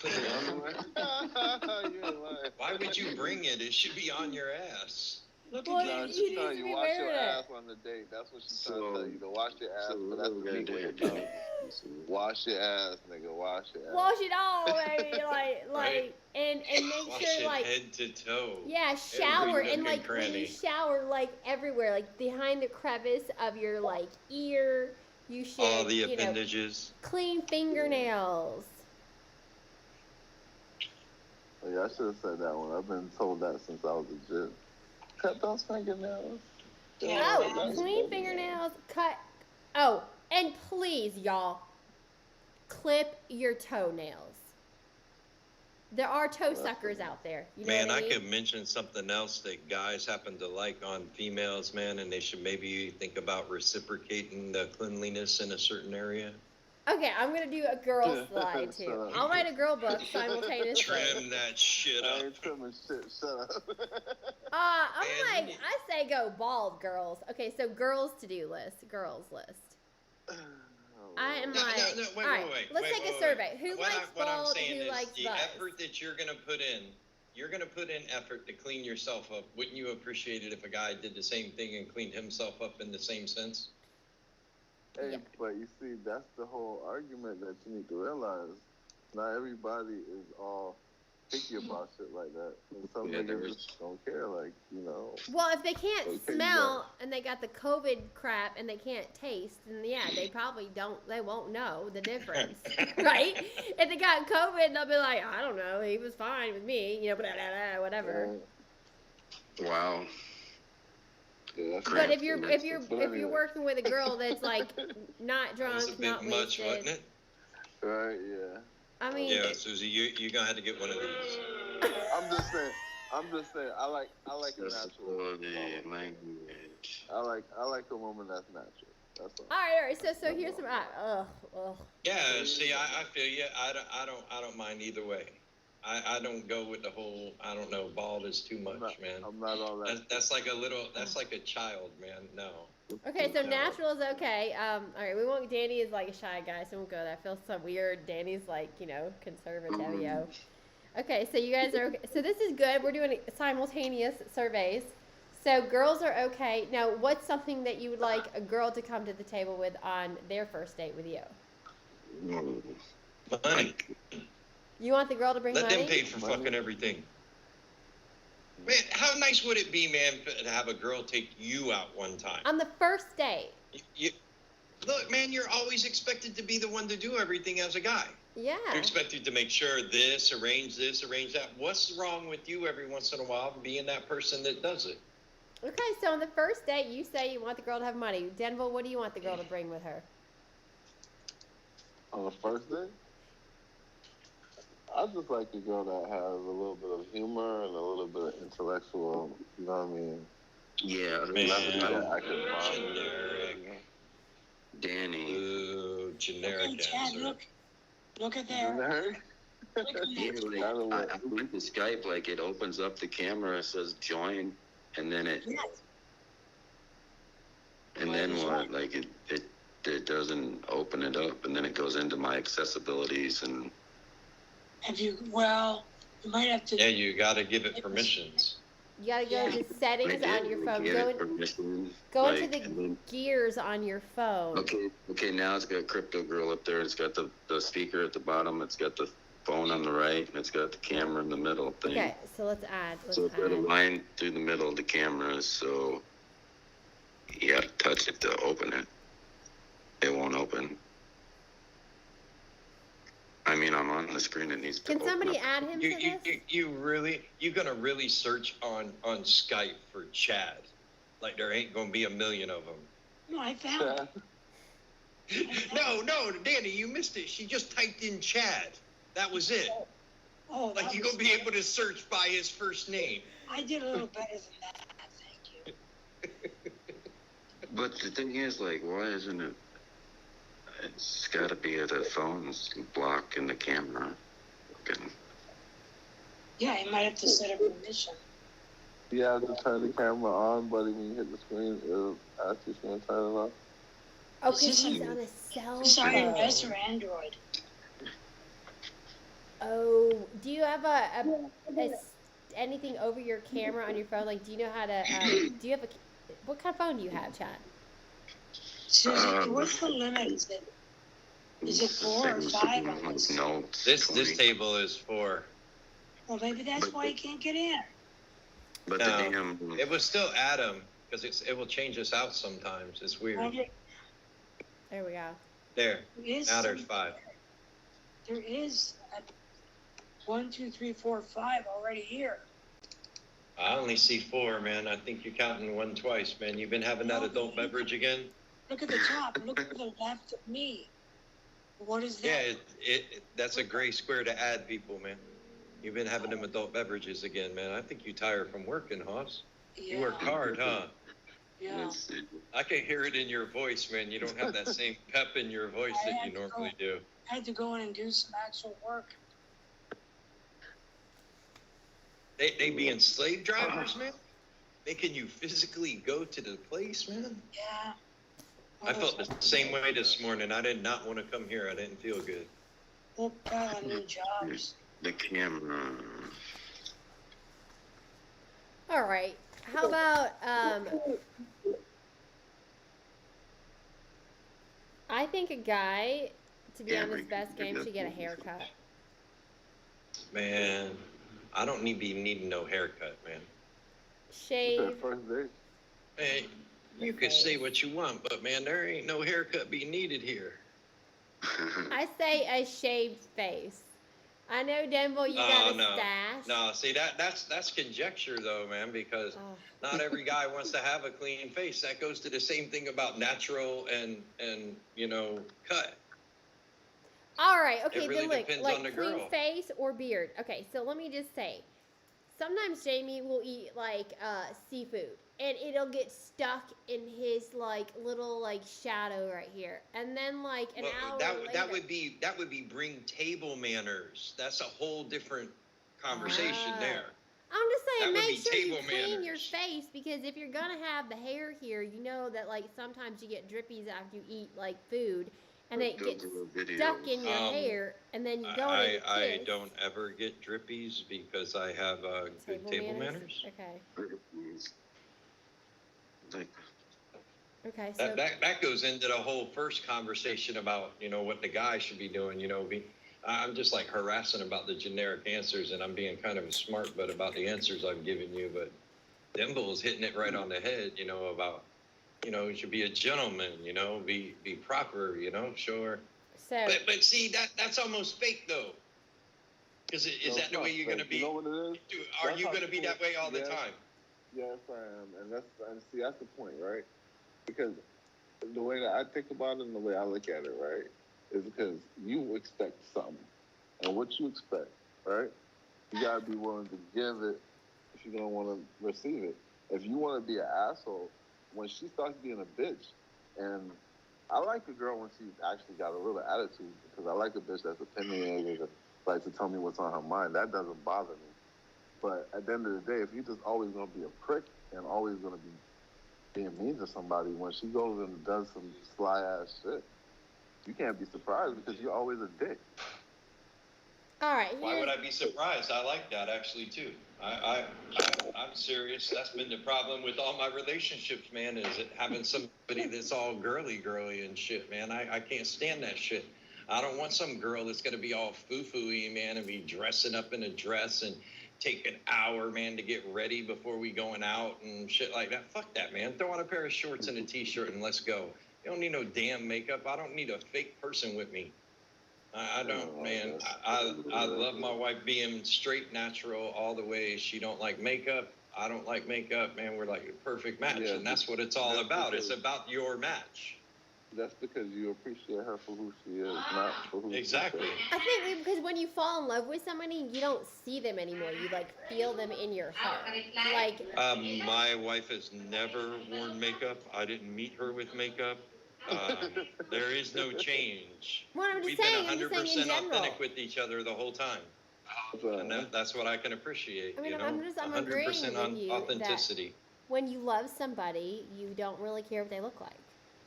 You ain't lying. Why would you bring it? It should be on your ass. Look Well, at No, that. she's need telling to you be wash your wearing it. ass on the date. That's what she's trying to tell you. To wash your ass, so but what that's do we the gotta meat do with here, your Danny? tongue. Wash your ass, nigga. Wash your ass. Wash it all, baby. like, Right. and make Wash sure, it like, head to toe. yeah, shower Every and nook like and when you cranny. shower, like everywhere, like behind the crevice of your like ear. You should, All the you know, appendages. clean fingernails. Oh, yeah, I should have said that one. I've been told that since I was a kid. Cut those fingernails. Oh, clean fingernails, cut. Oh, and please, y'all, clip your toenails. There are toe suckers out there. You know Man, what I I mean? could mention something else that guys happen to like on females, man, and they should maybe think about reciprocating the cleanliness in a certain area. Okay, I'm gonna do a girl slide too. Shut up. I'll write a girl book simultaneously. Trim that shit I up. ain't trimming shit. Shut up. I'm Man, like, I say go bald girls. Okay, so girls to-do list, girls list. I am No, like, no, wait, all right, wait, let's wait, take wait, a wait. survey. Who What likes I'm bald saying and who is likes the buzz? effort that you're gonna put in, effort to clean yourself up. Wouldn't you appreciate it if a guy did the same thing and cleaned himself up in the same sense? Hey, Yeah. but you see, that's the whole argument that you need to realize. Not everybody is all picky about shit like that. And some Yeah, niggas there's- just don't care, like, you know. Well, if they can't Okay, smell and they got the COVID crap and they can't taste, then yeah, they probably they won't know the difference, right? If they got COVID, they'll be like, I don't know, he was fine with me, you know, blah, blah, blah, whatever. Wow. Yeah, that's But not- if you're anyway. working with a girl that's like not That was a drunk, bit not much, wasted, wasn't it? Right, yeah. I mean, Yeah, Susie, you're gonna have to get one of these. I'm just saying, I like a natural Accessibility, woman. language. I like a woman that's natural. That's all. all right. So here's some. Ugh. Yeah, see, I feel you. I don't mind either way. I don't go with the whole, I don't know, bald is too much, man. I'm not all that. That's like a child, man. No. Okay, so natural is okay. All right, we won't. Danny is like a shy guy, so we won't go there. I feel so weird. Danny's like, you know, conservative. Okay, so you guys are okay. So this is good. We're doing simultaneous surveys. So girls are okay. Now, what's something that you would like a girl to come to the table with on their first date with you? Money. You want the girl to bring Let money? them pay for fucking everything. Man, how nice would it be, man, to have a girl take you out one time? On the first date. Look, man, you're always expected to be the one to do everything as a guy. Yeah. You're expected to make sure this, arrange that. What's wrong with you every once in a while being that person that does it? Okay, so on the first date, you say you want the girl to have money. Denville, what do you want the girl to bring with her? On the first date? I just like a girl that has a little bit of humor and a little bit of intellectual, you know what I mean? Yeah, Man, Nothing that I can bond with. generic. Danny. Ooh, generic Hey, Chad, answer. look at there. Generic? Look at Yeah, there. like, I went to Skype, like it opens up the camera, it says join, and then Yes. what? Like it doesn't open it up, and then it goes into my accessibilities and. You might have to. Yeah, you got to give it permissions. You gotta go to settings on your phone. Go into the gears on your phone. Okay, now it's got Crypto Girl up there. It's got the speaker at the bottom. It's got the phone on the right, and it's got the camera in the middle thing. Okay, so let's add. So it's got a line through the middle of the camera, so you have to touch it to open it. It won't open. I mean, I'm on the screen. It needs to Can open somebody up. add him to this? You gonna really search on Skype for Chad? Like there ain't gonna be a million of them. No, I found it. No, Danny, you missed it. She just typed in Chad. That was it. Oh, Like that you was- gonna be able to search by his first name. I did a little better than that. Thank you. But the thing is, like, why isn't it? It's got to be the phone's blocking the camera. Okay. Yeah, you might have to set a permission. You have to turn the camera on, buddy. When you hit the screen, it'll ask you if you want to turn it off. Oh, Is because this he's on- on a cell Is this phone. iOS or Android? Oh, do you have anything over your camera on your phone? Like, do you know how to? Do you have what kind of phone do you have, Chad? Susan, what's the limit? Is it 4 or 5 on this? No. This table is 4. Well, maybe that's why you can't get in. But No, the damn. it was still Adam because it will change us out sometimes. It's weird. Well, There we go. There. there is Now there's some- 5. There is 1, 2, 3, 4, 5 already here. I only see 4, man. I think you're counting one twice, man. You've been having that adult beverage again? Look at the top. Look to the left of me. What is that? Yeah, that's a gray square to add people, man. You've been having them adult beverages again, man. I think you tired from working, Hoss. You work hard, huh? Yeah. I can hear it in your voice, man. You don't have that same pep in your voice that you normally do. I had to go in and do some actual work. They being slave drivers, man? Making you physically go to the place, man? Yeah. I felt the same way this morning. I did not want to come here. I didn't feel good. We'll pile on new jobs. The camera. All right. How about I think a guy to be on his best game should get a haircut. Man, I don't be needing no haircut, man. Shave. First date. Hey, you can say what you want, but man, there ain't no haircut be needed here. I say a shaved face. I know, Denver, you got a stash. No, see that's conjecture though, man, because Oh. not every guy wants to have a clean face. That goes to the same thing about natural and cut. All right, okay, It really then look, depends like on the clean girl. face or beard. Okay, so let me just say, sometimes Jamie will eat like seafood, and it'll get stuck in his like little like shadow right here, and then like an hour later. That would be bring table manners. That's a whole different conversation Ah. there. I'm just saying, That would make be sure you table clean your manners. face, because if you're gonna have the hair here, you know that like sometimes you get drippies after you eat like food, and it gets stuck in your hair, and then you go to I kiss. don't ever get drippies because I have good table manners. Okay. Like, Okay. So That goes into the whole first conversation about what the guy should be doing. I'm just like harassing about the generic answers, and I'm being kind of a smart butt about the answers I've given you. But Dimble is hitting it right on the head. About you should be a gentleman. Be proper. Show her. So. But see that's almost fake though. Is that the way you're gonna be? You know what it is? Are you gonna be that way all the time? Yes, I am, and see that's the point, right? Because the way that I think about it and the way I look at it, right, is because you expect something, and what you expect, right, you gotta be willing to give it if you're gonna want to receive it. If you want to be an asshole, when she starts being a bitch, and I like a girl when she's actually got a little attitude, because I like a bitch that's opinionated, that likes to tell me what's on her mind. That doesn't bother me. But at the end of the day, if you're just always going to be a prick and always going to be being mean to somebody, when she goes and does some sly-ass shit, you can't be surprised because you're always a dick. All right. Why would I be surprised? I like that actually too. I'm serious. That's been the problem with all my relationships, man, is it having somebody that's all girly and shit, man. I can't stand that shit. I don't want some girl that's gonna be all foo-foo-y, man, and be dressing up in a dress and take an hour, man, to get ready before we going out and shit like that. Fuck that, man. Throw on a pair of shorts and a t-shirt and let's go. You don't need no damn makeup. I don't need a fake person with me. I don't, man. I love my wife being straight, natural all the way. She don't like makeup. I don't like makeup, man. We're like a perfect match, Yeah, and that's what it's all that's about. because- It's about your match. That's because you appreciate her for who she is, not for who Exactly. she is. I think because when you fall in love with somebody, you don't see them anymore. You like feel them in your heart. Like My wife has never worn makeup. I didn't meet her with makeup. There is no change. what I'm just We've saying. been I'm just saying in 100% general. authentic with each other the whole time. And that's what I can appreciate. I mean, you know, I'm agreeing 100% with on you authenticity. When you love somebody, you don't really care what they look like.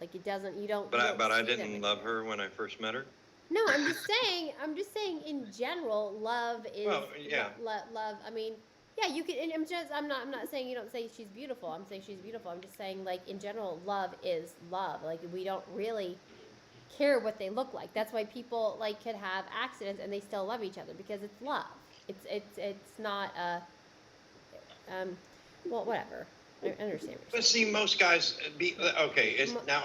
Like it doesn't. You don't. But you I, don't but I see them didn't love anymore. her when I first met her. No, I'm just saying. I'm just saying. In general, love is. Well, yeah. Love. I mean, yeah. You can. And I'm just. I'm not saying you don't say she's beautiful. I'm saying she's beautiful. I'm just saying like in general, love is love. Like we don't really care what they look like. That's why people like could have accidents and they still love each other because it's love. It's not a. Well, whatever. I understand what you're But saying. see, most guys okay. Now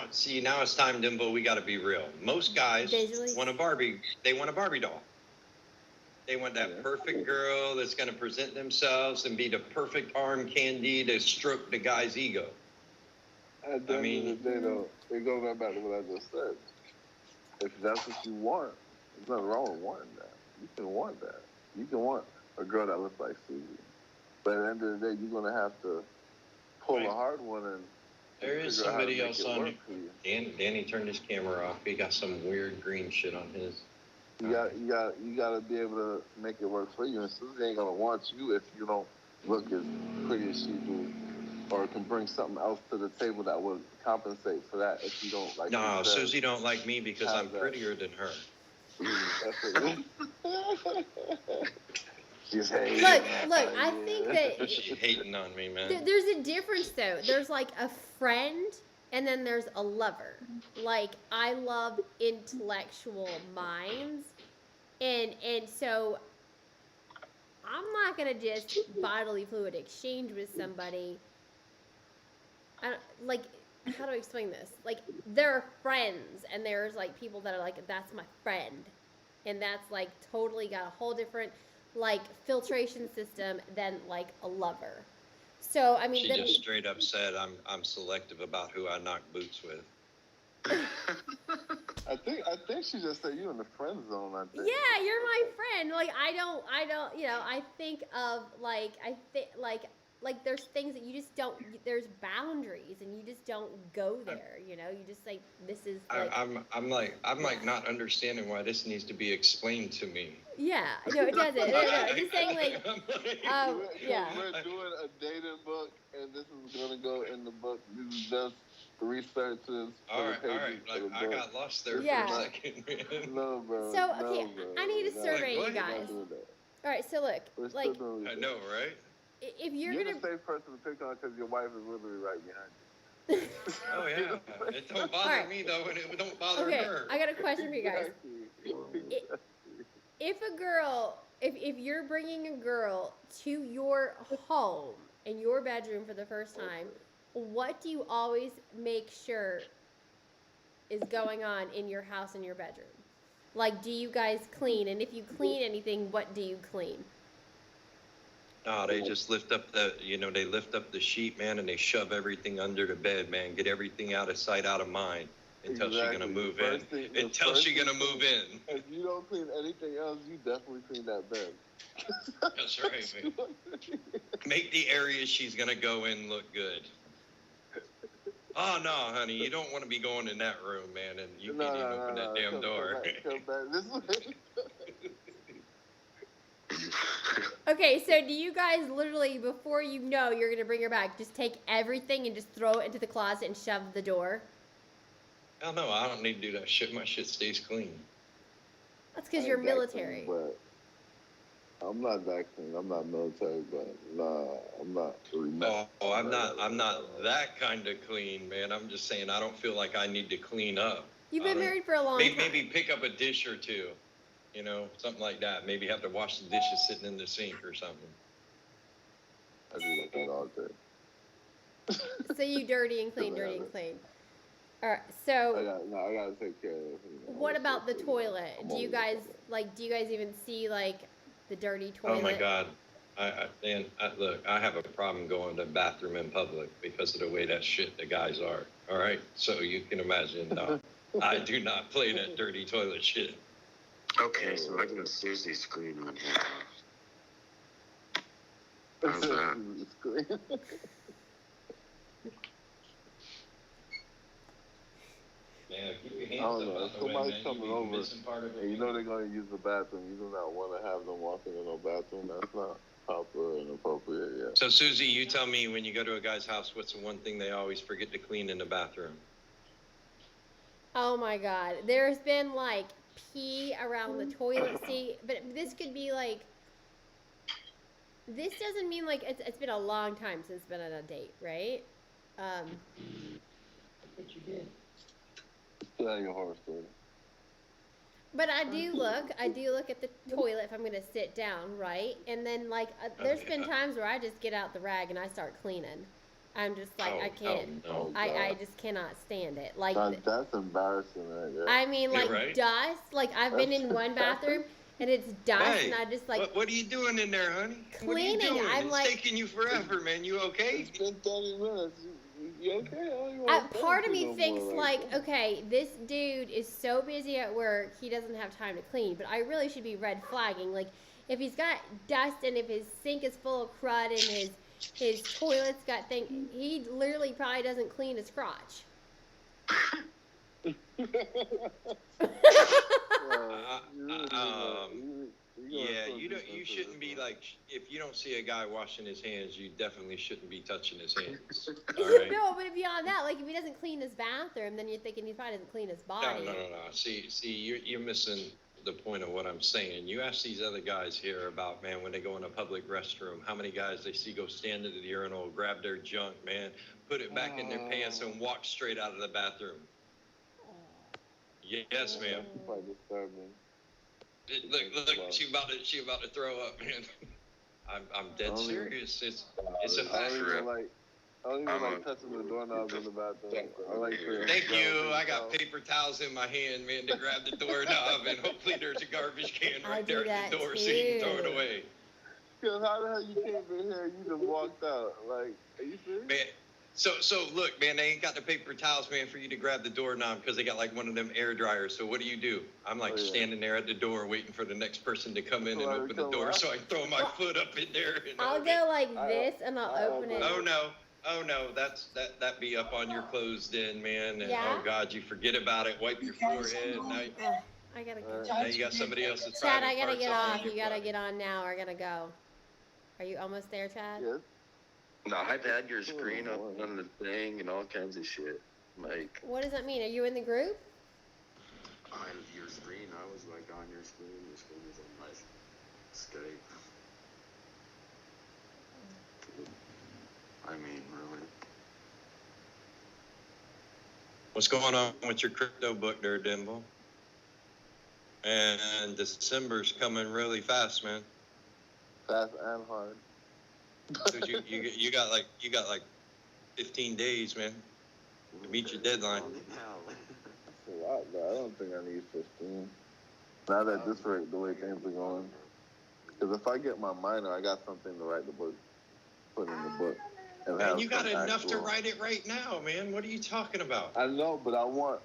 it's time, Dimble. We got to be real. Most guys Visually? want a Barbie. They want a Barbie doll. They want that Yeah. perfect girl that's going to present themselves and be the perfect arm candy to stroke the guy's ego. At the I end mean- of the day, though, it goes right back to what I just said. If that's what you want, there's nothing wrong with wanting that. You can want that. You can want a girl that looks like Susie. But at the end of the day, you're going to have to pull Right. a hard one and There is figure out how to somebody make else it on work you. for you. Danny turned his camera off. He got some weird green shit on his. You got to be able to make it work for you. And Susie ain't gonna want you if you don't look as pretty as she do, or can bring something else to the table that would compensate for that. If you don't like. No, you said. Susie don't like me because How's I'm that? prettier than her. That's it. She's hating. Look, I think that She's hating on me, man. there's a difference though. There's like a friend and then there's a lover. Like I love intellectual minds and so I'm not gonna just bodily fluid exchange with somebody. I don't, like how do I explain this? Like there are friends and there's like people that are like that's my friend and that's like totally got a whole different like filtration system than like a lover. So I mean, She then, just straight up said, "I'm selective about who I knock boots with." I think she just said you in the friend zone. I think. yeah, you're my friend. Like I don't, you know, I think of like like there's things that you just don't. There's boundaries, and you just don't go there. You know, you just like this is like I'm like not understanding why this needs to be explained to me. yeah, no, it doesn't. No, I'm just saying like yeah. We're doing a dating book, and this is gonna go in the book. This is just researches. All right. Like, I got lost there Yeah. for a second, man. No, bro. So, okay, no, bro. I need to No, survey we're you not guys. doing that. All right, so look, We're like still doing I that. know, right? if you're You're gonna the same person to pick on because your wife is literally right behind you. Oh yeah. It don't bother Alright. me though, and it don't bother okay, her. I got a question for you guys. If a girl, if you're bringing a girl to your home in your bedroom for the first time, what do you always make sure is going on in your house in your bedroom? Like, do you guys clean? And if you clean anything, what do you clean? No, they just lift up they lift up the sheet, man, and they shove everything under the bed, man. Get everything out of sight, out of mind until she's gonna move in. Until she's gonna move in. If you don't clean anything else, you definitely clean that bed. That's right, man. Make the areas she's gonna go in look good. Oh no, honey, you don't want to be going in that room, man, and you can't even open that damn door. Come back this way. Okay, so do you guys literally, before you know you're going to bring her back, just take everything and just throw it into the closet and shove the door? Hell no, I don't need to do that shit. My shit stays clean. That's because I you're ain't that military. clean, but I'm not that clean. I'm not military, but nah, I'm not really. I'm not that kind of clean, man. I'm just saying I don't feel like I need to clean up. You've been married for a long time. Maybe pick up a dish or two, you know, something like that. Maybe have to wash the dishes sitting in the sink or something. I do like that all day. So you dirty and clean, dirty and clean. All right. I So gotta take care of it. what about the toilet? Do you guys even see like the dirty toilet? Oh my God. Look, I have a problem going to the bathroom in public because of the way that shit the guys are. All right. So you can imagine, I do not play that dirty toilet shit. Okay, so I can seriously screen on here. How's that? Man, keep your I hands don't up know. out If the way, somebody's man. coming You be over missing part of it. and you know they're gonna use the bathroom, you do not want to have them walking in no bathroom. That's not proper and appropriate yet. So Susie, you tell me, when you go to a guy's house, what's the one thing they always forget to clean in the bathroom? Oh my God. There's been like pee around the toilet seat, but this could be like. This doesn't mean like it's been a long time since been on a date, right? What you did? Tell your horror story. But I do look at the toilet if I'm gonna sit down, right? And then like there's been times where I just get out the rag and I start cleaning. I'm just like I can't. Oh, no. I just cannot stand it. Like That's embarrassing right there. I mean like right. dust. Like I've been in one bathroom and it's dust Hey, and I just like what are you doing in there, honey? What are you cleaning. doing? I'm It's like taking you forever, man. You okay? It's been 30 minutes. You okay? I don't even wanna part talk of to you me no thinks more like, that. okay, this dude is so busy at work, he doesn't have time to clean. But I really should be red flagging. Like, if he's got dust and if his sink is full of crud and his toilet's got thing, he literally probably doesn't clean his crotch. Yeah, you shouldn't be like, if you don't see a guy washing his hands, you definitely shouldn't be touching his hands. All right? No, but beyond that, like if he doesn't clean his bathroom, then you're thinking he probably doesn't clean his body. No. See, you're missing the point of what I'm saying. You ask these other guys here about, man, when they go in a public restroom, how many guys they see go stand at the urinal, grab their junk, man, put it back in their pants and walk straight out of the bathroom. Yes, ma'am. Quite disturbing. Look, she about to throw up, man. I'm dead serious. It's a fact. I don't even like touching the doorknobs in the bathroom. I like to. Thank you. I got paper towels in my hand, man, to grab the doorknob, and hopefully there's a garbage can I right do there at the that door so you can throw too. it away. Because how the hell you came in here and you just walked out? Like, are you serious? Man, so look, man, they ain't got the paper towels, man, for you to grab the doorknob because they got like one of them air dryers. So what do? I'm like standing there at the door waiting for the next person to come in and open the door so I can throw my foot up in there. And I'll go like this and I'll open it. Oh no, that be up on your clothes then, man. And Yeah? oh God, you forget about it. Wipe your forehead. Now, I gotta go. now you got somebody else's Chad, private I gotta parts get all off. in your You gotta body. get on now or I gotta go. Are you almost there, Chad? Yes. No, I've had your screen up on the thing and all kinds of shit. Like, What does that mean? Are you in the group? on your screen, I was like on your screen was on my Skype. I mean, really. What's going on with your crypto book there, Dimble? And December's coming really fast, man. Fast and hard. 'Cause you got like 15 days, man, to meet your deadline. That's a lot, but I don't think I need 15. Not at this rate, the way things are going. Because if I get my minor, I got something to write the book, put in the book. And Man, have you got some enough to actual- write it right now, man. What are you talking about? I know, but I want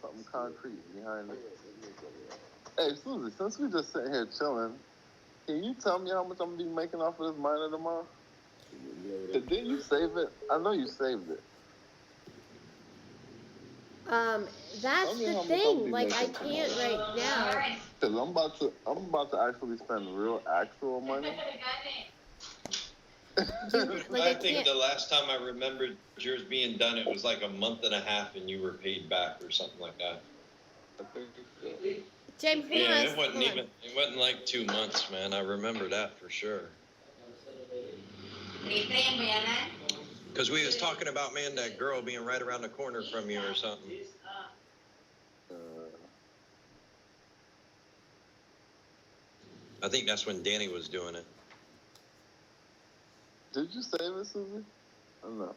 something concrete behind it. Hey, Susie, since we just sitting here chilling, can you tell me how much I'm gonna be making off of this minor tomorrow? Didn't you save it? I know you saved it. That's Tell me the how much I'll thing. be Like I making can't right now. Cause I'm about to actually spend real actual money. Like I I think can't. the last time I remembered yours being done, it was like a month and a half, and you were paid back or something like that. James, hold Yeah, on, it wasn't hold on. even. It wasn't like 2 months, man. I remember that for sure. Because we was talking about, man, that girl being right around the corner from you or something. I think that's when Danny was doing it. Did you save it, Susie? Or no?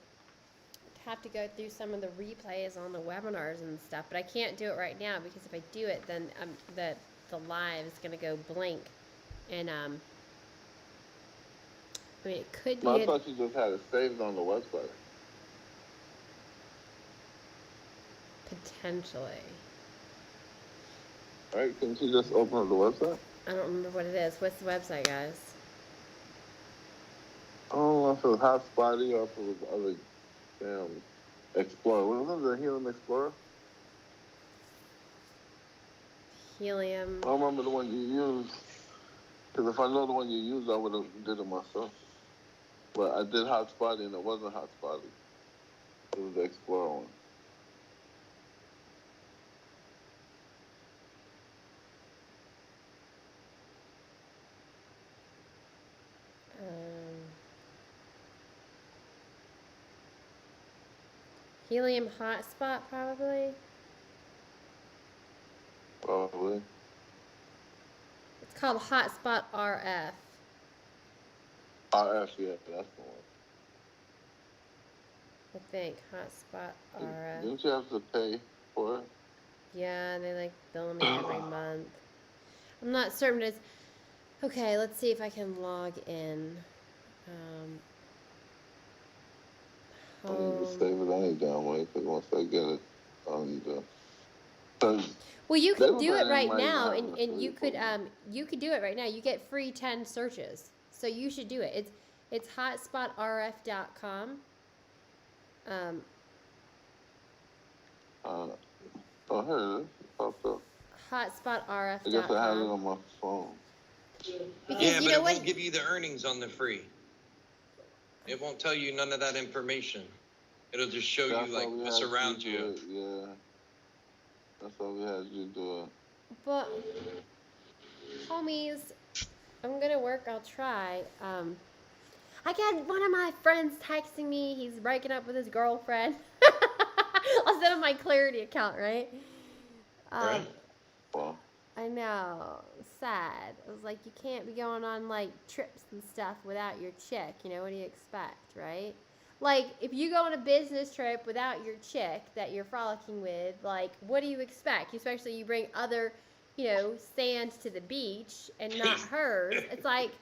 Have to go through some of the replays on the webinars and stuff, but I can't do it right now because if I do it, then the live is gonna go blank, and I mean it could be. No, I thought you just had it saved on the website. Potentially. Right? Couldn't you just open up the website? I don't remember what it is. What's the website, guys? I don't know if it was Hotspotty or if it was other damn Explorer. What was it, the Helium Explorer? Helium. I don't remember the one you used. Because if I know the one you used, I would have did it myself. But I did Hotspotty and it wasn't Hotspotty. It was the Explorer one. Helium hotspot, probably. Probably. It's called Hotspot RF. RF, yeah, that's the one. I think Hotspot RF. Didn't you have to pay for it? Yeah, they like bill me every month. I'm not certain it's. Okay, let's see if I can log in. I need to save it any damn way because once I get it, I'll need to. Well, you can do it They right might now, have and a you free could you could do it right now. You get free 10 searches, so you should do it. It's hotspotrf.com. Oh, here it is. It popped up. Hotspotrf.com. I guess I have it on my phone. Because Yeah, you but know it what? won't give you the earnings on the free. It won't tell you none of that information. It'll just show That's you like why we what's had around do you. it, yeah. That's why we had you do it. But homies, I'm gonna work. I'll try. I got one of my friends texting me. He's breaking up with his girlfriend. I'll send him my Clarity account, right? Right. Well, I know. Sad. I was like, you can't be going on like trips and stuff without your chick. You know, what do you expect, right? Like, if you go on a business trip without your chick that you're frolicking with, like, what do you expect? Especially you bring other, you know, sand to the beach and not hers. It's like,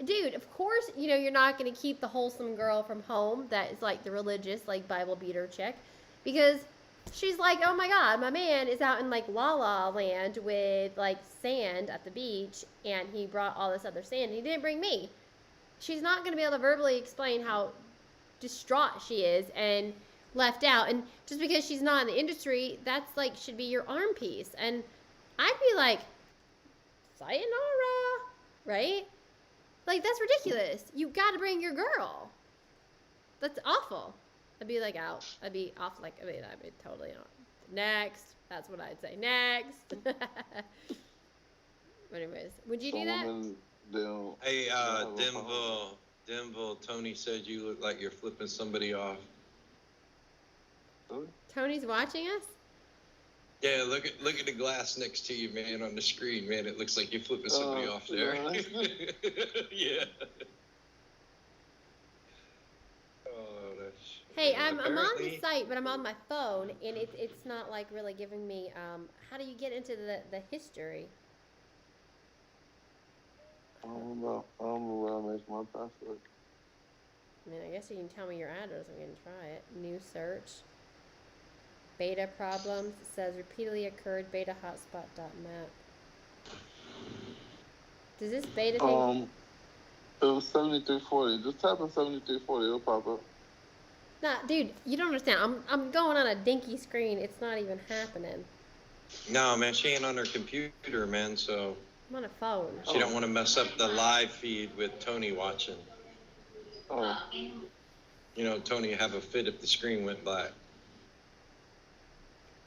dude, of course, you know, you're not going to keep the wholesome girl from home that is like the religious, like, Bible beater chick. Because she's like, oh my God, my man is out in like La La Land with like sand at the beach and he brought all this other sand and he didn't bring me. She's not going to be able to verbally explain how distraught she is and left out. And just because she's not in the industry, that's like should be your arm piece. And I'd be like, sayonara, right? Like, that's ridiculous. You got to bring your girl. That's awful. I'd be like out. I'd be off like, I mean, I'd be totally on. Next. That's what I'd say. Next. But anyways, would you do that? Hey, Denville, Tony said you look like you're flipping somebody off. Tony's watching us? Yeah, look at the glass next to you, man, on the screen, man. It looks like you're flipping somebody off there. Yeah. Oh, that's. Hey, I'm on the site, but I'm on my phone, and it's not like really giving me. How do you get into the history? I don't know where I make my password. I mean, I guess you can tell me your address. I'm gonna try it. New search. Beta problems. It says repeatedly occurred. Beta hotspot.map. Does this beta thing? It was 7340. Just type in 7340. It'll pop up. Nah, dude, you don't understand. I'm going on a dinky screen. It's not even happening. No, man, she ain't on her computer, man, so I'm on a phone. she don't want to mess up the live feed with Tony watching. Oh. You know, Tony would have a fit if the screen went black.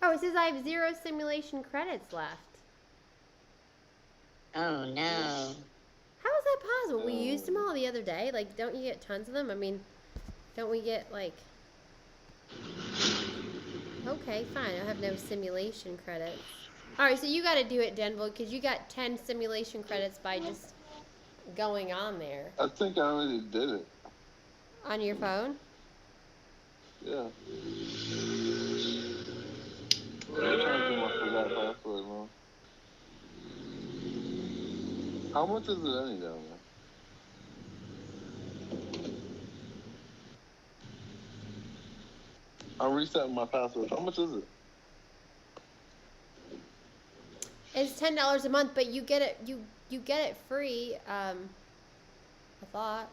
Oh, it says I have 0 simulation credits left. Oh no. How is that possible? We used them all the other day. Like, don't you get tons of them? I mean, don't we get like... Okay, fine. I have no simulation credits. Alright, so you gotta do it, Denville, because you got 10 simulation credits by just going on there. I think I already did it. On your phone? Yeah. I'm trying to do my forgot password, man. How much is it anyhow, man? I'm resetting my password. How much is it? It's $10 a month, but you get it you get it free, I thought.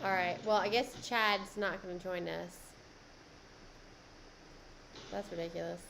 Alright, well, I guess Chad's not going to join us. That's ridiculous.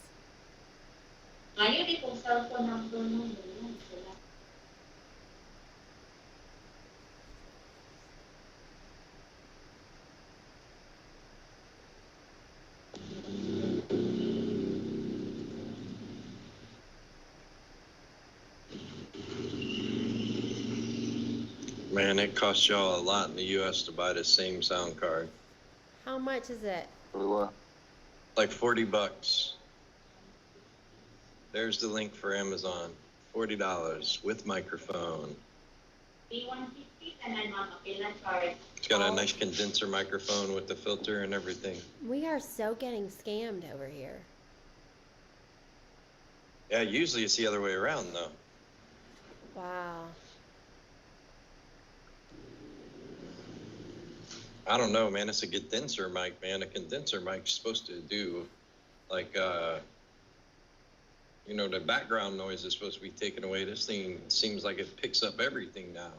Man, it costs y'all a lot in the U.S. to buy the same sound card. How much is it? What? Like $40. There's the link for Amazon. $40 with microphone. It's got a nice condenser microphone with the filter and everything. We are so getting scammed over here. Yeah, usually it's the other way around though. Wow. I don't know, man. It's a condenser mic, man. A condenser mic's supposed to do, like, you know, the background noise is supposed to be taken away. This thing seems like it picks up everything now.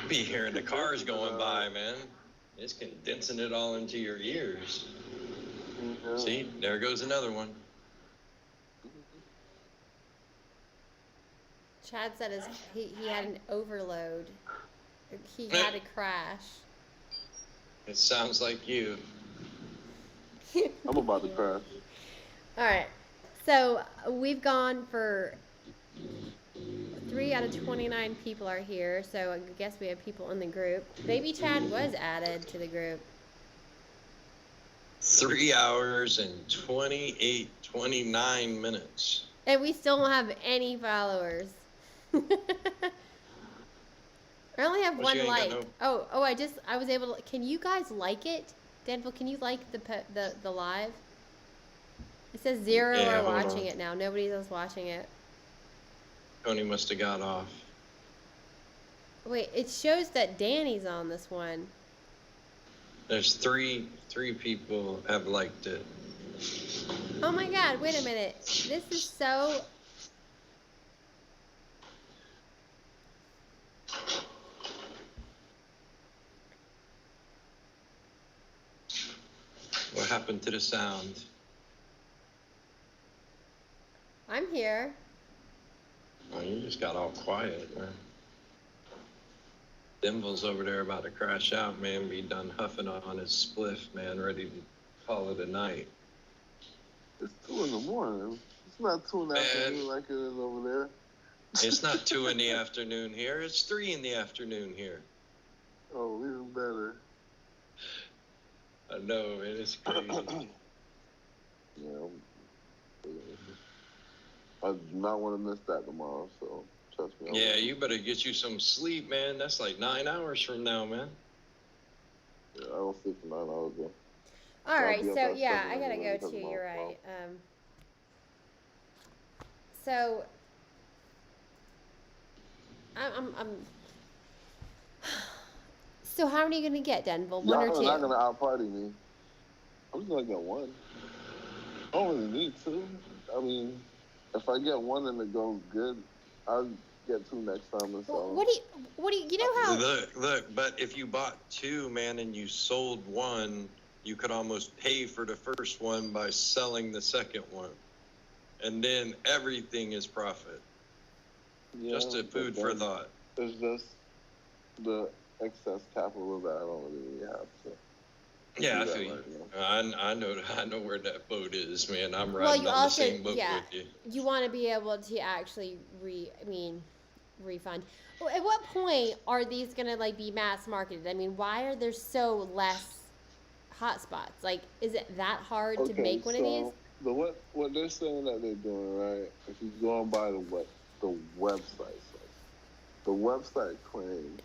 Be hearing the cars going by, man. It's condensing it all into your ears. Yeah. See, there goes another one. Chad said he had an overload. He had a crash. It sounds like you. I'm about to crash. All right. So we've gone for 3 out of 29 people are here. So I guess we have people in the group. Baby Chad was added to the group. 3 hours and 29 minutes. And we still don't have any followers. I only have Well, one you ain't got like. no- I was able to. Can you guys like it? Danville, can you like the live? It says 0 Yeah, are hold watching on. it now. Nobody else watching it. Tony must have got off. Wait, it shows that Danny's on this one. There's three people have liked it. Oh my god, wait a minute. This is so... What happened to the sound? I'm here. Oh, you just got all quiet, man. Denville's over there about to crash out, man. Be done huffing on his spliff, man. Ready to call it a night. It's 2 in the morning. It's not 2 in the afternoon like it is over there. It's not 2 in the afternoon here. It's 3 in the afternoon here. Oh, even better. I know, man. It's crazy. Yeah. I do not want to miss that tomorrow, so trust me. Yeah, you better get you some sleep, man. That's like 9 hours from now, man. Yeah, I don't sleep for 9 hours, though. All I'll right, be up so at yeah, 7 I gotta anyway go because too. of my You're fault. right. I'm. So how many are you gonna get, Denville? One Y'all or are two? not going to out-party me. I'm just going to get 1. I don't really need 2. I mean, if I get 1 and it goes good, I'll get 2 next time and so Well, on. what do you know how? Look, but if you bought 2, man, and you sold 1, you could almost pay for the first one by selling the second one. And then everything is profit. Yeah, Just a but food for then thought. It's just the excess capital that I don't really have. So. Yeah, I do that feel you. right now. I know where that boat is, man. I'm Well, riding you on the also, same boat yeah, with you. you want to be able to actually refund. Well, at what point are these gonna like be mass marketed? I mean, why are there so less hotspots? Like, is it that hard to Okay, make one of these? so what they're saying that they're doing, right? If you go on by the website says, the website claims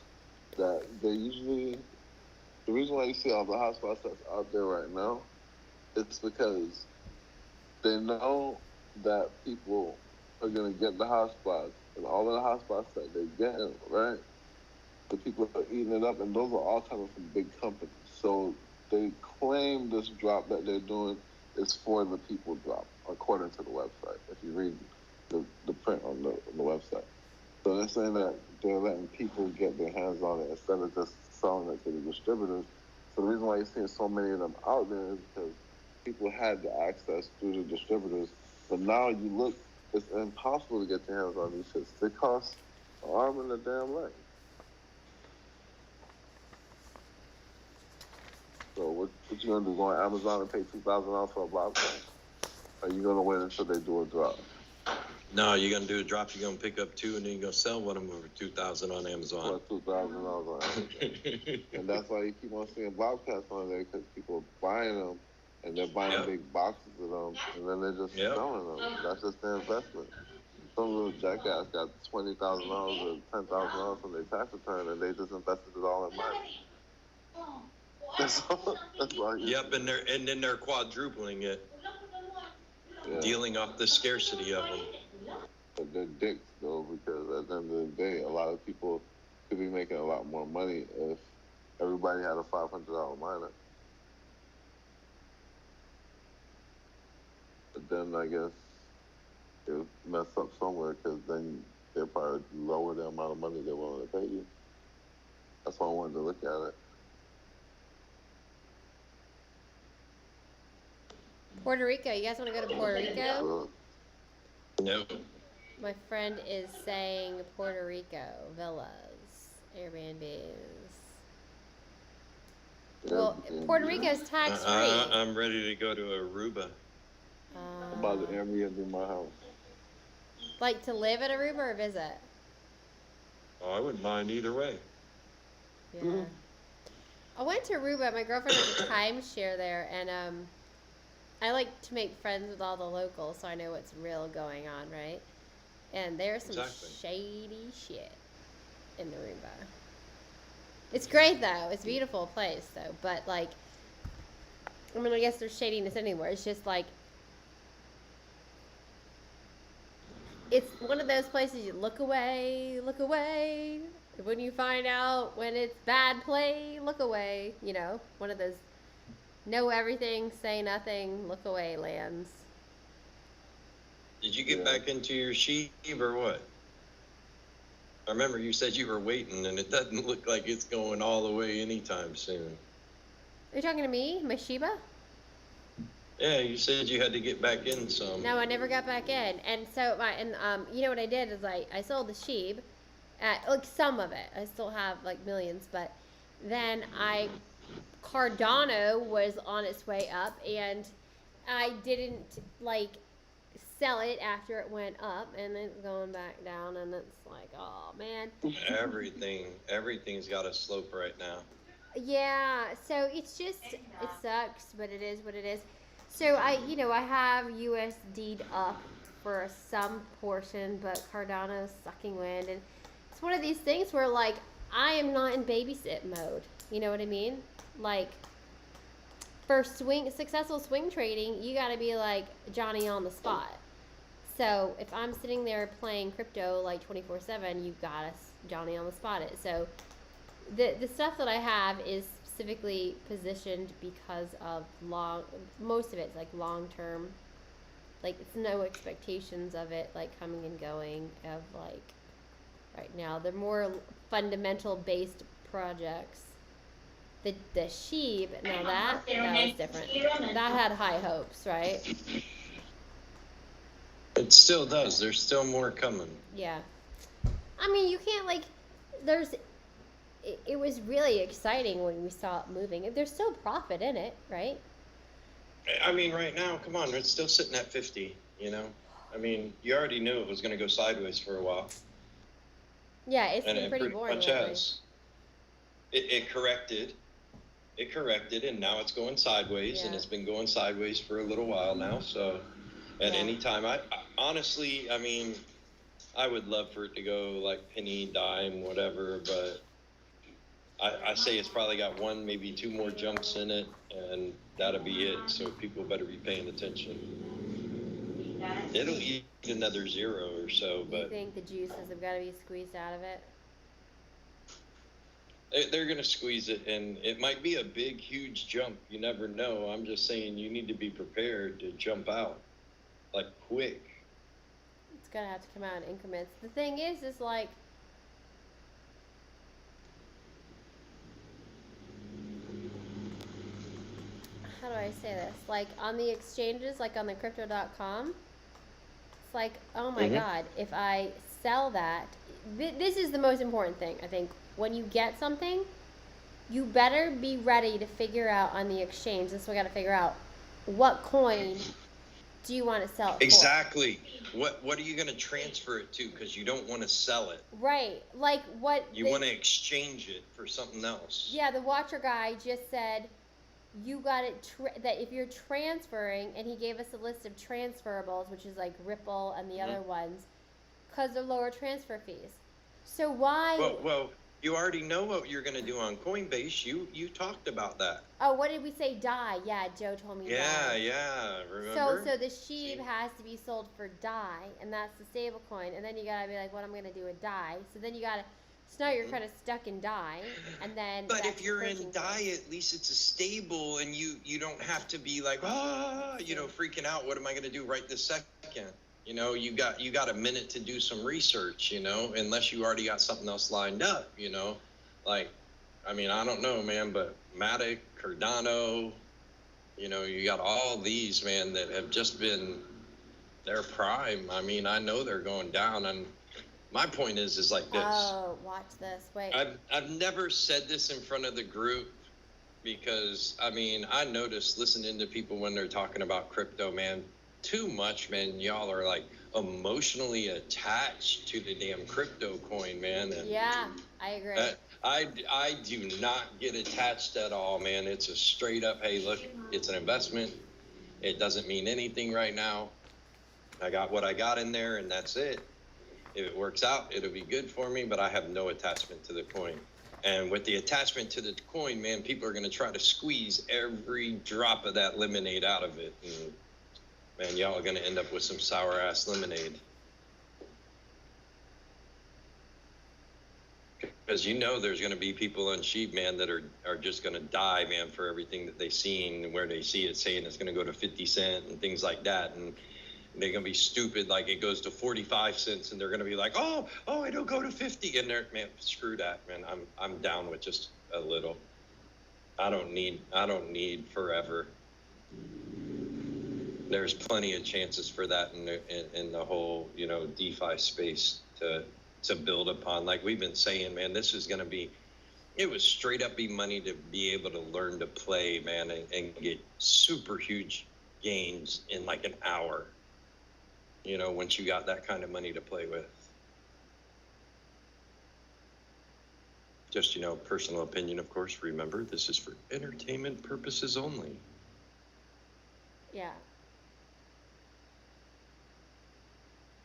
that they usually, the reason why you see all the hotspots that's out there right now, it's because they know that people are gonna get the hotspots, and all of the hotspots that they're getting, right? The people are eating it up, and those are all coming from big companies. So they claim this drop that they're doing is for the people drop, according to the website. If you read the print on the website, so they're saying that they're letting people get their hands on it instead of just selling it to the distributors. So the reason why you're seeing so many of them out there is because people had the access through the distributors, but now you look, it's impossible to get your hands on these shits. They cost an arm and a damn leg. So what you gonna do? Go on Amazon and pay $2,000 for a block? Or are you gonna wait until they do a drop? No, you're gonna do a drop. You're gonna pick up two, and then you're gonna sell one of them for $2,000 on Amazon. For $2,000 on Amazon. And that's why you keep on seeing Bobcats on there, because people are buying them, and they're buying big boxes of them, and then they're just selling them. That's just their investment. Some little jackass got $20,000 or $10,000 from their tax return, and they just invested it all in money. That's all. Yep, and then they're quadrupling it, dealing off the scarcity of them. But they're dicks though, because at the end of the day, a lot of people could be making a lot more money if everybody had a $500 miner. But then I guess it would mess up somewhere, because then they'll probably lower the amount of money they're willing to pay you. That's why I wanted to look at it. Puerto Rico. You guys want to go to Puerto Rico? No. My friend is saying Puerto Rico villas, Airbnbs. Well, Puerto Rico's tax free. I'm ready to go to Aruba. I'm about to Airbnb my house. Like to live at Aruba or visit? Oh, I wouldn't mind either way. Yeah. I went to Aruba. My girlfriend has a timeshare there, and I like to make friends with all the locals, so I know what's real going on, right? And there's some shady shit in Aruba. It's great though. It's a beautiful place though, but like, I mean, I guess there's shadiness anywhere. It's just like, it's one of those places you look away. When you find out when it's bad play, look away. You know, one of those know everything, say nothing, look away lands. Did you get back into your sheep or what? I remember you said you were waiting, and it doesn't look like it's going all the way anytime soon. Are you talking to me, my Shiba? Yeah, you said you had to get back in some. No, I never got back in. And so you know what I did is I sold the sheep, like some of it. I still have like millions, but then Cardano was on its way up, and I didn't like sell it after it went up, and it's going back down, and it's like, oh man. Everything's got a slope right now. Yeah, so it's just, it sucks, but it is what it is. So I have USD'd up for some portion, but Cardano's sucking wind, and it's one of these things where like I am not in babysit mode. You know what I mean? Like, for successful swing trading, you got to be like Johnny on the spot. So if I'm sitting there playing crypto like 24/7, you got to Johnny on the spot it. So the stuff that I have is specifically positioned because of most of it's like long term. Like, it's no expectations of it like coming and going of like right now. They're more fundamental based projects. The sheep, now that was different. That had high hopes, right? It still does. There's still more coming. Yeah. I mean, you can't like, it was really exciting when we saw it moving. There's still profit in it, right? I mean, right now, come on, it's still sitting at 50, you know? I mean, you already knew it was going to go sideways for a while. Yeah, it's And been it pretty pretty boring much lately. has. It corrected. It corrected, and now it's going sideways, and Yeah. it's been going sideways for a little while now. So at Yeah. any time, I honestly, I mean, I would love for it to go like penny, dime, whatever, but I say it's probably got one, maybe two more jumps in it, and that'll be it. So people better be paying attention. It'll eat another zero or so, Do you but think the juices have got to be squeezed out of it? they're going to squeeze it, and it might be a big, huge jump. You never know. I'm just saying you need to be prepared to jump out, like quick. It's gonna have to come out in increments. The thing is like, how do I say this? Like on the exchanges, like on the crypto.com, it's like, oh my Mhm. God, if I sell that, this is the most important thing, I think. When you get something, you better be ready to figure out on the exchange. This is what we got to figure out. What coin do you want to sell it Exactly. What are you going to transfer it to? Because you don't want to sell it. for? Right. Like what You want to exchange it for something else. Yeah, the watcher guy just said you got it that if you're transferring, and he gave us a list of transferables, which is like Ripple and the other ones, because they're lower transfer fees. So why? Well, you already know what you're going to do on Coinbase. You talked about that. Oh, what did we say? DAI. Yeah, Joe told me. Yeah, DAI. yeah. Remember? So the SHIB has to be sold for DAI, and that's the stable coin. And then you gotta be like, what am I gonna do with DAI? So then you gotta. So now you're kind of stuck in DAI, and then. But that's if you're in approaching DAI, at least it's a stable, and you don't have to be like, freaking out. What am I going to do right this second? You know, you got a minute to do some research. You know, unless you already got something else lined up. You know, like, I mean, I don't know, man, but Matic, Cardano, you know, you got all these, man, that have just been their prime. I mean, I know they're going down, and my point is like this. Oh, watch this. Wait. I've never said this in front of the group because, I mean, I notice listening to people when they're talking about crypto, man, too much, man. Y'all are like emotionally attached to the damn crypto coin, man. And Yeah, I agree. I do not get attached at all, man. It's a straight up, hey, look, it's an investment. It doesn't mean anything right now. I got what I got in there, and that's it. If it works out, it'll be good for me, but I have no attachment to the coin. And with the attachment to the coin, man, people are going to try to squeeze every drop of that lemonade out of it. And, man, y'all are going to end up with some sour-ass lemonade. Because you know there's going to be people on SHIB, man, that are just going to die, man, for everything that they've seen and where they see it saying it's going to go to 50 cents and things like that. And they're going to be stupid, like it goes to 45 cents, and they're going to be like, oh, it'll go to 50. And they're, man, screw that, man. I'm down with just a little. I don't need forever. There's plenty of chances for that in the whole, you know, DeFi space to build upon. Like we've been saying, man, this is going to be, it was straight up be money to be able to learn to play, man, and get super huge gains in like an hour. You know, once you got that kind of money to play with. Just, you know, personal opinion, of course. Remember, this is for entertainment purposes only. Yeah.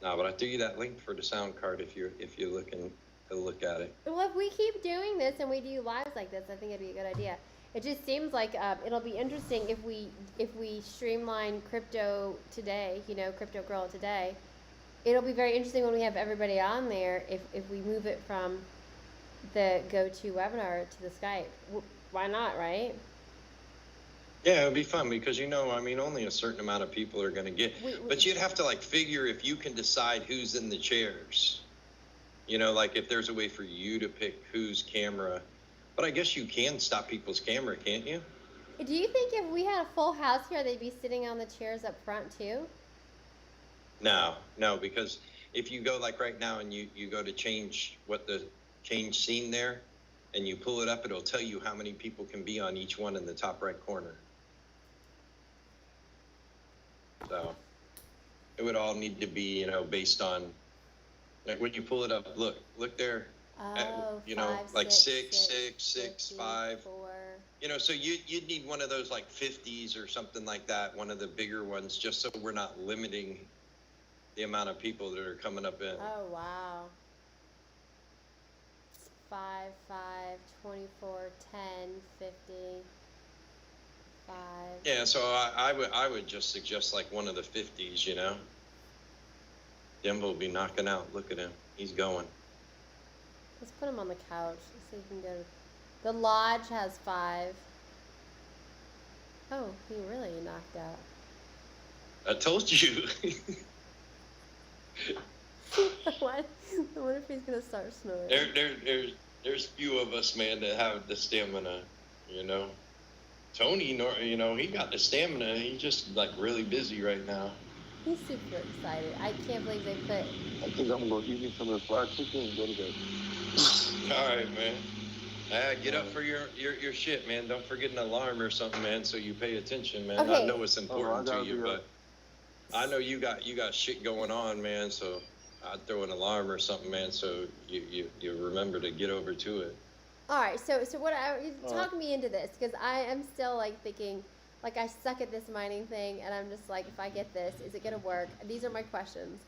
No, but I threw you that link for the sound card if you're looking to look at it. Well, if we keep doing this and we do lives like this, I think it'd be a good idea. It just seems like it'll be interesting if we streamline crypto today, you know, Crypto Girl today. It'll be very interesting when we have everybody on there if we move it from the GoToWebinar to the Skype. Why not, right? Yeah, it'd be fun because, you know, I mean, only a certain amount of people are going to get. But you'd have to, like, figure if you can decide who's in the chairs. You know, like if there's a way for you to pick whose camera. But I guess you can stop people's camera, can't you? Do you think if we had a full house here, they'd be sitting on the chairs up front too? No, because if you go like right now and you go to change scene there, and you pull it up, it'll tell you how many people can be on each one in the top right corner. So it would all need to be, you know, based on, like when you pull it up, look there. Oh, You know, 5, like 6, 6, 50, 5. 4. You know, so you'd need one of those like 50s or something like that, one of the bigger ones, just so we're not limiting the amount of people that are coming up in. Oh, wow. 5, 5, 24, 10, 50, 5. Yeah, so I would just suggest like one of the 50s, you know. Denver will be knocking out. Look at him. He's going. Let's put him on the couch so he can go. The lodge has 5. Oh, he really knocked out. I told you. What? I wonder if he's gonna start snoring. There's few of us, man, that have the stamina, you know. Tony, you know, he got the stamina. He's just like really busy right now. He's super excited. I can't believe they put. I think I'm gonna give me some of the fried chicken and go to bed. All right, man. Get up for your shit, man. Don't forget an alarm or something, man, so you pay attention, man. Okay. I know it's important to you, be but I know you got shit going on, man, so I'd throw an alarm or something, man, so you remember to get over to it. All right, so what talk me into this, because I am still like thinking, like I suck at this mining thing, and I'm just like, if I get this, is it gonna work? These are my questions.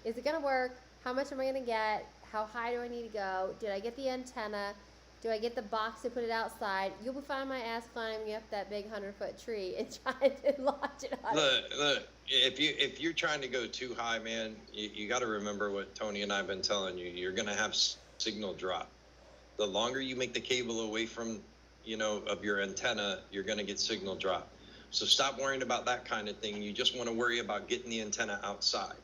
Is it gonna work? How much am I gonna get? How high do I need to go? Did I get the antenna? Do I get the box to put it outside? You'll be finding my ass climbing up that big 100-foot tree and trying to launch it on. Look, if you're trying to go too high, man, you got to remember what Tony and I've been telling you. You're gonna have signal drop. The longer you make the cable away from, you know, of your antenna, you're gonna get signal drop. So stop worrying about that kind of thing. You just want to worry about getting the antenna outside.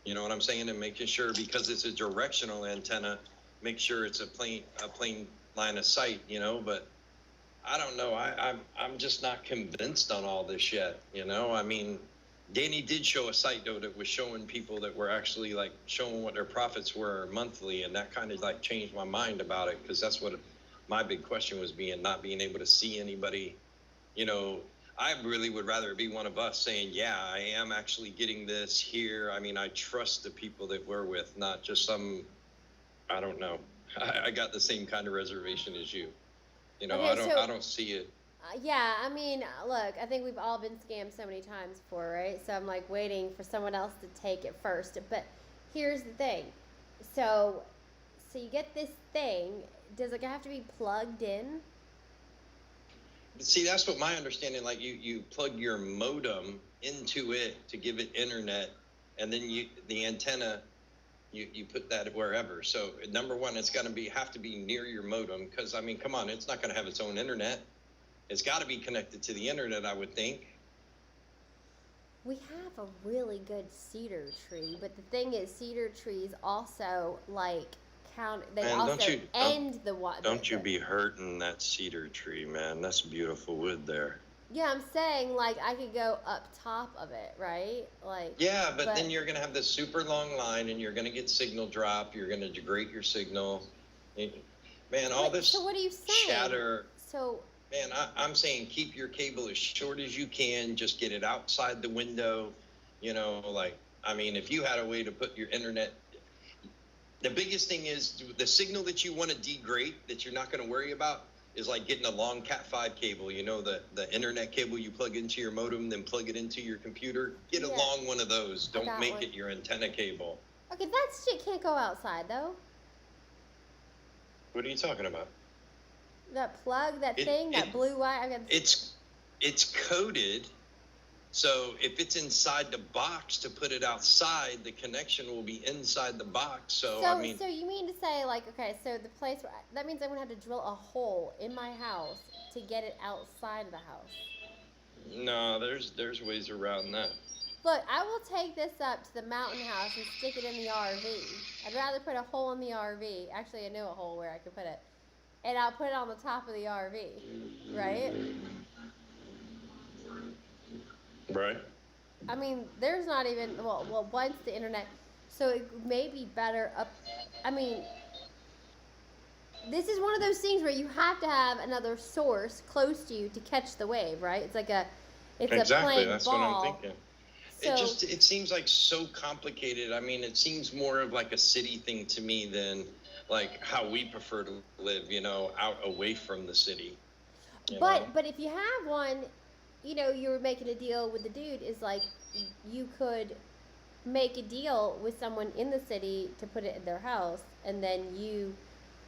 You know what I'm saying? And making sure, because it's a directional antenna, make sure it's a plain line of sight, you know. But I don't know. I'm just not convinced on all this yet, you know. I mean, Danny did show a site though that was showing people that were actually like showing what their profits were monthly, and that kind of like changed my mind about it, because that's what my big question was, not being able to see anybody. You know, I really would rather be one of us saying, yeah, I am actually getting this here. I mean, I trust the people that we're with, not just some, I don't know. I got the same kind of reservation as you. You know, Okay, I don't see it. Yeah, I mean, look, I think we've all been scammed so many times before, right? So I'm like waiting for someone else to take it first. But here's the thing. So you get this thing. Does it have to be plugged in? See, that's what my understanding, like you plug your modem into it to give it internet, and then the antenna, you put that wherever. So number one, it's going to have to be near your modem, because I mean, come on, it's not going to have its own internet. It's got to be connected to the internet, I would think. We have a really good cedar tree, but the thing is, cedar trees also like count. They Man, also end the water. Don't you be hurting that cedar tree, man. That's beautiful wood there. Yeah, I'm saying like I could go up top of it, right? Like. Yeah, but then you're gonna have this super long line, and you're gonna get signal drop. You're gonna degrade your signal. Man, all this. So what are you saying? Chatter. So. Man, I'm saying keep your cable as short as you can. Just get it outside the window. You know, like, I mean, if you had a way to put your internet, the biggest thing is the signal that you want to degrade, that you're not going to worry about, is like getting a long Cat5 cable. You know, the internet cable you plug into your modem, then plug it into your computer. Get a long one of those. Don't make it your antenna cable. Okay, that shit can't go outside, though. What are you talking about? That plug, that blue wire. It's coded, so if it's inside the box to put it outside, the connection will be inside the box. So I mean, so you mean to say, like, okay, so the place where that means I'm gonna have to drill a hole in my house to get it outside of the house? No, there's ways around that. Look, I will take this up to the mountain house and stick it in the RV. I'd rather put a hole in the RV. Actually, I know a hole where I could put it. And I'll put it on the top of the RV, right? Right. I mean, there's not even, well, once the internet, so it may be better up, I mean, this is one of those things where you have to have another source close to you to catch the wave, right? It's like a Exactly, playing that's ball. what I'm thinking. So, It seems like so complicated. I mean, it seems more of like a city thing to me than like how we prefer to live, you know, out away from the city. you know? but if you have one, you know, you were making a deal with the dude, is like you could make a deal with someone in the city to put it in their house, and then you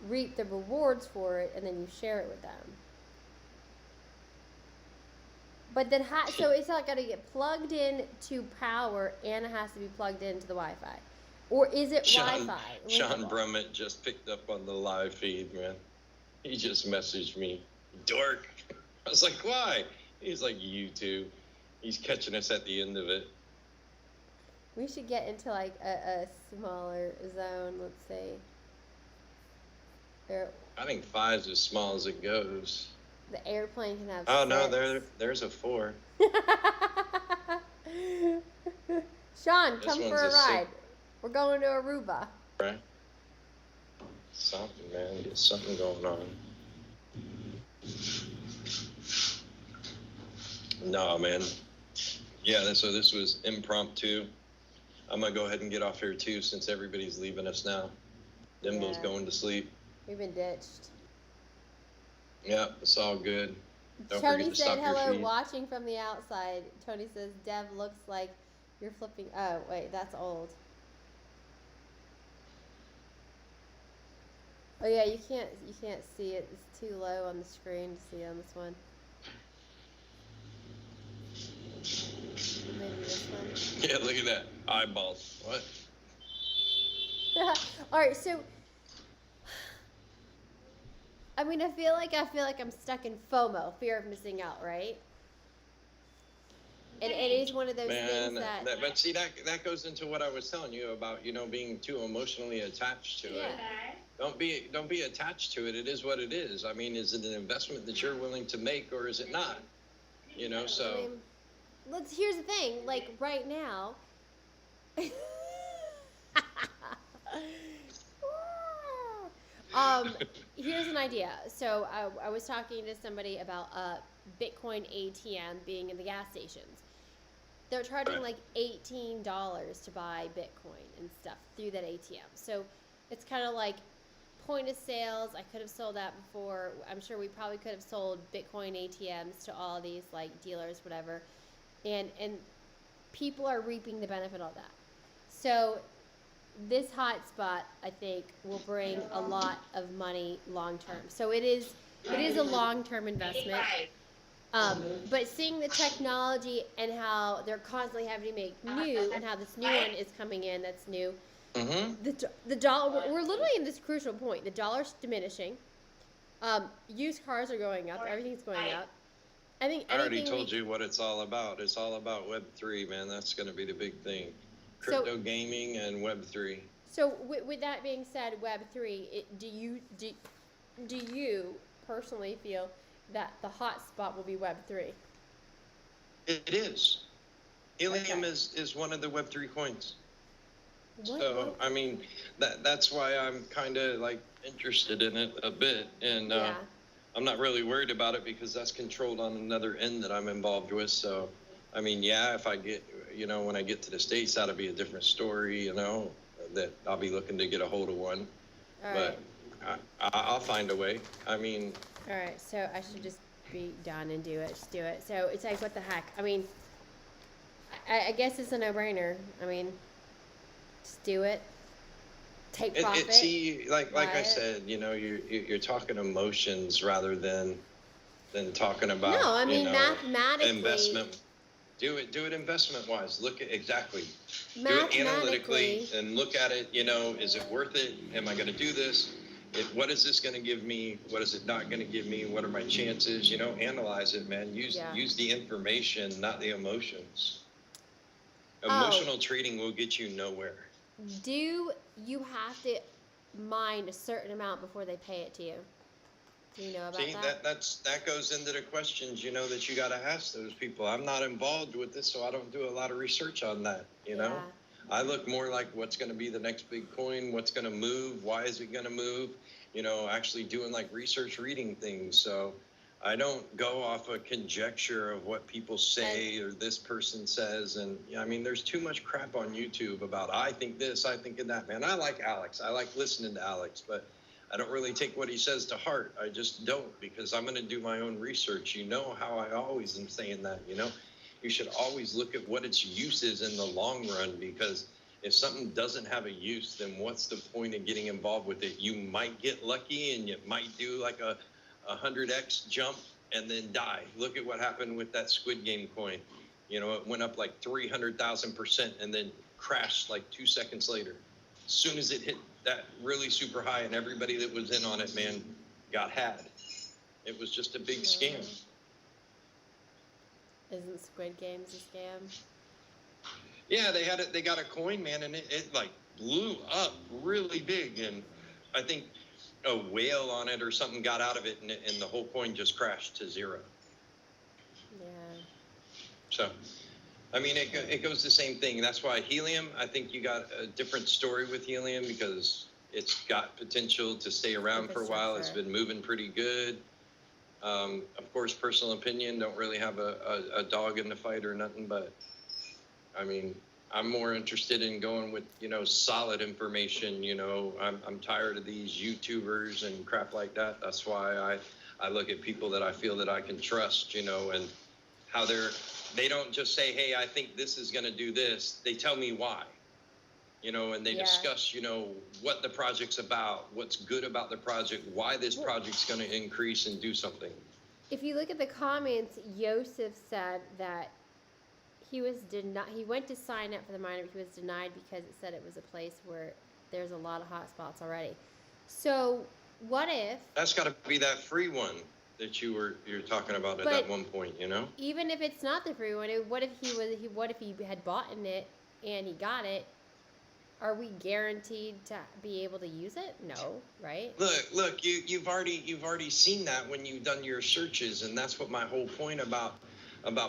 reap the rewards for it, and then you share it with them. But then, so it's not going to get plugged in to power, and it has to be plugged into the Wi-Fi, or is it Wi-Fi? Sean Brummett just picked up on the live feed, man. He just messaged me, dork. I was like, why? He's like, YouTube. He's catching us at the end of it. We should get into like a smaller zone. Let's say. I think 5's as small as it goes. The airplane can have. Oh no, 6. there's a 4. Sean, This come one's for a a 6. ride. We're going to Aruba. Right? Something, man. Get something going on. No, man. Yeah, so this was impromptu. I'm gonna go ahead and get off here too, since everybody's leaving us now. Dimbo's Yeah. going to sleep. We've been ditched. Yeah, it's all good. Don't Tony forget to said stop your hello, feed. watching from the outside. Tony says Dev looks like you're flipping. Oh wait, that's old. Oh yeah, you can't see it. It's too low on the screen to see on this one. Maybe this one. Yeah, look at that. Eyeballs. What? All right, so I mean, I feel like I'm stuck in FOMO, fear of missing out, right? And it is one of those Man, things that but see, that goes into what I was telling you about, you know, being too emotionally attached to it. Don't be attached to it. It is what it is. I mean, is it an investment that you're willing to make, or is it not? You know, so. I mean, here's the thing. Like right now, here's an idea. So I was talking to somebody about Bitcoin ATM being in the gas stations. They're charging like $18 to buy Bitcoin and stuff through that ATM. So it's kind of like point of sales. I could have sold that before. I'm sure we probably could have sold Bitcoin ATMs to all these like dealers, whatever. And people are reaping the benefit of that. So this hotspot, I think, will bring a lot of money long term. So it is a long term investment. But seeing the technology and how they're constantly having to make new, and how this new one is coming in that's new, the dollar, we're literally in this crucial point. The dollar's diminishing. Used cars are going up. Everything's going up. I think I already told you what it's all about. It's all about Web3, man. That's going to be the big thing. Crypto gaming and Web3. So with that being said, Web3, do you personally feel that the hot spot will be Web3? It is. Helium is one of the Web3 coins. So, I mean, that's why I'm kind of like interested in it a bit. And I'm not really worried about it because that's controlled on another end that I'm involved with. So, I mean, yeah, if I get, you know, when I get to the States, that'll be a different story, you know, that I'll be looking to get a hold of one. But I'll find a way. I mean. All right, so I should just be done and do it. Just do it. So it's like, what the heck? I mean, I guess it's a no-brainer. I mean, just do it. Take profit. See, like I said, you know, you're talking emotions rather than talking about. No, I mean, you know, mathematically. Investment. Do it investment wise. Look at exactly. Do it Mathematically. analytically and look at it. You know, is it worth it? Am I going to do this? What is this going to give me? What is it not going to give me? What are my chances? You know, analyze it, man. Use the information, not the emotions. Emotional trading will get you nowhere. Do you have to mine a certain amount before they pay it to you? Do you know about that? See, that goes into the questions, you know, that you got to ask those people. I'm not involved with this, so I don't do a lot of research on that, you know. I look more like what's going to be the next big coin, what's going to move, why is it going to move, you know, actually doing like research, reading things. So I don't go off a conjecture of what people say or this person says. And I mean, there's too much crap on YouTube about, I think this, I think of that, man. I like Alex. I like listening to Alex, but I don't really take what he says to heart. I just don't, because I'm going to do my own research. You know how I always am saying that, you know, you should always look at what its use is in the long run, because if something doesn't have a use, then what's the point of getting involved with it? You might get lucky and you might do like a 100x jump and then die. Look at what happened with that Squid Game coin. You know, it went up like 300,000% and then crashed like 2 seconds later. As soon as it hit that really super high, and everybody that was in on it, man, got had. It was just a big scam. Isn't Squid Games a scam? Yeah, they had it. They got a coin, man, and it like blew up really big. And I think a whale on it or something got out of it, and the whole coin just crashed to zero. Yeah. So, I mean, it goes the same thing. That's why helium, I think you got a different story with helium, because it's got potential to stay around for a while. It's been moving pretty good. Of course, personal opinion, don't really have a dog in the fight or nothing, but I mean, I'm more interested in going with, you know, solid information. You know, I'm tired of these YouTubers and crap like that. That's why I look at people that I feel that I can trust, you know, and how they don't just say, hey, I think this is going to do this. They tell me why, you know, and they discuss, you know, what the project's about, what's good about the project, why this project's going to increase and do something. If you look at the comments, Yosef said that he went to sign up for the miner, but he was denied because it said it was a place where there's a lot of hot spots already. So what if... That's got to be that free one that you're talking about at that one point, you know? Even if it's not the free one, what if he had bought in it and he got it? Are we guaranteed to be able to use it? No, right? Look, you've already seen that when you've done your searches, and that's what my whole point about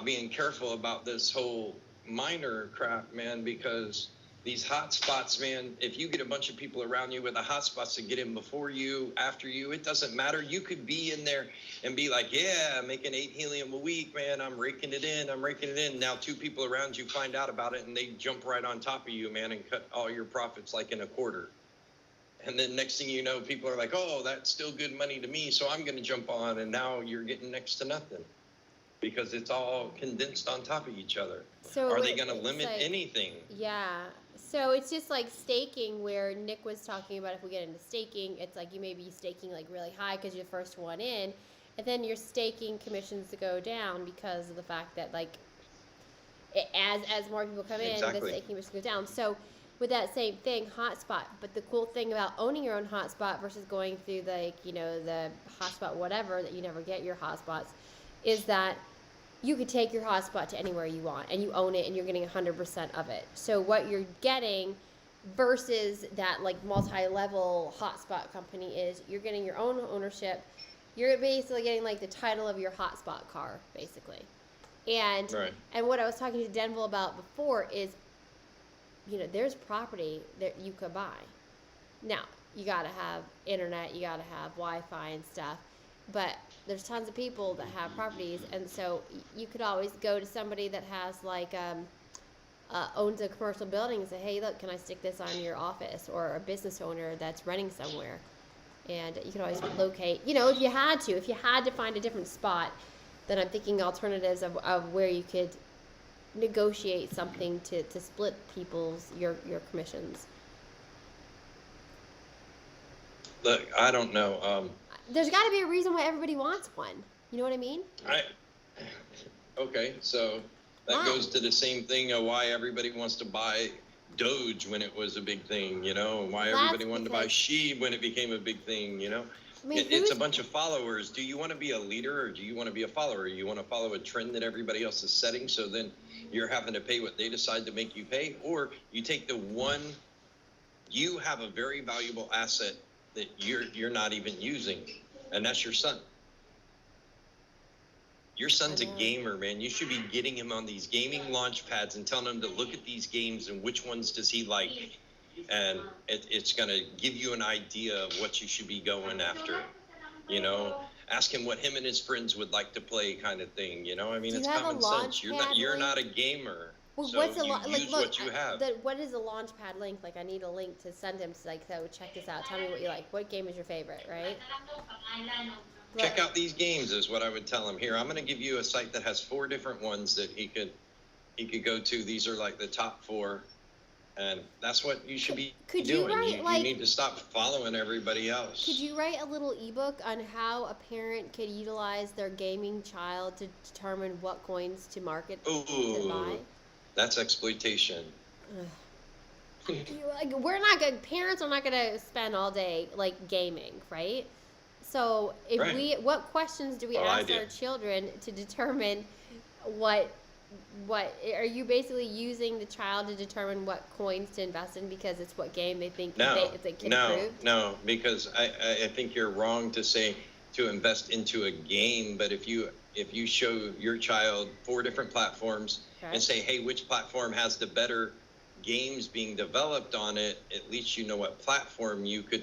being careful about this whole miner crap, man, because these hot spots, man, if you get a bunch of people around you with the hot spots to get in before you, after you, it doesn't matter. You could be in there and be like, yeah, I'm making 8 helium a week, man. I'm raking it in. Now 2 people around you find out about it and they jump right on top of you, man, and cut all your profits like in a quarter. And then next thing you know, people are like, oh, that's still good money to me, so I'm going to jump on, and now you're getting next to nothing, because it's all condensed on top of each other. So are they going to limit anything? Yeah. So it's just like staking, where Nick was talking about. If we get into staking, it's like you may be staking like really high because you're the first one in, and then your staking commissions to go down because of the fact that like as more people come in, the staking commissions go down. So with that same thing, hotspot. But the cool thing about owning your own hotspot versus going through like, you know, the hotspot whatever that you never get your hotspots, is that you could take your hotspot to anywhere you want and you own it and you're getting 100% of it. So what you're getting versus that like multi-level hotspot company is you're getting your own ownership. You're basically getting like the title of your hotspot car, basically. And and what I was talking to Denville about before is, you know, there's property that you could buy. Now, you got to have internet, you got to have Wi-Fi and stuff, but there's tons of people that have properties, and so you could always go to somebody that has like owns a commercial building and say, hey, look, can I stick this on your office? Or a business owner that's renting somewhere, and you could always locate, you know, if you had to find a different spot, then I'm thinking alternatives of where you could negotiate something to split your commissions. Look, I don't know. There's got to be a reason why everybody wants one. You know what I mean? Okay, so that goes to the same thing of why everybody wants to buy Doge when it was a big thing, you know, why everybody wanted to buy SHIB when it became a big thing, you know. I mean, it's a bunch of followers. Do you want to be a leader, or do you want to be a follower? You want to follow a trend that everybody else is setting, so then you're having to pay what they decide to make you pay? Or you take the one, you have a very valuable asset that you're not even using, and that's your son. Your son's a know. gamer, man. You should be getting him on these gaming launch pads and telling him to look at these games and which ones does he like. And it's going to give you an idea of what you should be going after. You know, ask him what him and his friends would like to play, kind of thing. You know, I mean, Do it's you have a common launch sense. You're pad not a link? gamer. Well, So what's a you like? use Look, what you have. what is a launchpad link? Like, I need a link to send him. So, like, so check this out. Tell me what you like. What game is your favorite? Right? Check out these games is what I would tell him. Here, I'm going to give you a site that has 4 different ones that he could go to. These are like the top 4, and that's what you should be Could you doing. write, You like- need to stop following everybody else. Could you write a little ebook on how a parent could utilize their gaming child to determine what coins to market to Ooh, buy? that's exploitation. Like, we're not gonna, parents are not gonna spend all day like gaming, right? So if Right. what questions do we Well, I ask our do. children to determine what are you basically using the child to determine what coins to invest in because it's what game they think they can improve? No, because I think you're wrong to say to invest into a game, but if you show your child 4 different platforms Okay. and say, hey, which platform has the better games being developed on it, at least you know what platform you could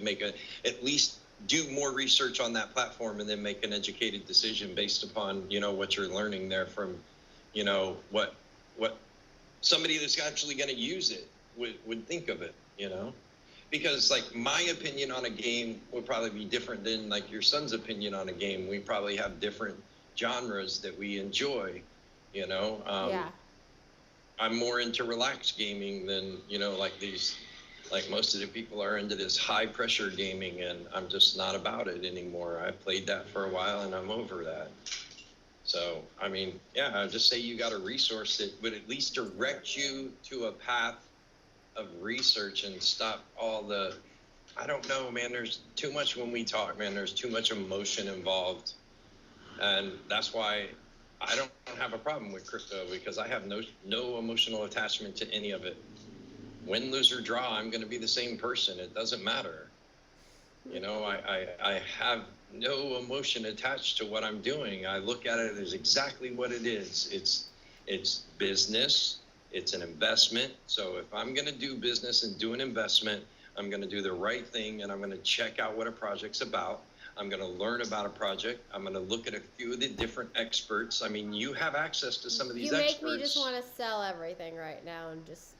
at least do more research on that platform and then make an educated decision based upon, what you're learning there from, what somebody that's actually going to use it would think of it, because like my opinion on a game would probably be different than like your son's opinion on a game. We probably have different genres that we enjoy, Yeah. I'm more into relaxed gaming than, like most of the people are into this high pressure gaming, and I'm just not about it anymore. I played that for a while and I'm over that. So, I mean, yeah, I just say you got a resource that would at least direct you to a path of research and stop all the, I don't know, man, there's too much when we talk, man, there's too much emotion involved. And that's why I don't have a problem with crypto, because I have no emotional attachment to any of it. Win, lose, or draw, I'm going to be the same person. It doesn't matter. I have no emotion attached to what I'm doing. I look at it as exactly what it is. It's business. It's an investment. So if I'm going to do business and do an investment, I'm going to do the right thing, and I'm going to check out what a project's about. I'm going to learn about a project. I'm going to look at a few of the different experts. I mean, you have access to some of these You make experts. me just want to sell everything right now and just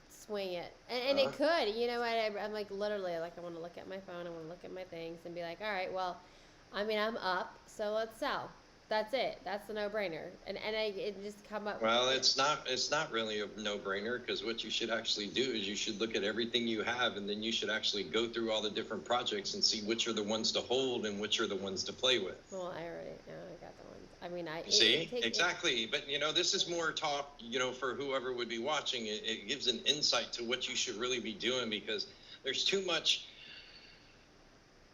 swing it. And it could, I'm like literally like I want to look at my phone, I want to look at my things and be like, all right, well, I mean, I'm up, so let's sell. That's it. That's the no-brainer. And it just come up. Well, it's not really a no-brainer, because what you should actually do is you should look at everything you have, and then you should actually go through all the different projects and see which are the ones to hold and which are the ones to play with. Well, I got the ones. I mean, See, exactly. But this is more talk, for whoever would be watching. It gives an insight to what you should really be doing, because there's too much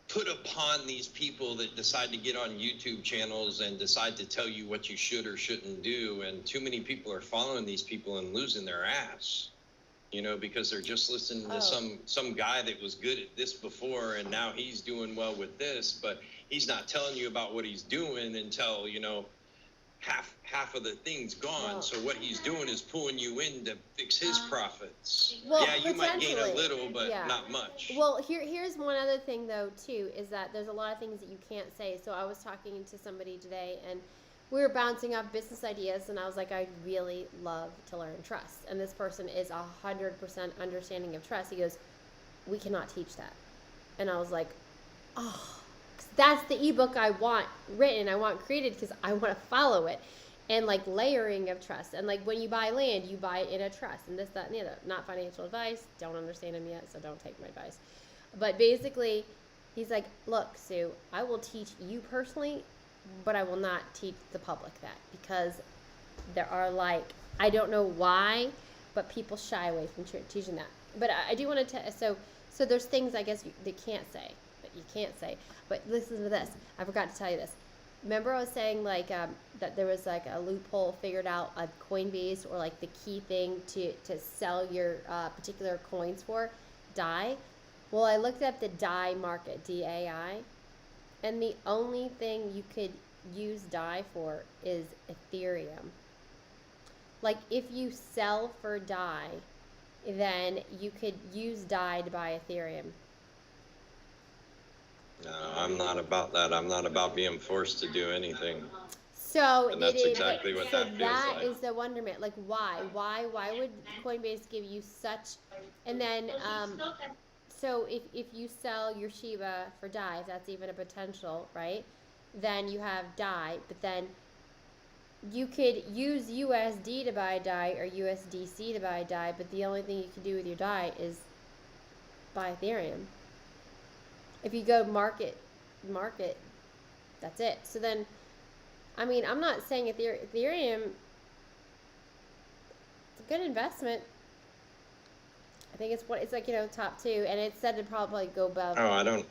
put upon these people that decide to get on YouTube channels and decide to tell you what you should or shouldn't do. And too many people are following these people and losing their ass, because they're just listening to some guy that was good at this before, and now he's doing well with this, but he's not telling you about what he's doing until, half of the thing's gone. Well, so what he's doing is pulling you in to fix his profits. Well, yeah, you might gain a potentially, little, but yeah. not much. Well, here's one other thing though too, is that there's a lot of things that you can't say. So I was talking to somebody today, and we were bouncing off business ideas, and I was like, I'd really love to learn trust. And this person is 100% understanding of trust. He goes, we cannot teach that. And I was like, oh, 'cause that's the ebook I want written, I want created, because I want to follow it. And like layering of trust, and like when you buy land, you buy it in a trust, and this, that, and the other. Not financial advice. Don't understand him yet, so don't take my advice. But basically, he's like, look, Sue, I will teach you personally, but I will not teach the public that, because there are I don't know why, but people shy away from teaching that. But I do want to so there's things I guess they can't say, that you can't say. But listen to this. I forgot to tell you this. Remember I was saying that there was like a loophole figured out at Coinbase, or like the key thing to sell your particular coins for, DAI. Well, I looked up the DAI market, DAI, and the only thing you could use DAI for is Ethereum. Like, if you sell for DAI, then you could use DAI to buy Ethereum. No, I'm not about that. I'm not about being forced to do anything. So And that's it is, exactly what so that feels that like. is the wonderment. Like, why would Coinbase give you such? And then, so if you sell your Shiba for DAI, if that's even a potential, right? Then you have DAI, but then you could use USD to buy DAI or USDC to buy DAI, but the only thing you can do with your DAI is buy Ethereum. If you go market, that's it. So then, I mean, I'm not saying Ethereum, it's a good investment. I think it's like, top 2, and it said it'd probably go above. Oh, I don't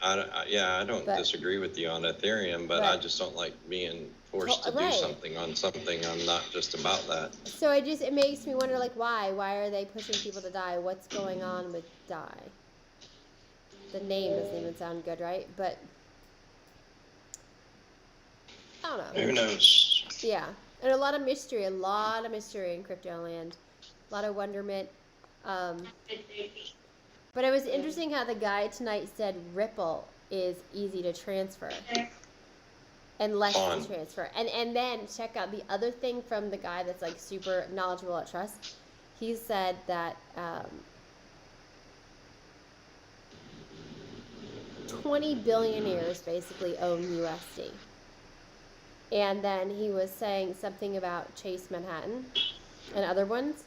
But- disagree with you on Ethereum, but I just don't like being forced to do Right. something on something. I'm not just about that. So it makes me wonder, like, why are they pushing people to DAI? What's going on with DAI? The name doesn't even sound good, right? But I don't know. Who knows? Yeah, and a lot of mystery in crypto land, a lot of wonderment. But it was interesting how the guy tonight said Ripple is easy to transfer and less Fun. to transfer. And then check out the other thing from the guy that's like super knowledgeable at trust. He said that 20 billionaires basically own USD. And then he was saying something about Chase Manhattan and other ones.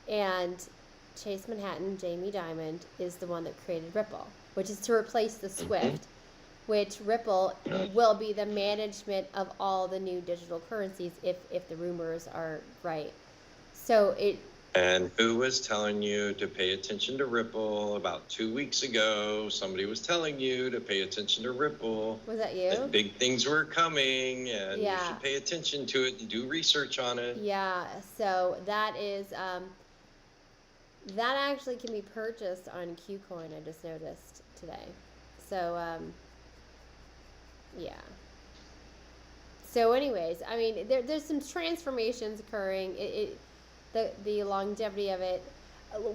And Chase Manhattan, Jamie Dimon, is the one that created Ripple, which is to replace the SWIFT, which Ripple will be the management of all the new digital currencies if the rumors are right. So And who was telling you to pay attention to Ripple about 2 weeks ago? Somebody was telling you to pay attention to Ripple. Was that you? That big things were coming, and you Yeah. should pay attention to it and do research on it. Yeah, so that is that actually can be purchased on KuCoin. I just noticed today. So yeah. So anyways, I mean, there's some transformations occurring. The longevity of it.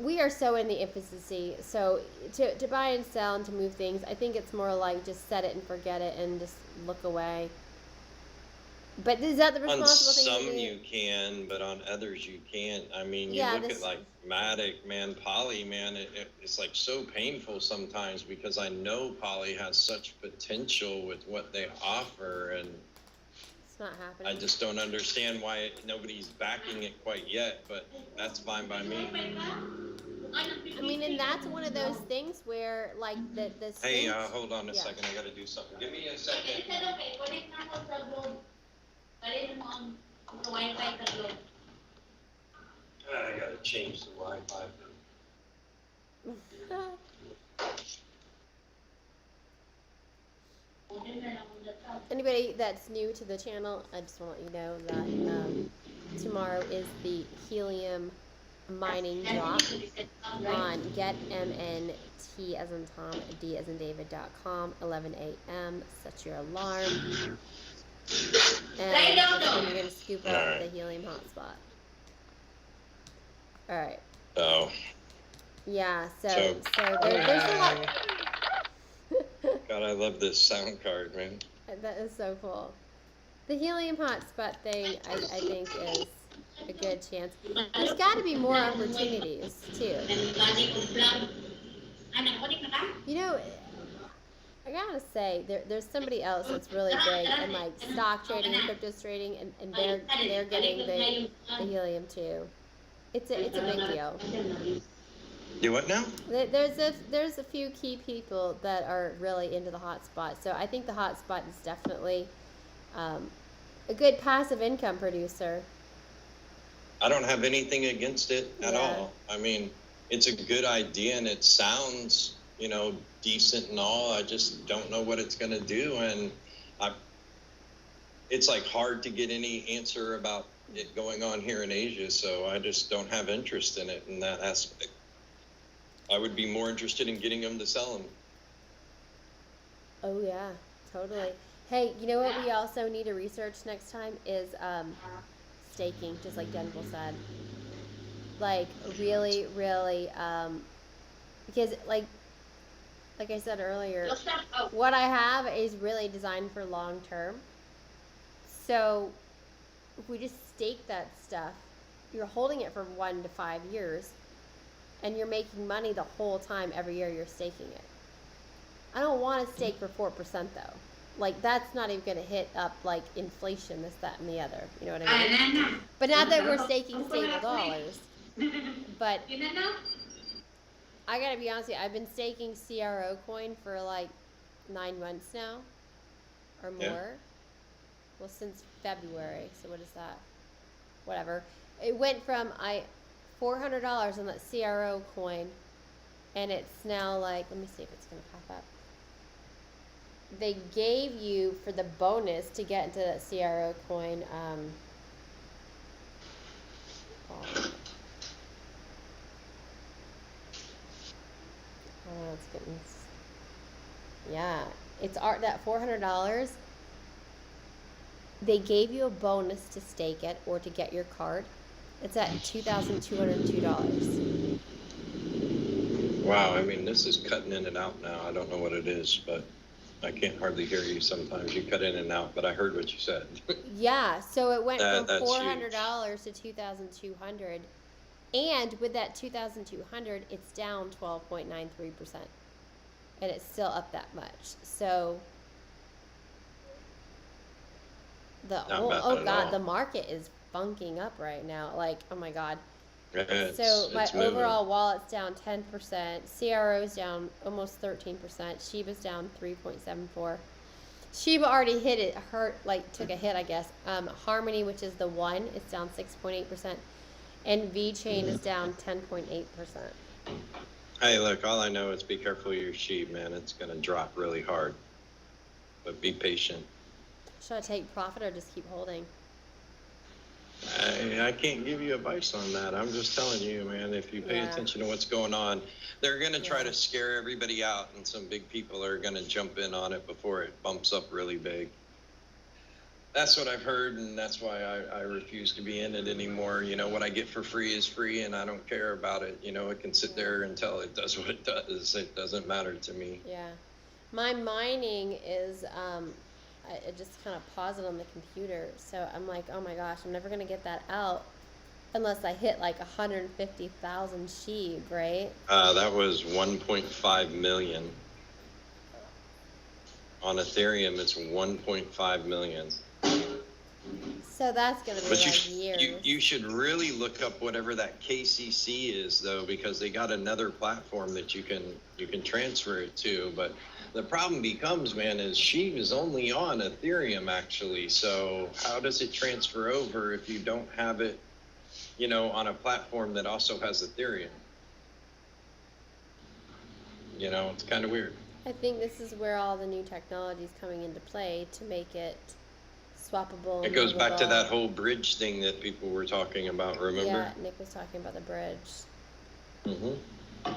We are so in the infancy. So to buy and sell and to move things, I think it's more like just set it and forget it and just look away. But is that the On responsible thing to some do? you can, but on others you can't. I mean, you Yeah, look this- at like Matic, man, Poly, man, it's like so painful sometimes because I know Poly has such potential with what they offer, and It's not happening. I just don't understand why nobody's backing it quite yet, but that's fine by me. I mean, and that's one of those things where, like, the Hey, Sphinx- hold on a Yeah. second, I gotta do something. Give me a second. I gotta change the Wi-Fi. Anybody that's new to the channel, I just want to let you know that tomorrow is the helium mining drop on getmnt as in Tom, D as in David.com, 11 a.m. Set your alarm. And that's when you're going to scoop up Alright. the helium hotspot. Alright. Oh, Yeah, so So- there's a lot. God, I love this sound card, man. That is so cool. The helium hotspot thing, I think, is a good chance. There's got to be more opportunities too. You know, I gotta say, there's somebody else that's really big in like stock trading and crypto trading, and they're getting the helium too. It's a big deal. Do what now? There's a few key people that are really into the hotspot. So I think the hotspot is definitely a good passive income producer. I don't have anything against it at Yeah. all. I mean, it's a good idea and it sounds, decent and all. I just don't know what it's going to do. And it's like hard to get any answer about it going on here in Asia. So I just don't have interest in it in that aspect. I would be more interested in getting them to sell them. Oh yeah, totally. Hey, you know what we also need to research next time is staking, just like Denzel said. Like really, really, because like I said earlier, what I have is really designed for long term. So if we just stake that stuff, you're holding it for 1 to 5 years, and you're making money the whole time every year you're staking it. I don't want to stake for 4% though. Like that's not even going to hit up like inflation, this, that, and the other. You know what I mean? But not that we're staking stable dollars. But I gotta be honest with you, I've been staking CRO coin for like 9 months now, or more. Yeah. Well, since February. So what is that? Whatever. It went from $400 on that CRO coin, and it's now like, let me see if it's gonna pop up. They gave you for the bonus to get into that CRO coin. Oh, it's getting. Yeah, it's that $400. They gave you a bonus to stake it or to get your card. It's at $2,202. Wow, I mean, this is cutting in and out now. I don't know what it is, but I can't hardly hear you sometimes. You cut in and out, but I heard what you said. Yeah, so it went from That's $400 to $2,200. And with that $2,200, it's down 12.93%. And it's still up that much. So Not bad at all. the market is funking up right now. Like, oh my God. It's- So my it's moving. overall wallet's down 10%. CRO's down almost 13%. Shiba's down 3.74. Shiba already hit it, took a hit, I guess. Harmony, which is the one, it's down 6.8%. And VeChain is down 10.8%. Hey, look, all I know is be careful of your sheep, man. It's going to drop really hard. But be patient. Should I take profit or just keep holding? I can't give you advice on that. I'm just telling you, man, if you pay Yeah. attention to what's going on, they're going to try Yeah. to scare everybody out, and some big people are going to jump in on it before it bumps up really big. That's what I've heard, and that's why I refuse to be in it anymore. You know, what I get for free is free, and I don't care about it. You know, it can sit there until it does what it does. It doesn't matter to me. Yeah. My mining is, I just kind of pause it on the computer. So I'm like, oh my gosh, I'm never going to get that out unless I hit like 150,000 sheep, right? That was 1.5 million. On Ethereum, it's 1.5 million. So that's going to be But like years. you should really look up whatever that KCC is, though, because they got another platform that you can transfer it to. But the problem becomes, man, is Sheev is only on Ethereum, actually. So how does it transfer over if you don't have it, you know, on a platform that also has Ethereum? You know, it's kind of weird. I think this is where all the new technology is coming into play to make it swappable. It goes back to movable. that whole bridge thing that people were talking about, remember? Yeah, Nick was talking about the bridge. Mm-hmm.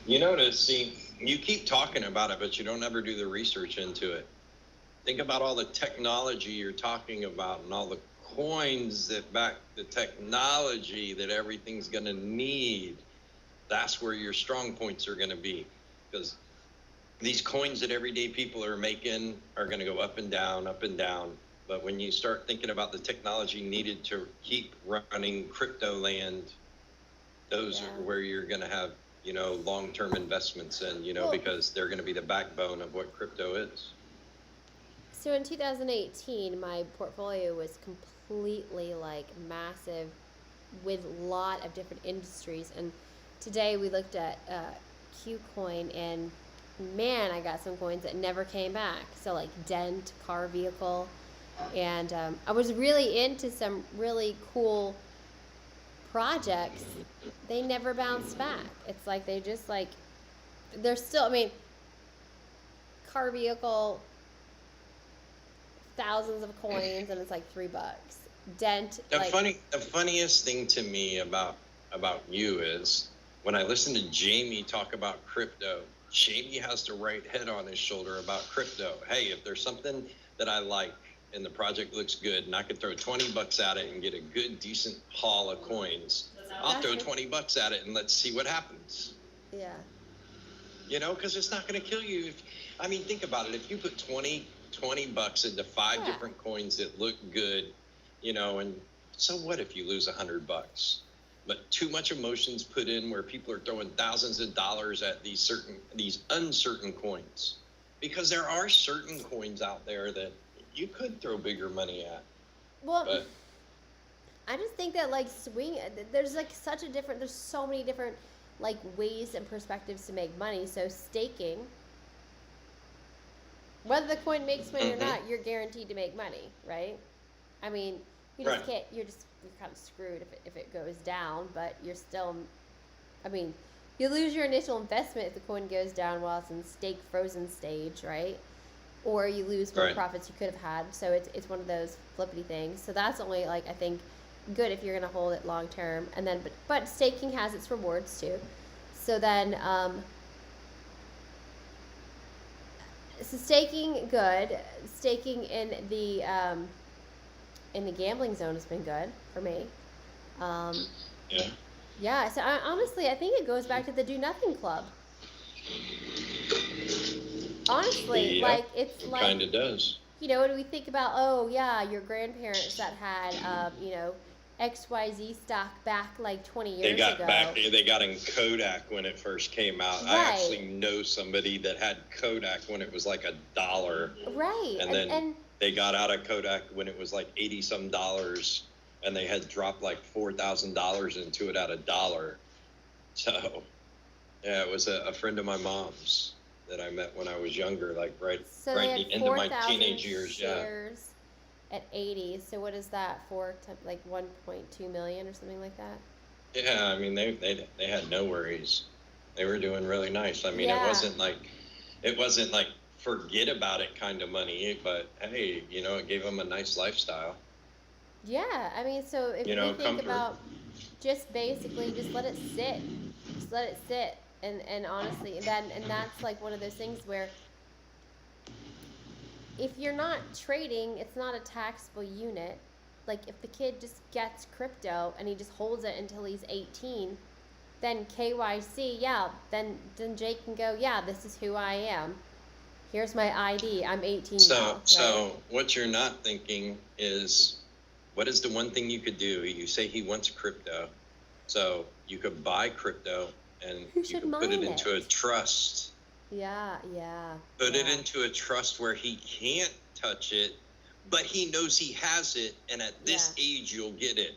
You notice, see, you keep talking about it, but you don't ever do the research into it. Think about all the technology you're talking about and all the coins that back the technology that everything's going to need. That's where your strong points are going to be, because these coins that everyday people are making are going to go up and down, up and down. But when you start thinking about the technology needed to keep running crypto land, those Yeah. are where you're going to have, you know, long-term investments in, you know, Well- because they're going to be the backbone of what crypto is. So in 2018, my portfolio was completely like massive with a lot of different industries. And today we looked at Qcoin, and man, I got some coins that never came back. So like Dent, car vehicle. And I was really into some really cool projects. They never bounced back. It's like they just like, they're still, I mean, car vehicle, thousands of coins, and it's like $3. Dent, The like, funniest thing to me about you is when I listen to Jamie talk about crypto, Jamie has the right head on his shoulder about crypto. Hey, if there's something that I like and the project looks good and I could throw $20 at it and get a good, decent haul of coins, I'll throw $20 at it and let's see what happens. Yeah. You know, because it's not going to kill you. I mean, think about it. If you put $20 into 5 different coins that look good, you know, and so what if you lose $100? But too much emotions put in where people are throwing thousands of dollars at these uncertain coins, because there are certain coins out there that you could throw bigger money at. Well, but I just think that like there's like there's so many different like ways and perspectives to make money. So staking, whether the coin makes money or not, you're guaranteed to make money, right? I mean, you just can't. You're kind of screwed if it goes down, but you're still. I mean, you lose your initial investment if the coin goes down while it's in frozen stage, right? Or you lose more profits you could have had. So it's one of those flippity things. So that's only like I think good if you're gonna hold it long term. And then but staking has its rewards too. So then so staking good. Staking in the gambling zone has been good for me. Yeah. So honestly, I think it goes back to the Do Nothing Club. Honestly, like it's like kind of does. You know, when we think about, oh yeah, your grandparents that had, you know, XYZ stock back like 20 years ago. They got in Kodak when it first came out. Right. I actually know somebody that had Kodak when it was like $1. Right. And then they got out of Kodak when it was like 80 some dollars, and they had dropped like $4,000 into it at $1. So yeah, it was a friend of my mom's that I met when I was younger, like right into my teenage years. Shares at 80. So what is that for? Like 1.2 million or something like that? Yeah, I mean they had no worries. They were doing really nice. I mean, it wasn't like forget about it kind of money, but hey, you know, it gave them a nice lifestyle. Yeah, I mean, so if you think comfort. about just basically just let it sit. Just let it sit. And honestly, and that's like one of those things where if you're not trading, it's not a taxable unit. Like if the kid just gets crypto and he just holds it until he's 18, then KYC, then Jake can go, yeah, this is who I am. Here's my ID. I'm 18 now. So what you're not thinking is, what is the one thing you could do? You say he wants crypto, so you could buy crypto. And you can put it into a trust. Yeah. Put it into a trust where he can't touch it, but he knows he has it, and at this age you'll get it.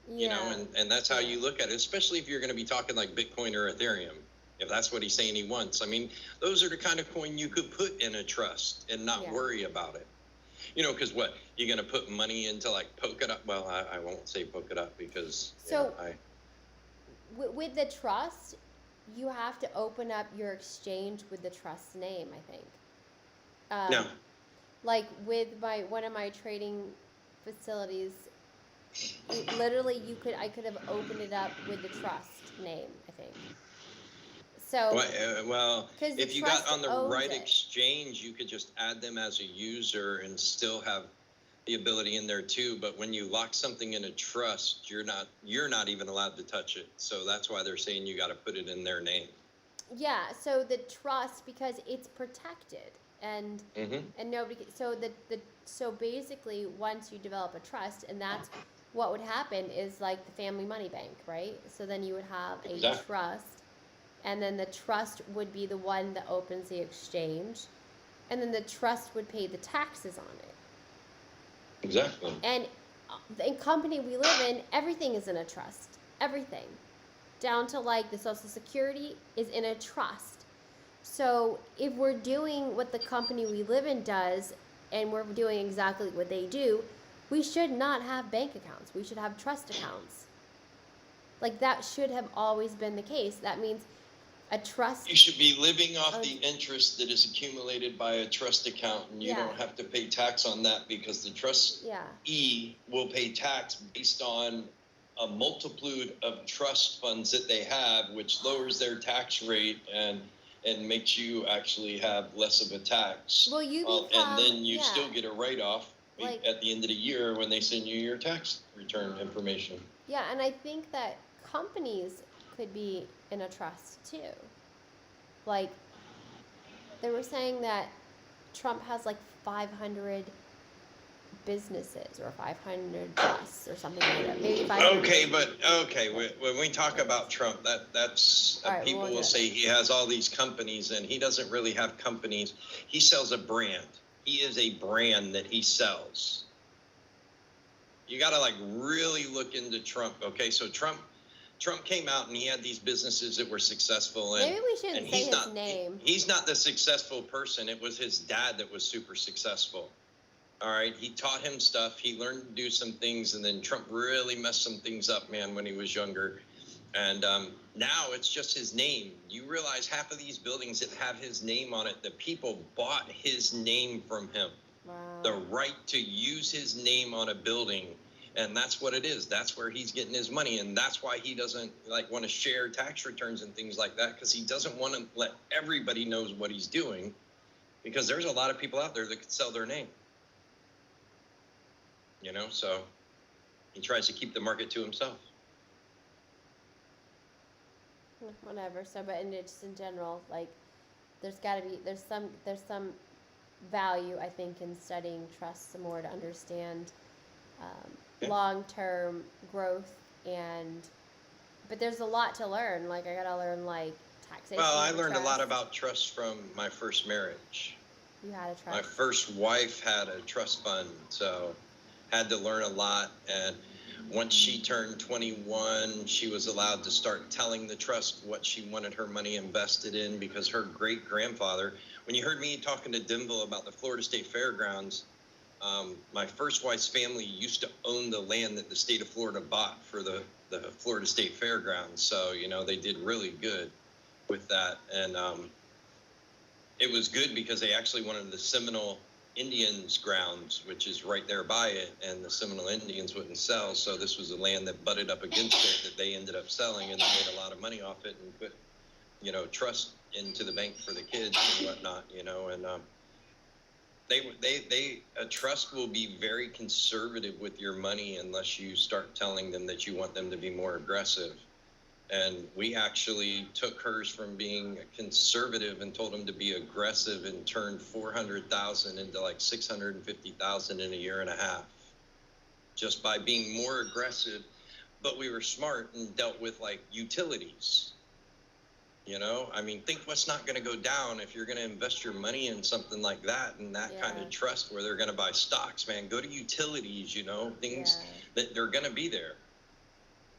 You know, and that's how you look at it, especially if you're going to be talking like Bitcoin or Ethereum. If that's what he's saying he wants. I mean, those are the kind of coin you could put in a trust and not worry about it. You know, because what? You're going to put money into like Polkadot? Well, I won't say Polkadot because with the trust, you have to open up your exchange with the trust name, I think. No. Like with one of my trading facilities, literally I could have opened it up with the trust name, I think. So well, if you got on the right exchange, you could just add them as a user and still have the ability in there too. But when you lock something in a trust, you're not even allowed to touch it. So that's why they're saying you got to put it in their name. Yeah. So the trust, because it's protected and nobody. So basically, once you develop a trust, and that's what would happen is like the family money bank, right? So then you would have a trust, and then the trust would be the one that opens the exchange, and then the trust would pay the taxes on it. Exactly. And the company we live in, everything is in a trust. Everything. Down to like the Social Security is in a trust. So if we're doing what the company we live in does, and we're doing exactly what they do, we should not have bank accounts. We should have trust accounts. Like that should have always been the case. That means a trust. You should be living off the interest that is accumulated by a trust account, and you don't have to pay tax on that because the trustee will pay tax based on a multitude of trust funds that they have, which lowers their tax rate and makes you actually have less of a tax. Well, you and then you yeah. still get a write-off Like- at the end of the year when they send you your tax return information. Yeah, and I think that companies could be in a trust too. Like, they were saying that Trump has like 500 businesses or 500 trusts or something like that. Maybe 500. Okay, when we talk about Trump, that's All right, people well, will yeah. say he has all these companies, and he doesn't really have companies. He sells a brand. He is a brand that he sells. You got to like really look into Trump. Okay, so Trump came out and he had these businesses that were successful, and Maybe we shouldn't and say he's his not name. he's not the successful person. It was his dad that was super successful. All right, he taught him stuff. He learned to do some things, and then Trump really messed some things up, man, when he was younger. And now it's just his name. You realize half of these buildings that have his name on it, the people bought his name from him. Wow. The right to use his name on a building, and that's what it is. That's where he's getting his money, and that's why he doesn't like want to share tax returns and things like that, because he doesn't want to let everybody knows what he's doing, because there's a lot of people out there that could sell their name. You know, so he tries to keep the market to himself. Whatever. So, but just in general, like, there's some value, I think, in studying trust some more to understand Yeah. long-term growth, but there's a lot to learn. Like, I gotta learn like taxation. Well, I of learned a lot trust. about trust from my first marriage. You had a trust. My first wife had a trust fund, so had to learn a lot. And once she turned 21, she was allowed to start telling the trust what she wanted her money invested in, because her great grandfather, when you heard me talking to Denville about the Florida State Fairgrounds, my first wife's family used to own the land that the state of Florida bought for the Florida State Fairgrounds. So, you know, they did really good with that. And it was good because they actually wanted the Seminole Indians grounds, which is right there by it, and the Seminole Indians wouldn't sell. So this was the land that butted up against it that they ended up selling, and they made a lot of money off it and put, you know, trust into the bank for the kids and whatnot, you know. And a trust will be very conservative with your money unless you start telling them that you want them to be more aggressive. And we actually took hers from being conservative and told them to be aggressive, and turned 400,000 into like 650,000 in a year and a half, just by being more aggressive. But we were smart and dealt with like utilities. You know, I mean, think what's not going to go down if you're going to invest your money in something like that, and that kind of trust where they're going to buy stocks, man. Go to utilities, you know, things that they're going to be there.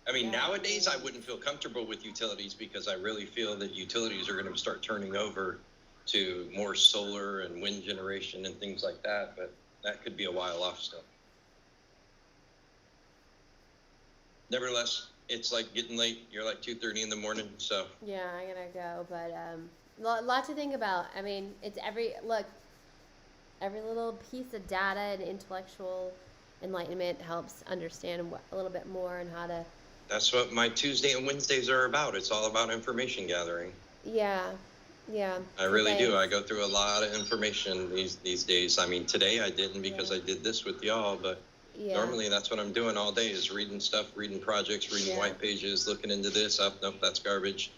I mean, nowadays I wouldn't feel comfortable with utilities, because I really feel that utilities are going to start turning over to more solar and wind generation and things like that, but that could be a while off still. Nevertheless, it's like getting late. You're like 2:30 in the morning, so. Yeah, I gotta go, but lot to think about. I mean, it's every little piece of data and intellectual enlightenment helps understand a little bit more and how to. That's what my Tuesday and Wednesdays are about. It's all about information gathering. Yeah. I really do. I go through a lot of information these days. I mean, today I didn't, because I did this with y'all, but normally that's what I'm doing all day, is reading stuff, reading projects, reading white pages, looking into this. Nope, that's garbage.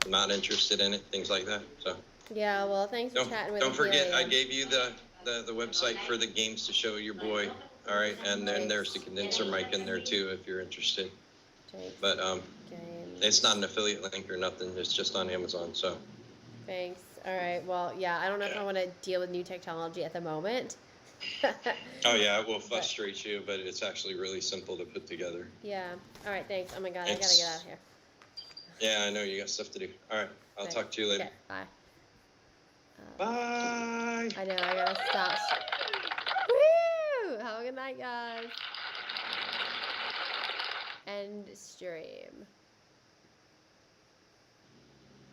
I'm not interested in it, things like that. So. Yeah, well, thanks for chatting with me. Don't forget, I gave you the website for the games to show your boy. All right, and then there's the condenser mic in there too, if you're interested. But it's not an affiliate link or nothing. It's just on Amazon. So. Thanks. All right. Well, yeah. I don't know if I want to deal with new technology at the moment. Oh yeah, it will frustrate you, but it's actually really simple to put together. Yeah. All right. Thanks. Oh my God, I gotta get out of here. Yeah, I know you got stuff to do. All right. I'll talk to you later. Okay, bye. Bye. I know. I gotta stop. Woo! Have a good night, guys. End stream.